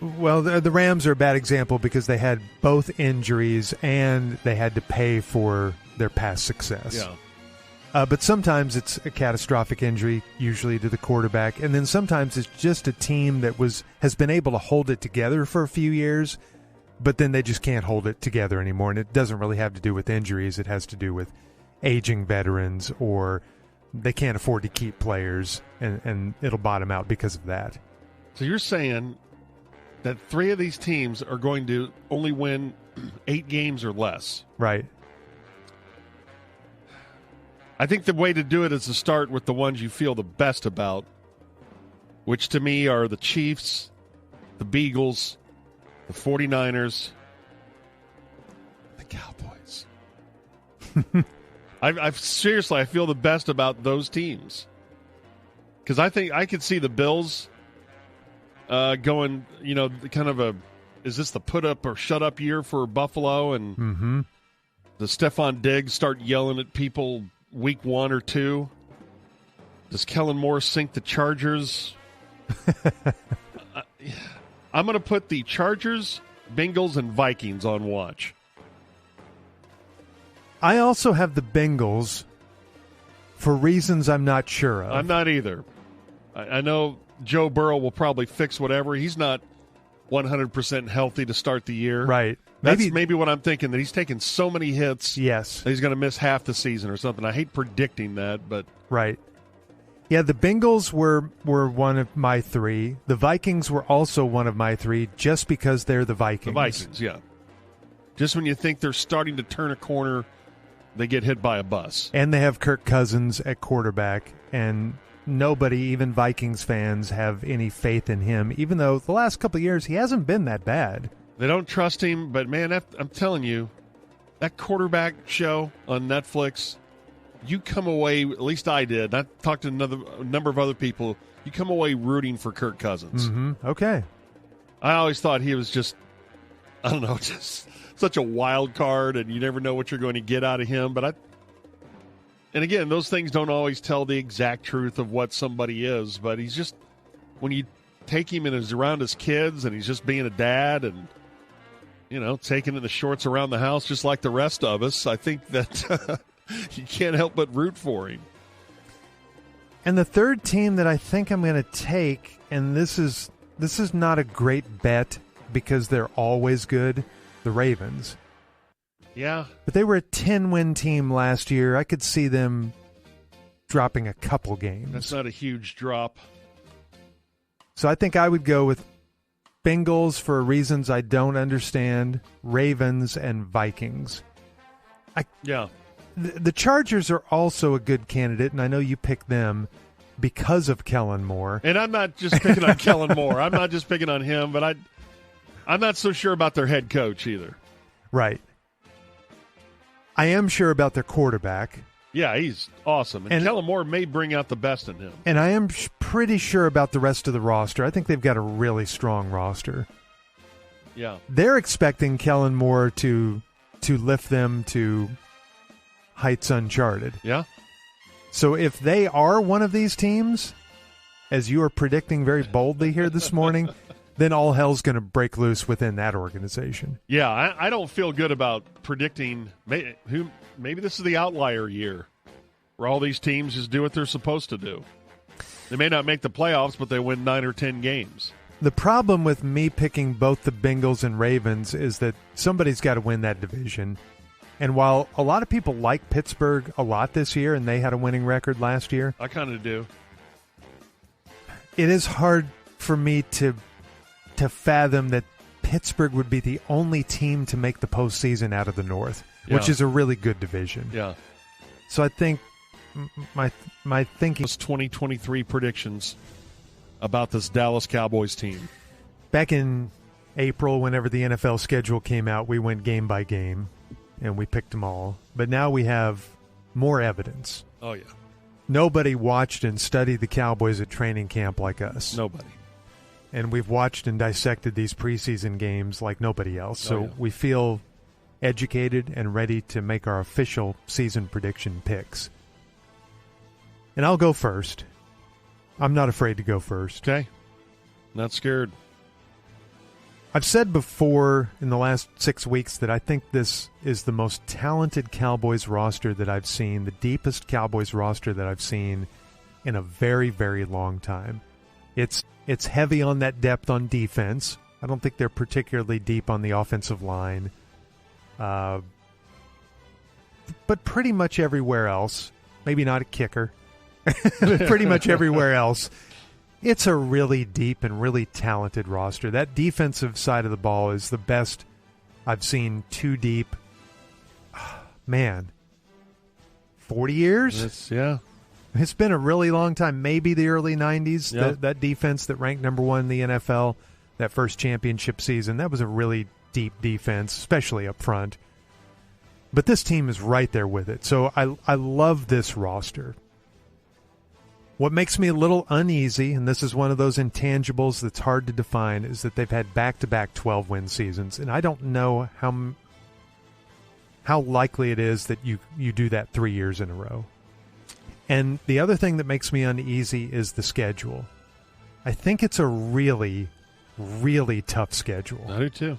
well, the Rams are a bad example because they had both injuries and they had to pay for their past success. Yeah. But sometimes it's a catastrophic injury, usually to the quarterback, and then sometimes it's just a team that has been able to hold it together for a few years, but then they just can't hold it together anymore. And it doesn't really have to do with injuries; it has to do with aging veterans or they can't afford to keep players, and it'll bottom out because of that. So you're saying that 3 of these teams are going to only win 8 games or less. Right. I think the way to do it is to start with the ones you feel the best about, which to me are the Chiefs, the Beagles, the 49ers, the Cowboys. I've seriously, I feel the best about those teams. Because I think I could see the Bills going, kind of is this the put up or shut up year for Buffalo? And does Stephon Diggs start yelling at people week 1 or 2? Does Kellen Moore sink the Chargers? I'm going to put the Chargers, Bengals, and Vikings on watch. I also have the Bengals for reasons I'm not sure of. I'm not either. I know Joe Burrow will probably fix whatever. He's not 100% healthy to start the year. Right. That's maybe what I'm thinking, that he's taken so many hits. Yes. That he's going to miss half the season or something. I hate predicting that, but. Right. Yeah, the Bengals were one of my 3. The Vikings were also one of my 3 just because they're the Vikings. The Vikings, yeah. Just when you think they're starting to turn a corner, they get hit by a bus. And they have Kirk Cousins at quarterback, and nobody, even Vikings fans, have any faith in him, even though the last couple of years he hasn't been that bad. They don't trust him, but, man, I'm telling you, that quarterback show on Netflix, you come away, at least I did, and I talked to a number of other people, you come away rooting for Kirk Cousins. Okay. I always thought he was just, I don't know, just such a wild card, and you never know what you're going to get out of him. And again, those things don't always tell the exact truth of what somebody is, but he's just, when you take him and he's around his kids and he's just being a dad and, taking in the shorts around the house just like the rest of us, I think that you can't help but root for him. And the third team that I think I'm going to take, and this is not a great bet because they're always good, the Ravens. Yeah. But they were a 10-win team last year. I could see them dropping a couple games. That's not a huge drop. So I think I would go with Bengals for reasons I don't understand, Ravens, and Vikings. Yeah. The Chargers are also a good candidate, and I know you picked them because of Kellen Moore. And I'm not just picking on Kellen Moore. I'm not just picking on him, but I'm not so sure about their head coach either. Right. I am sure about their quarterback. Yeah, he's awesome. And Kellen Moore may bring out the best in him. And I am pretty sure about the rest of the roster. I think they've got a really strong roster. Yeah. They're expecting Kellen Moore to lift them to heights uncharted. Yeah. So if they are one of these teams, as you are predicting very boldly here this morning, then all hell's going to break loose within that organization. Yeah, I don't feel good about predicting maybe this is the outlier year where all these teams just do what they're supposed to do. They may not make the playoffs, but they win 9 or 10 games. The problem with me picking both the Bengals and Ravens is that somebody's got to win that division. And while a lot of people like Pittsburgh a lot this year, and they had a winning record last year, I kind of do. It is hard for me to fathom that Pittsburgh would be the only team to make the postseason out of the North, which is a really good division. Yeah. So I think my thinking was 2023 predictions about this Dallas Cowboys team. Back in April, whenever the NFL schedule came out, we went game by game, and we picked them all. But now we have more evidence. Oh, yeah. Nobody watched and studied the Cowboys at training camp like us. Nobody. And we've watched and dissected these preseason games like nobody else. So we feel educated and ready to make our official season prediction picks. And I'll go first. I'm not afraid to go first. Okay. Not scared. I've said before in the last 6 weeks that I think this is the most talented Cowboys roster that I've seen, the deepest Cowboys roster that I've seen in a very, very long time. It's heavy on that depth on defense. I don't think they're particularly deep on the offensive line. but pretty much everywhere else, maybe not a kicker, but pretty much everywhere else, it's a really deep and really talented roster. That defensive side of the ball is the best I've seen too deep. Man, 40 years? Yeah. It's been a really long time, maybe the early 90s, Yep. that defense that ranked number 1 in the NFL, that first championship season. That was a really deep defense, especially up front. But this team is right there with it. So I love this roster. What makes me a little uneasy, and this is one of those intangibles that's hard to define, is that they've had back-to-back 12-win seasons. And I don't know how likely it is that you do that 3 years in a row. And the other thing that makes me uneasy is the schedule. I think it's a really, really tough schedule. I do too.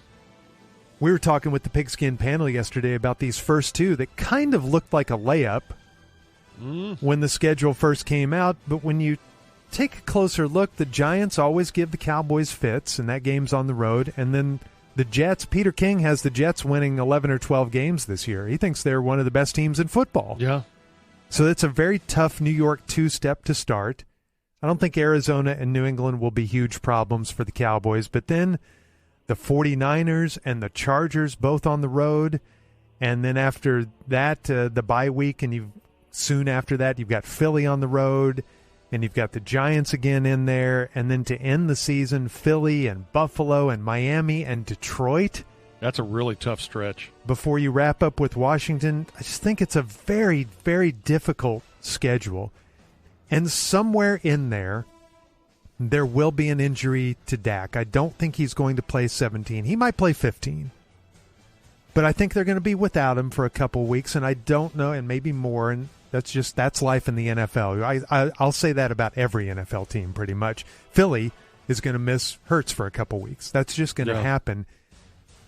We were talking with the Pigskin panel yesterday about these first two that kind of looked like a layup when the schedule first came out. But when you take a closer look, the Giants always give the Cowboys fits, and that game's on the road. And then the Jets, Peter King has the Jets winning 11 or 12 games this year. He thinks they're one of the best teams in football. Yeah. So it's a very tough New York two-step to start. I don't think Arizona and New England will be huge problems for the Cowboys. But then the 49ers and the Chargers both on the road. And then after that, the bye week, and soon after that, you've got Philly on the road, and you've got the Giants again in there. And then to end the season, Philly and Buffalo and Miami and Detroit. That's a really tough stretch. Before you wrap up with Washington, I just think it's a very, very difficult schedule. And somewhere in there will be an injury to Dak. I don't think he's going to play 17. He might play 15. But I think they're going to be without him for a couple weeks, and I don't know, and maybe more, and that's life in the NFL. I'll say that about every NFL team pretty much. Philly is going to miss Hurts for a couple weeks. That's just going to happen.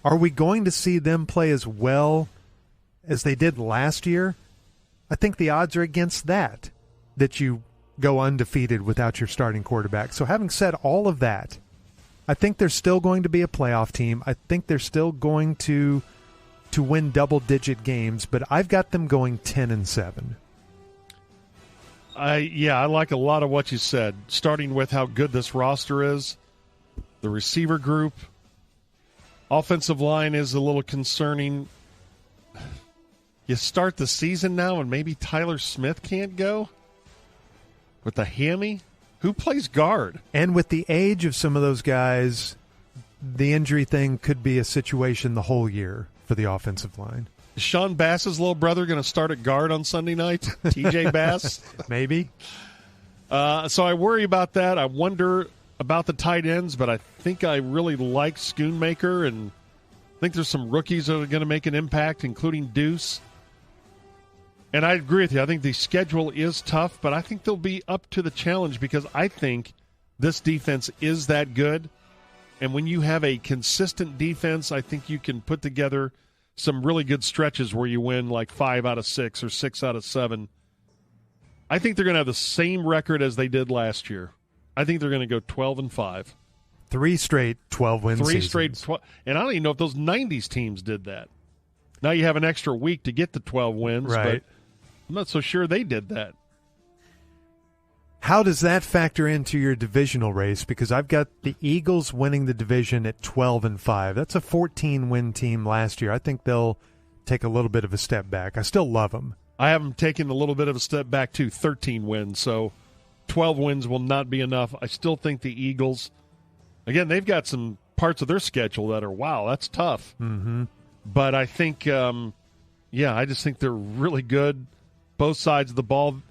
Are we going to see them play as well as they did last year? I think the odds are against that you go undefeated without your starting quarterback. So having said all of that, I think they're still going to be a playoff team. I think they're still going to win double-digit games, but I've got them going 10-7. I like a lot of what you said, starting with how good this roster is, the receiver group. Offensive line is a little concerning. You start the season now and maybe Tyler Smith can't go with the hammy? Who plays guard? And with the age of some of those guys, the injury thing could be a situation the whole year for the offensive line. Is Sean Bass's little brother going to start at guard on Sunday night? TJ Bass? Maybe. So I worry about that. I wonder about the tight ends, but I think I really like Schoonmaker, and I think there's some rookies that are going to make an impact, including Deuce. And I agree with you. I think the schedule is tough, but I think they'll be up to the challenge because I think this defense is that good. And when you have a consistent defense, I think you can put together some really good stretches where you win like 5 out of 6 or 6 out of 7. I think they're going to have the same record as they did last year. I think they're going to go 12-5. 3 straight 12-win seasons. 3 straight 12. And I don't even know if those 90s teams did that. Now you have an extra week to get to 12 wins, right. But I'm not so sure they did that. How does that factor into your divisional race? Because I've got the Eagles winning the division at 12-5. That's a 14-win team last year. I think they'll take a little bit of a step back. I still love them. I have them taking a little bit of a step back to 13 wins, so 12 wins will not be enough. I still think the Eagles, again, they've got some parts of their schedule that are, wow, that's tough. Mm-hmm. But I think, I just think they're really good, both sides of the ball.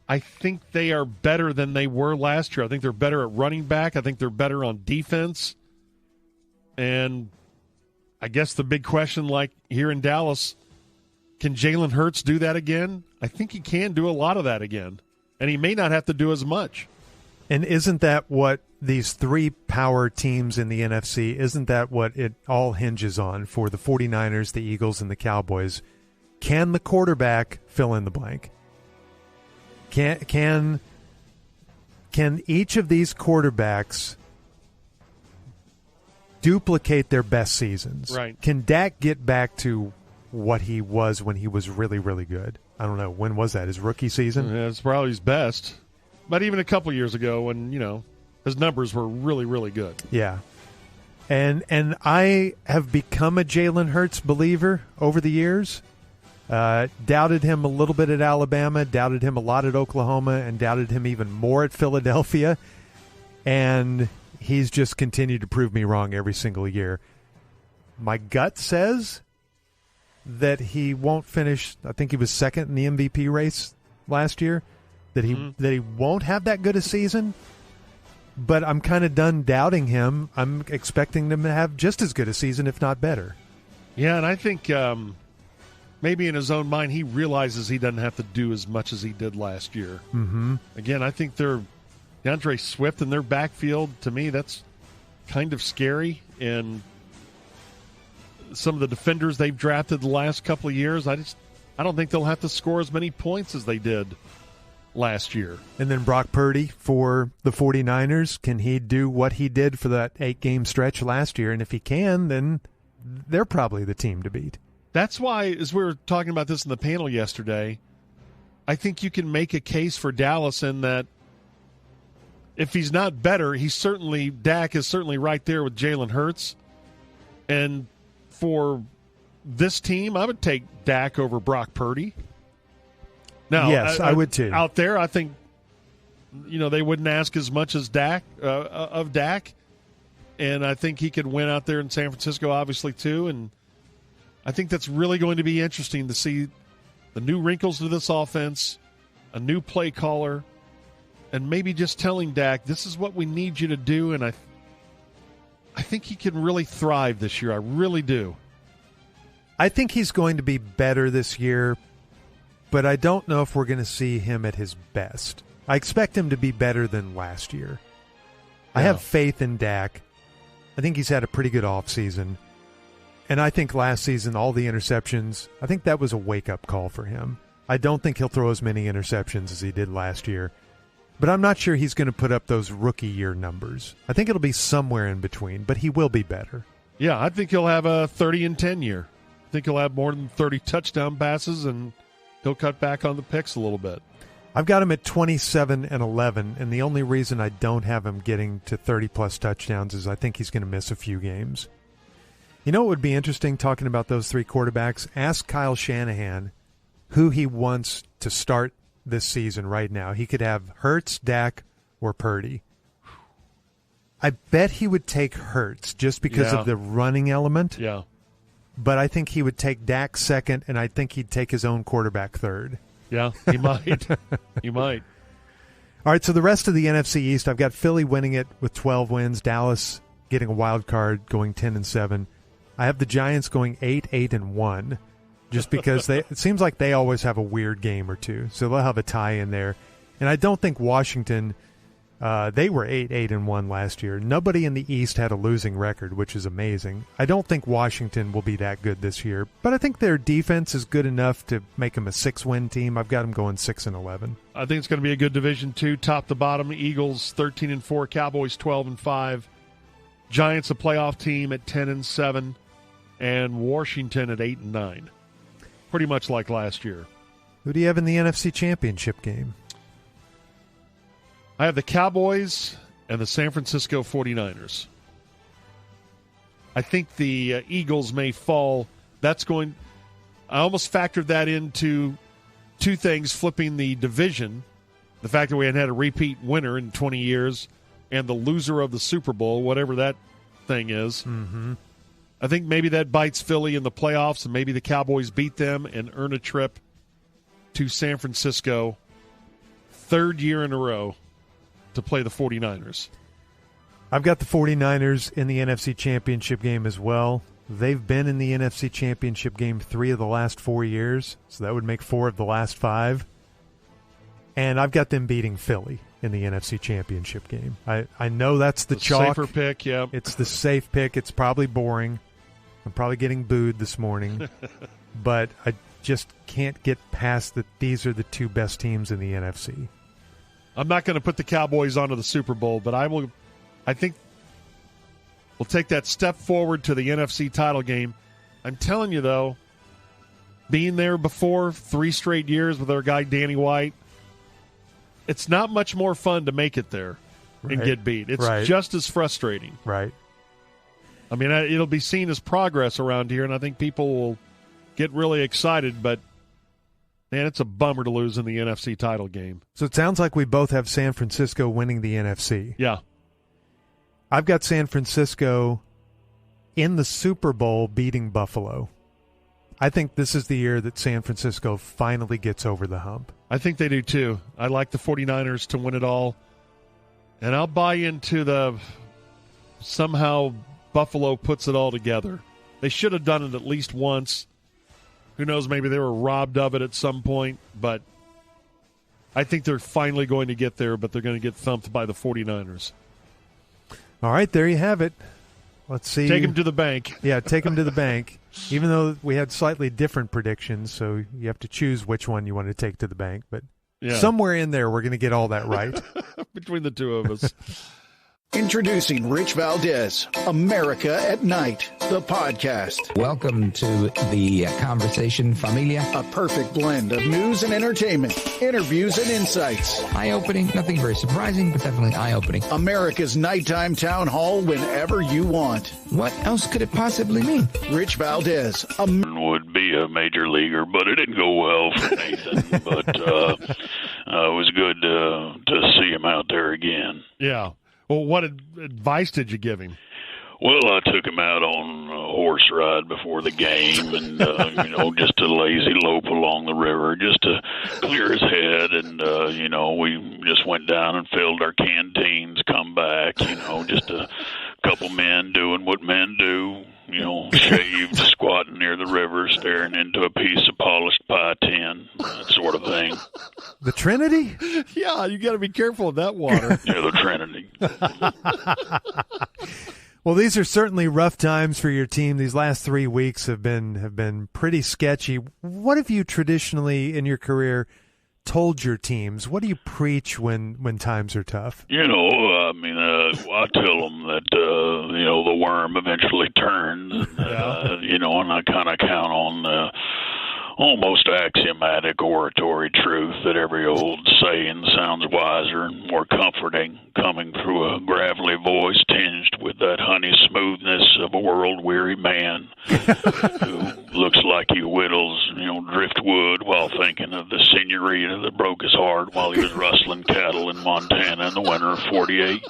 I think they are better than they were last year. I think they're better at running back. I think they're better on defense. And I guess the big question, like here in Dallas, can Jalen Hurts do that again? I think he can do a lot of that again. And he may not have to do as much. And isn't that what these 3 power teams in the NFC, isn't that what it all hinges on for the 49ers, the Eagles, and the Cowboys? Can the quarterback fill in the blank? Can each of these quarterbacks duplicate their best seasons? Right. Can Dak get back to what he was when he was really, really good. I don't know. When was that? His rookie season? Yeah, it's probably his best. But even a couple years ago when, his numbers were really, really good. Yeah. And I have become a Jalen Hurts believer over the years. Doubted him a little bit at Alabama, doubted him a lot at Oklahoma, and doubted him even more at Philadelphia. And he's just continued to prove me wrong every single year. My gut says that he won't finish. I think he was second in the MVP race last year. That he won't have that good a season. But I'm kind of done doubting him. I'm expecting him to have just as good a season, if not better. Yeah, and I think maybe in his own mind he realizes he doesn't have to do as much as he did last year. Mm-hmm. Again, I think DeAndre Swift in their backfield, to me, that's kind of scary. And some of the defenders they've drafted the last couple of years, I don't think they'll have to score as many points as they did last year. And then Brock Purdy for the 49ers, can he do what he did for that 8-game stretch last year? And if he can, then they're probably the team to beat. That's why, as we were talking about this in the panel yesterday, I think you can make a case for Dallas in that if he's not better, Dak is certainly right there with Jalen Hurts. And for this team, I would take Dak over Brock Purdy. Now, yes, I would too. Out there, I think, they wouldn't ask as much as Dak of Dak, and I think he could win out there in San Francisco, obviously too. And I think that's really going to be interesting to see the new wrinkles to this offense, a new play caller, and maybe just telling Dak, this is what we need you to do. And I think he can really thrive this year. I really do. I think he's going to be better this year, but I don't know if we're going to see him at his best. I expect him to be better than last year. I have faith in Dak. I think he's had a pretty good offseason. And I think last season, all the interceptions, I think that was a wake-up call for him. I don't think he'll throw as many interceptions as he did last year. But I'm not sure he's going to put up those rookie year numbers. I think it'll be somewhere in between, but he will be better. Yeah, I think he'll have a 30-10 year. I think he'll have more than 30 touchdown passes, and he'll cut back on the picks a little bit. I've got him at 27-11, and the only reason I don't have him getting to 30-plus touchdowns is I think he's going to miss a few games. You know what would be interesting talking about those three quarterbacks? Ask Kyle Shanahan who he wants to start this season right now. He could have Hurts, Dak, or Purdy. I bet he would take Hurts just because of the running element. Yeah. But I think he would take Dak second, and I think he'd take his own quarterback third. Yeah, he might. He might. All right, so the rest of the NFC East, I've got Philly winning it with 12 wins, Dallas getting a wild card, going 10-7. I have the Giants going 8-1, just because it seems like they always have a weird game or two, so they'll have a tie in there. And I don't think Washington, they were 8-1 last year. Nobody in the East had a losing record, which is amazing. I don't think Washington will be that good this year, but I think their defense is good enough to make them a 6-win team. I've got them going 6-11. I think it's going to be a good division too, top to bottom. Eagles 13-4, Cowboys 12-5, Giants a playoff team at 10-7, and Washington at 8-9. Pretty much like last year. Who do you have in the NFC Championship game? I have the Cowboys and the San Francisco 49ers. I think the Eagles may fall. I almost factored that into two things, flipping the division, the fact that we hadn't had a repeat winner in 20 years, and the loser of the Super Bowl, whatever that thing is. Mm-hmm. I think maybe that bites Philly in the playoffs, and maybe the Cowboys beat them and earn a trip to San Francisco, third year in a row, to play the 49ers. I've got the 49ers in the NFC Championship game as well. They've been in the NFC Championship game 3 of the last 4 years, so that would make 4 of the last 5. And I've got them beating Philly in the NFC Championship game. I know that's the chalk. Safer pick, yeah. It's the safe pick. It's probably boring. I'm probably getting booed this morning. But I just can't get past that these are the two best teams in the NFC. I'm not going to put the Cowboys onto the Super Bowl, but I think we'll take that step forward to the NFC title game. I'm telling you, though, being there before, 3 straight years with our guy Danny White. It's not much more fun to make it there and get beat. It's just as frustrating. Right. I mean, it'll be seen as progress around here, and I think people will get really excited, but, man, it's a bummer to lose in the NFC title game. So it sounds like we both have San Francisco winning the NFC. Yeah. I've got San Francisco in the Super Bowl beating Buffalo. I think this is the year that San Francisco finally gets over the hump. I think they do too. I like the 49ers to win it all. And I'll buy into the somehow Buffalo puts it all together. They should have done it at least once. Who knows, maybe they were robbed of it at some point. But I think they're finally going to get there, but they're going to get thumped by the 49ers. All right, there you have it. Let's see. Take them to the bank. Yeah, take them to the bank. Even though we had slightly different predictions, so you have to choose which one you want to take to the bank. But somewhere in there, we're going to get all that right. Between the two of us. Introducing Rich Valdez, America at Night, the podcast. Welcome to the Conversation Familia. A perfect blend of news and entertainment, interviews and insights. Eye-opening, nothing very surprising, but definitely eye-opening. America's nighttime town hall whenever you want. What else could it possibly mean? Rich Valdez. Would be a major leaguer, but it didn't go well for Nathan. But it was good to see him out there again. Yeah. Well, what advice did you give him? Well, I took him out on a horse ride before the game and, just a lazy lope along the river just to clear his head. And, we just went down and filled our canteens, come back, just a couple men doing what men do, shaved, squatting near the river, staring into a piece of polished pie tin, that sort of thing. The Trinity? Yeah, you got to be careful of that water. Yeah, the Trinity. Well, these are certainly rough times for your team. These last 3 weeks have been pretty sketchy. What have you traditionally in your career told your teams? What do you preach when times are tough? I tell them that the worm eventually turns, and I kind of count on the almost axiomatic oratory truth that every old saying sounds wiser and more comforting coming through a gravelly voice tinged with that honey smoothness of a world-weary man who looks like he whittles, driftwood while thinking of the senorita that broke his heart while he was rustling cattle in Montana in the winter of '48.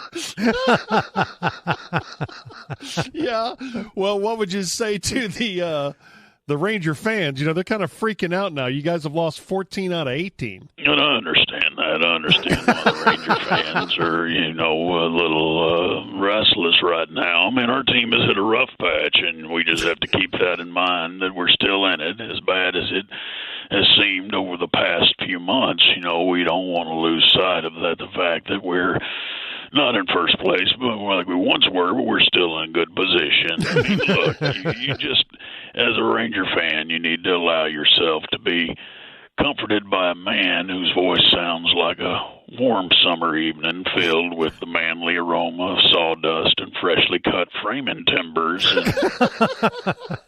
Yeah. Well, what would you say to the Ranger fans? They're kind of freaking out now. You guys have lost 14 out of 18. And I understand that. I understand why the Ranger fans are, a little restless right now. I mean, our team has hit a rough patch, and we just have to keep that in mind, that we're still in it, as bad as it has seemed over the past few months. We don't want to lose sight of that, the fact that we're not in first place, but like we once were, but we're still in good position. I mean, look, you just, as a Ranger fan, you need to allow yourself to be comforted by a man whose voice sounds like a warm summer evening filled with the manly aroma of sawdust and freshly cut framing timbers.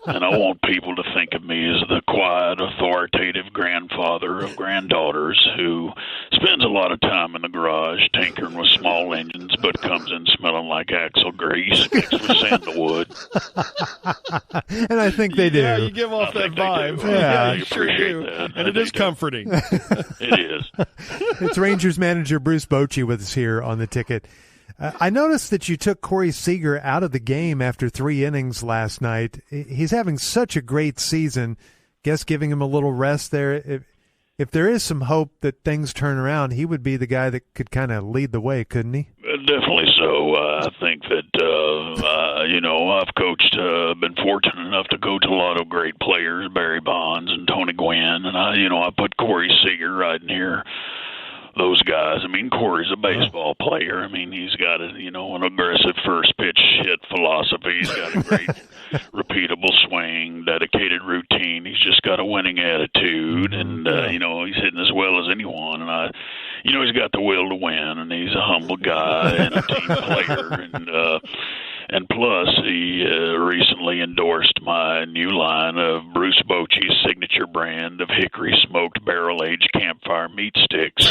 And I want people to think of me as the quiet, authoritative grandfather of granddaughters who spends a lot of time in the garage tinkering with small engines but comes in smelling like axle grease mixed with sandalwood. And I think they do. Yeah, you give off that vibe. Yeah, you sure do. That. And it is comforting. It is. It's Rangers manager Bruce Bochy with us here on the ticket. I noticed that you took Corey Seager out of the game after 3 innings last night. He's having such a great season. Guess giving him a little rest there. If there is some hope that things turn around, he would be the guy that could kind of lead the way, couldn't he? Definitely so. I think that, I've coached, been fortunate enough to coach a lot of great players, Barry Bonds and Tony Gwynn, and I put Corey Seager right near those guys. I mean, Corey's a baseball player. I mean, he's got an aggressive first pitch hit philosophy. He's got a great repeatable swing, dedicated routine. He's just got a winning attitude, and he's hitting as well as anyone. And he's got the will to win, and he's a humble guy and a team player. And plus, he recently endorsed my new line of Bruce Bochy's signature brand of hickory smoked barrel-aged campfire meat sticks.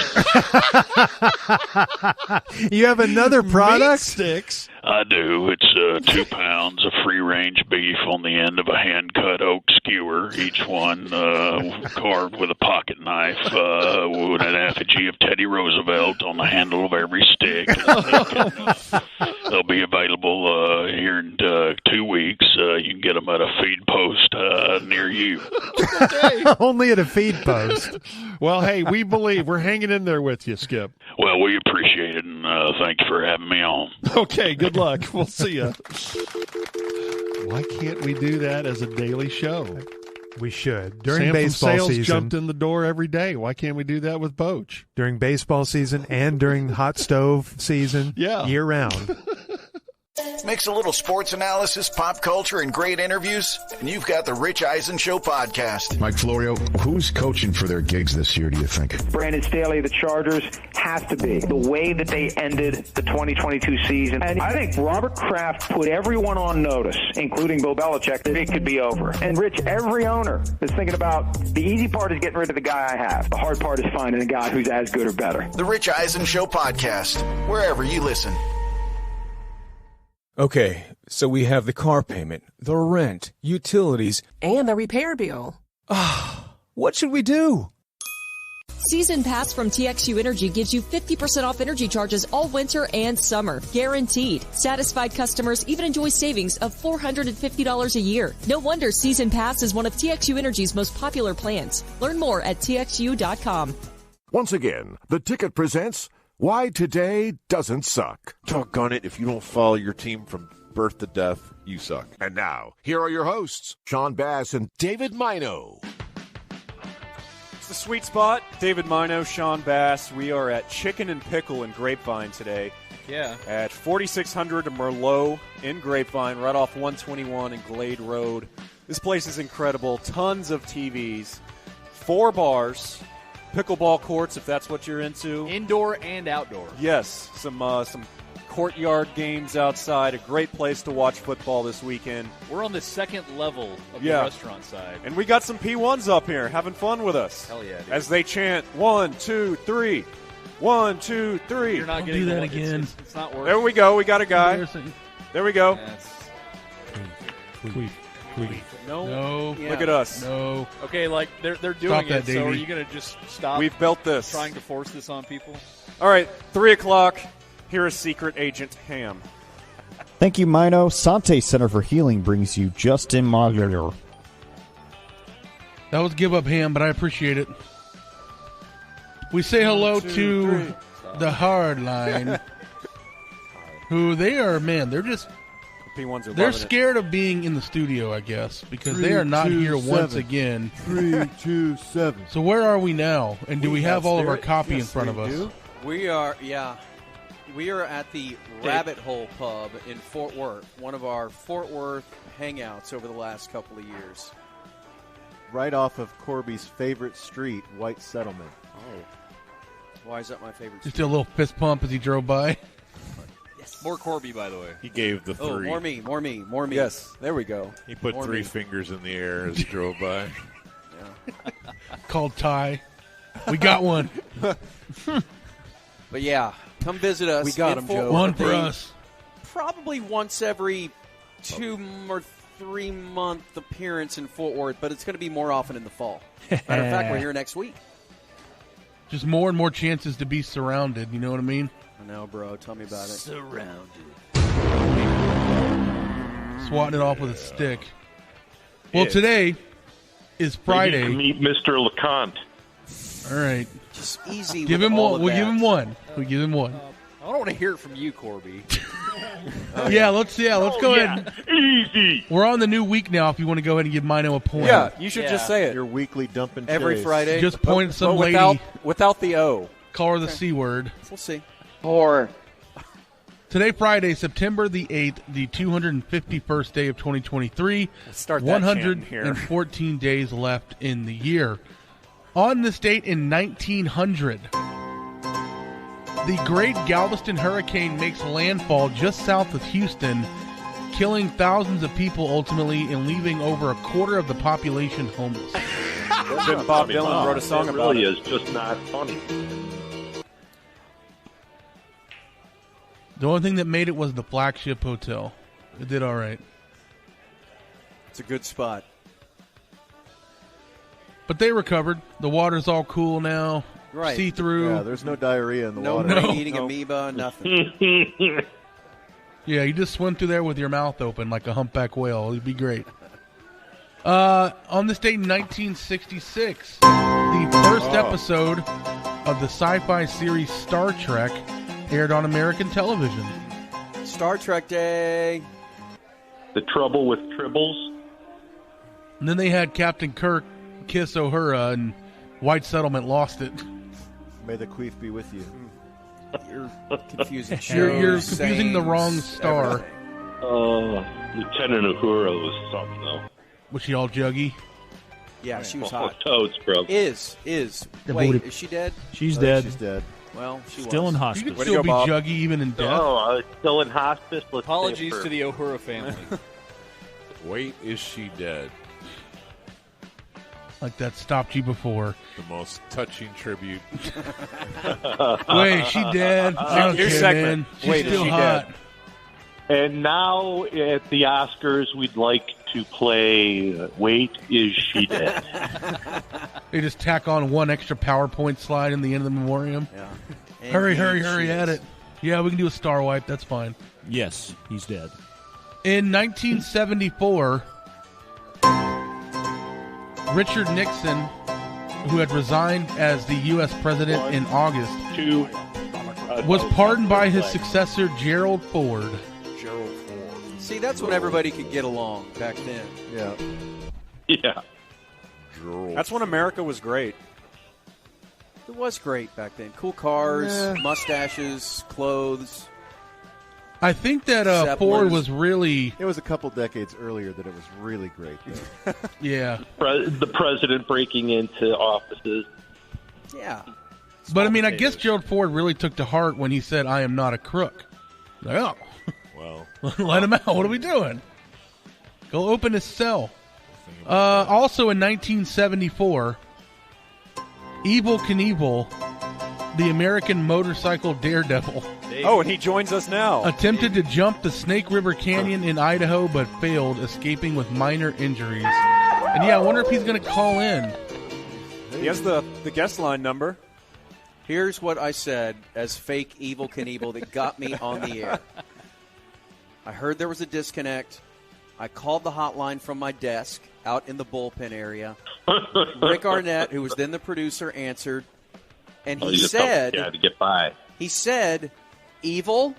You have another product? Meat sticks? I do. It's 2 pounds of free-range beef on the end of a hand-cut oak skewer, each one carved with a pocket knife with an effigy of Teddy Roosevelt on the handle of every stick. They'll be available here in 2 weeks. You can get them at a feed post near you. Only at a feed post. Well, hey, we believe. We're hanging in there with you, Skip. Well, we appreciate it, and thank you for having me on. Okay, good luck. We'll see you. Why can't we do that as a daily show? We should. During Sam baseball from Sales season. jumped in the door every day. Why can't we do that with Boch? During baseball season and during hot stove season. Yeah. Year round. Mix a little sports analysis, pop culture, and great interviews, and you've got the Rich Eisen Show podcast. Mike Florio, who's coaching for their gigs this year, do you think? Brandon Staley, the Chargers, has to be. The way that they ended the 2022 season. And I think Robert Kraft put everyone on notice, including Bill Belichick, that it could be over. And Rich, every owner is thinking about the easy part is getting rid of the guy I have. The hard part is finding a guy who's as good or better. The Rich Eisen Show podcast, wherever you listen. Okay, so we have the car payment, the rent, utilities, and the repair bill. What should we do? Season Pass from TXU Energy gives you 50% off energy charges all winter and summer. Guaranteed. Satisfied customers even enjoy savings of $450 a year. No wonder Season Pass is one of TXU Energy's most popular plans. Learn more at TXU.com. Once again, The Ticket presents Why Today Doesn't Suck. Doggone it, if you don't follow your team from birth to death, you suck. And now, here are your hosts, Sean Bass and David Mino. It's the sweet spot. David Mino, Sean Bass. We are at Chicken and Pickle in Grapevine today. Yeah. At 4600 Merlot in Grapevine, right off 121 and Glade Road. This place is incredible. Tons of TVs. 4 bars. Pickleball courts, if that's what you're into. Indoor and outdoor. Yes, some courtyard games outside. A great place to watch football this weekend. We're on the second level of the restaurant side. And we got some P1s up here having fun with us. Hell yeah, dude. As they chant 1, 2, 3. 1, 2, 3. You're not getting do that one. again. It's not working. There we go. We got a guy. There we go. Tweet. No. Yeah. Look at us. No. Okay, like they're doing Stop it. that, So Davey. are you going to just stop? We've built this. Trying to force this on people. All right, 3 o'clock. Here is Secret Agent Ham. Thank you, Mino. Sante Center for Healing brings you Justin Mogler. That was Give Up Ham, but I appreciate it. We say hello to the Hard Line, who they are, man, they're just... P1s are They're loving scared of being in the studio, I guess, because they are not here once again. 3, 2, 7. So where are we now? And do we have all of our spirit? copy in Yes, front of we us? do. We are, we are at the Rabbit Hole Pub in Fort Worth, one of our Fort Worth hangouts over the last couple of years. Right off of Corby's favorite street, White Settlement. Oh. Why is that my favorite Just a little fist pump as he drove by. More Corby, by the way. He gave the 3. Oh, more me. Yes, there we go. He put More 3 me. fingers in the air as he drove by. Called Ty. We got one. But yeah, come visit us. We got in him, Fort Joe. Worth. One for They us. Probably once every 2 or 3 month appearance in Fort Worth, but it's going to be more often in the fall. Matter of fact, we're here next week. Just more and more chances to be surrounded, you know what I mean? I know, bro. Tell me about it. Surrounded. Swatting it off with a stick. Well, Yeah. today is Friday. Meet Mr. LeConte. All right. Just easy. Give with him all one. of We'll that. give him one. We'll give him one. I don't want to hear it from you, Corby. Yeah, let's go ahead. Easy. We're on the new week now. If you want to go ahead and give Mino a point. Yeah, you should just say it. Your weekly dumping Every chase. Friday. Just point at some But lady. without the O. Call her the C word. We'll see. Or Today, Friday, September the 8th, the 251st day of 2023. Let's start that chanting here. 114 days left in the year. On this date in 1900, the Great Galveston Hurricane makes landfall just south of Houston killing thousands of people ultimately and leaving over a quarter of the population homeless. Bob Dylan wrote a song about it. It really is just not funny. The only thing that made it was the Flagship Hotel. It did all right. It's a good spot. But they recovered. The water's all cool now. Right. See-through. Yeah, there's no diarrhea in the No water. brain-eating amoeba, nothing. Yeah, you just swim through there with your mouth open like a humpback whale. It'd be great. On this date in 1966, the first episode of the sci-fi series Star Trek aired on American television. Star Trek Day. The Trouble with Tribbles. And then they had Captain Kirk kiss Uhura, and White Settlement lost it. May the queef be with you. You're confusing. You're confusing the wrong star. Lieutenant Uhura was something, though. Was she all juggy? Yeah, she was hot. Toads, bro. Is. Wait, is she dead? She's dead. She's dead. Well, she Still was. in You hospice. can still be juggy even in death. Oh, still in hospice. Let's Apologies say to the Uhura family. Wait, is she dead? Like that stopped you before. The most touching tribute. Wait, she dead? I don't Your care, segment. man. She's Wait, is still she hot. dead? And now at the Oscars, we'd like to play Wait, Is She Dead? They just tack on one extra PowerPoint slide in the end of the memoriam. Yeah. Hurry at it. Yeah, we can do a star wipe. That's fine. Yes, he's dead. In 1974, Richard Nixon, who had resigned as the U.S. president in August, was pardoned by his successor, Gerald Ford. Gerald Ford. See, that's when everybody could get along back then. Yeah. Yeah. That's when America was great. It was great back then. Cool cars, mustaches, clothes. I think that Zeppelin's. Ford was really... It was a couple decades earlier that it was really great. Yeah. The president breaking into offices. Yeah. But, I mean, I guess Gerald Ford really took to heart when he said, I am not a crook. Like, oh. Well. Let him out. What are we doing? Go open his cell. Also in 1974, Evel Knievel, the American motorcycle daredevil, Oh, and he joins us now. attempted to jump the Snake River Canyon in Idaho but failed, escaping with minor injuries. And yeah, I wonder if he's going to call in. He has the guest line number. Here's what I said as fake Evel Knievel that got me on the air. I heard there was a disconnect. I called the hotline from my desk out in the bullpen area. Rick Arnett, who was then the producer, answered, and he said, "Yeah, to get by." He said, "Evil,"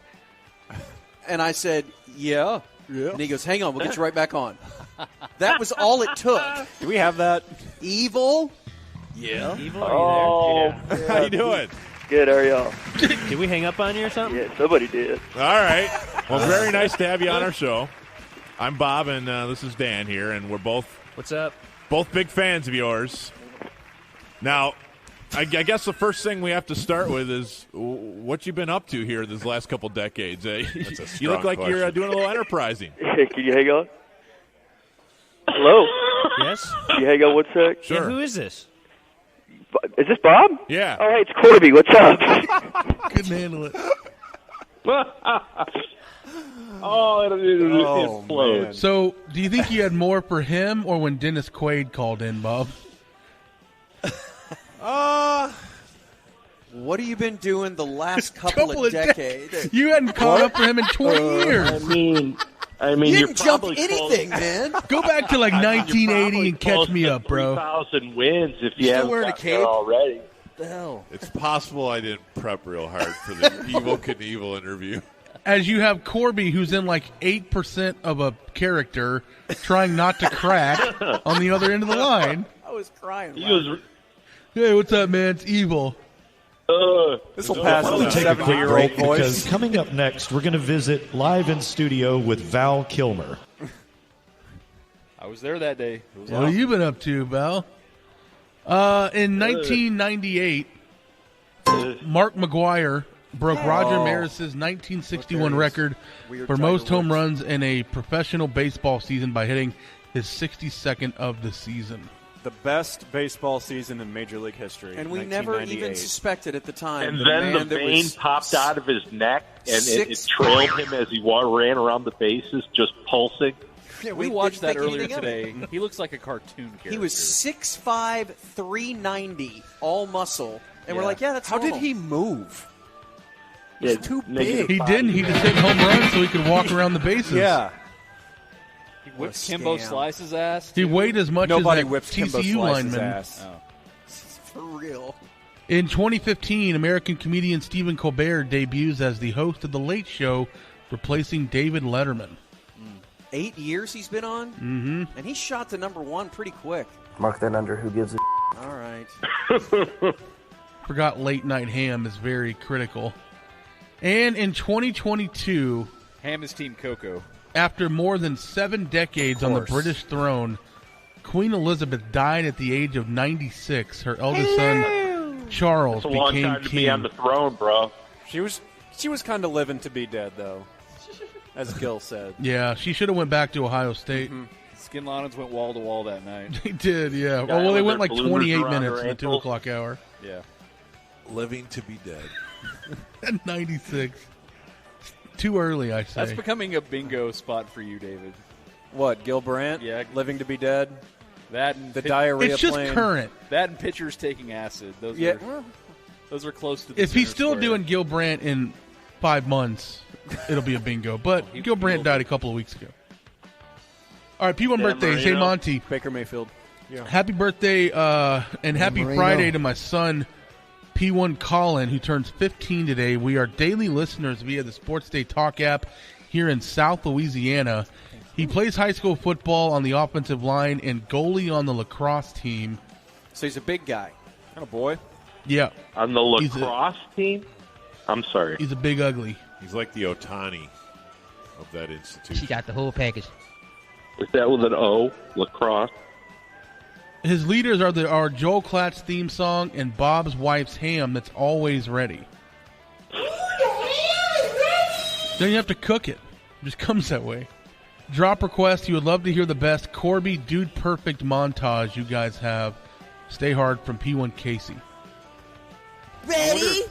and I said, "Yeah." And he goes, "Hang on, we'll get you right back on." That was all it took. Do we have that? Evil. Yeah. Evil, are you there? How you doing? Good, how are y'all? Did we hang up on you or something? Yeah, somebody did. All right. Well, very nice to have you on our show. I'm Bob, and this is Dan here, and we're both What's up? both big fans of yours. Now, I guess the first thing we have to start with is what you've been up to here this last couple decades. You look like you're doing a little enterprising. Can you hang on? Hello? Yes? Can you hang on one sec? Sure. Yeah, who is this? Is this Bob? Yeah. Oh, hey, it's Corby. What's up? Couldn't handle it. It flows. So, do you think you had more for him or when Dennis Quaid called in, Bob? What have you been doing the last couple of decades? You hadn't caught up for him in 20 years. I mean, You you're didn't jump probably anything, man. Go back to like 1980 and catch me up, bro. 3,000 wins if you Still haven't wearing a gotten there cape? already. What the hell? It's possible I didn't prep real hard for the Evel Knievel interview. As you have Corby, who's in like 8% of a character, trying not to crack on the other end of the line. I was crying. He was. Hey, what's up, man? It's evil. This will pass Why as don't a we take a quick 70-year-old break voice. because coming up next, we're going to visit live in studio with Val Kilmer. I was there that day. It was What have you been up to, Val? In 1998, Mark McGuire broke Roger Maris's 1961 record for most home runs in a professional baseball season by hitting his 62nd of the season. The best baseball season in Major League history. And we never even suspected at the time. And then the vein popped out of his neck, and it trailed him as he ran around the bases, just pulsing. Yeah, we watched that earlier today. He looks like a cartoon character. He was 6'5", 390, all muscle. And we're like, yeah, that's How normal. did he move? He's too big. He didn't. He just hit home runs so he could walk around the bases. Yeah. He whipped Kimbo Slice's ass. He weighed as much Nobody as that whipped Kimbo TCU Slice's lineman. ass. Oh. For real. In 2015, American comedian Stephen Colbert debuts as the host of The Late Show, replacing David Letterman. 8 years he's been on? Mm-hmm. And he shot to number one pretty quick. Mark that under who gives a All right. Forgot Late Night Ham is very critical. And in 2022, Ham is Team Coco. after more than 7 decades on the British throne, Queen Elizabeth died at the age of 96. Her eldest son, Charles, It's a long became time to king. be on the throne, bro. She was kind of living to be dead, though, as Gil said. Yeah, she should have went back to Ohio State. Skin Lions went wall to wall that night. They did, yeah. Guy Well, they with went their like bloomers 28 around minutes her in the 2 ankles. o'clock hour. Yeah. Living to be dead. At 96. Too early, I say. That's becoming a bingo spot for you, David. What, Gil Brandt? Yeah. Living to be dead? That and The diarrhea It's just plane. current. That and pitchers taking acid. Those Yeah. are those are close to the If he's center still square. doing Gil Brandt in 5 months, it'll be a bingo. But Gil Brandt died a couple of weeks ago. All right, P1 birthdays. Hey, Monty. Baker Mayfield. Yeah. Happy birthday and happy Marino. Friday to my son, P1 Colin, who turns 15 today. We are daily listeners via the Sports Day Talk app here in South Louisiana. He plays high school football on the offensive line and goalie on the lacrosse team. So he's a big guy. Kind of boy. Yeah. On the lacrosse team? I'm sorry. He's a big ugly. He's like the Otani of that institution. She got the whole package. Is that with an O? Lacrosse? His leaders are Joel Klatt's theme song and Bob's Wife's Ham that's always ready. Then you have to cook it. It just comes that way. Drop request. You would love to hear the best Corby Dude Perfect montage you guys have. Stay hard from P1 Casey. Ready?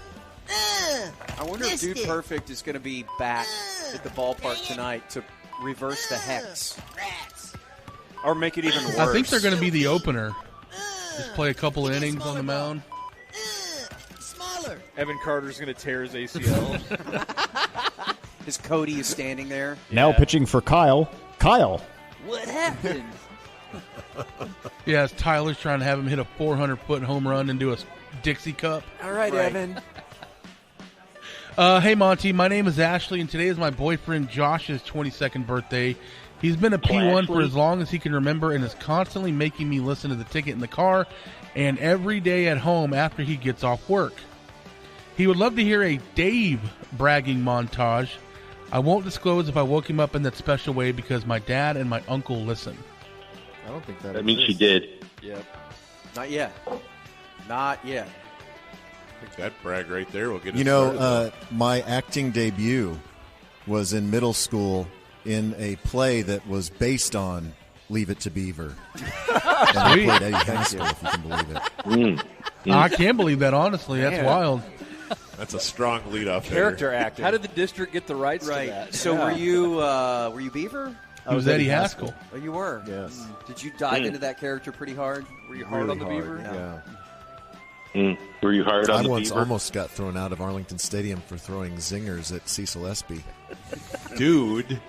I wonder if Dude Perfect is going to be back at the ballpark tonight to reverse the hex. Or make it even worse. I think they're going to be the opener. Just play a couple of innings on the mound. Smaller. Evan Carter's going to tear his ACL. His Cody is standing there. Now pitching for Kyle. Kyle. What happened? Yeah, as Tyler's trying to have him hit a 400-foot home run and do a Dixie Cup. All right, Evan. Hey, Monty, my name is Ashley, and today is my boyfriend Josh's 22nd birthday. He's been a P1 for as long as he can remember and is constantly making me listen to the ticket in the car and every day at home after he gets off work. He would love to hear a Dave bragging montage. I won't disclose if I woke him up in that special way because my dad and my uncle listen. I don't think That means she did. Yep. Not yet. Not yet. I think that brag right there will get us You know, started. my acting debut was in middle school in a play that was based on Leave It to Beaver. And I Sweet. played Eddie Hensel, if you can believe it. I can't believe that, honestly. That's Man. wild. That's a strong lead-off Character hitter. acting. How did the district get the rights to Right. that? So were you Beaver? He was Eddie Haskell. Oh, you were? Yes. Did you dive into that character pretty hard? Were you hard Really on the hard, Beaver? yeah. Were you hard on I the once Beaver? almost got thrown out of Arlington Stadium for throwing zingers at Cecil Espy. Dude,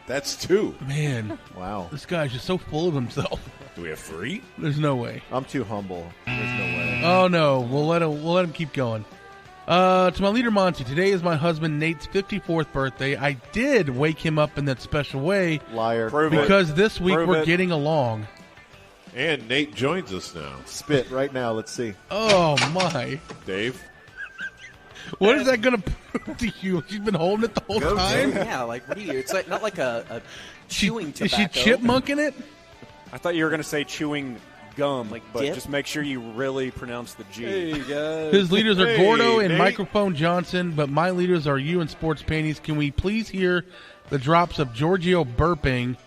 that's 2. Man, Wow. this guy's just so full of himself. Do we have 3? There's no way. I'm too humble. There's no way. Oh no, we'll let him keep going. To my leader Monty, today is my husband Nate's 54th birthday. I did wake him up in that special way Liar. because this week Prove we're it. getting along. And Nate joins us now. Spit right now. Let's see. Oh my! Dave? What is that going to prove to you? She's been holding it the whole time. Yeah, like what do you? It's like not like a chewing Is tobacco. she chipmunking it? I thought you were going to say chewing gum, but dip? just make sure you really pronounce the G. Hey, guys. His leaders are Gordo and Nate. Microphone Johnson, but my leaders are you and Sports Panties. Can we please hear the drops of Giorgio burping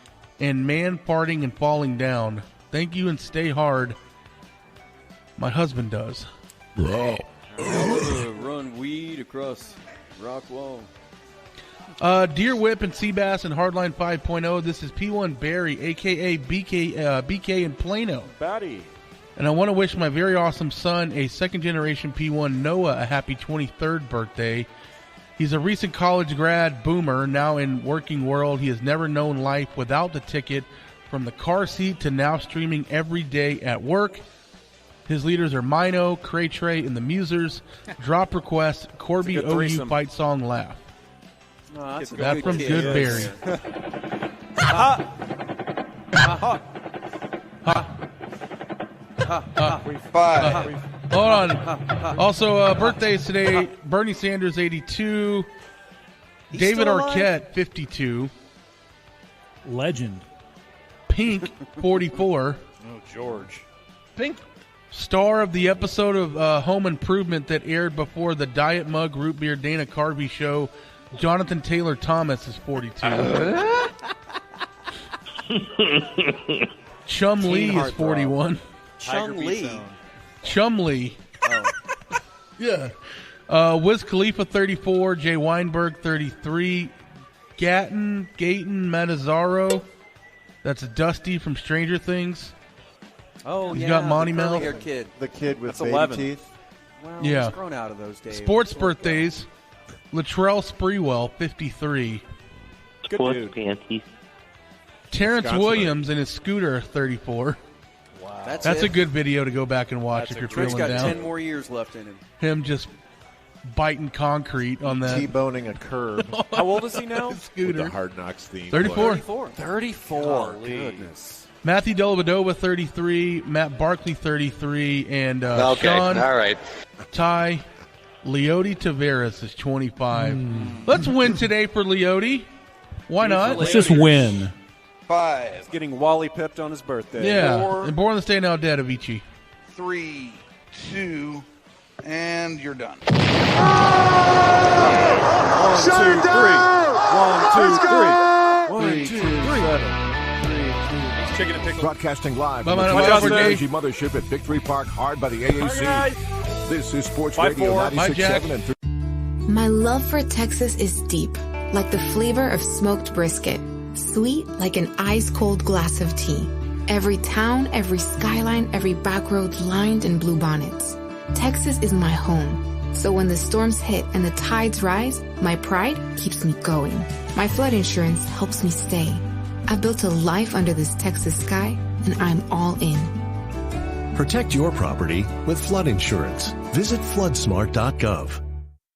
and man farting and falling down? Thank you and stay hard. My husband does. Run weed across rock wall. Deer Whip and Seabass and Hardline 5.0. This is P1 Barry, a.k.a. BK in Plano. Batty. And I want to wish my very awesome son, a second-generation P1 Noah, a happy 23rd birthday. He's a recent college grad boomer, now in working world. He has never known life without the ticket, from the car seat to now streaming every day at work. His leaders are Mino, Cray Trey, and the Musers. Drop request, Corby OU fight song laugh. Oh, that's from Good Berry. Hold on. Also, birthdays today. Bernie Sanders, 82. David Arquette, 52. Legend. Pink, 44. Oh, George. Pink. Star of the episode of Home Improvement that aired before the Diet Mug Root Beer Dana Carvey show, Jonathan Taylor Thomas is 42. Chum Lee is 41. Chum Lee. Chum Lee. Oh. Yeah. Wiz Khalifa, 34. Jay Weinberg, 33. Gayton Matazzaro. That's Dusty from Stranger Things. Oh, He's yeah. got Monty the Mel. curly-haired kid. The kid with That's baby 11. teeth. Well, Yeah. he's grown out of those days. Sports birthdays. Latrell Sprewell, 53. Good Sports dude. Panties. Terrence Wisconsin. Williams and his scooter, 34. Wow. That's a good video to go back and watch if you're Trent's feeling got down. 10 more years left in him. Him just biting concrete on that. T-boning a curb. How old is he now? Scooter. With the Hard Knocks theme. 34. 34. Golly. Goodness. Matthew Dellavedova, 33. Matt Barkley, 33. And Okay, Sean all right. Ty Leote Taveras is 25. Let's win today for Leote. Why not? Let's just win. 5, He's getting Wally pipped on his birthday. Yeah. 4, And Born on the Stay Now Dead, Avicii. 3, 2, and you're done. 1, 2, 3. 1, 2, 3. 1, 2, 3. Chicken and pickle. Broadcasting live Bye, from the bye, Toyota bye, bye. Energy Mothership at Victory Park, hard by the AAC. This is Sports Bye, Radio Ford. Bye, 96.7 and 3. My love for Texas is deep, like the flavor of smoked brisket. Sweet like an ice-cold glass of tea. Every town, every skyline, every back road lined in blue bonnets. Texas is my home. So when the storms hit and the tides rise, my pride keeps me going. My flood insurance helps me stay. I've built a life under this Texas sky, and I'm all in. Protect your property with flood insurance. Visit floodsmart.gov.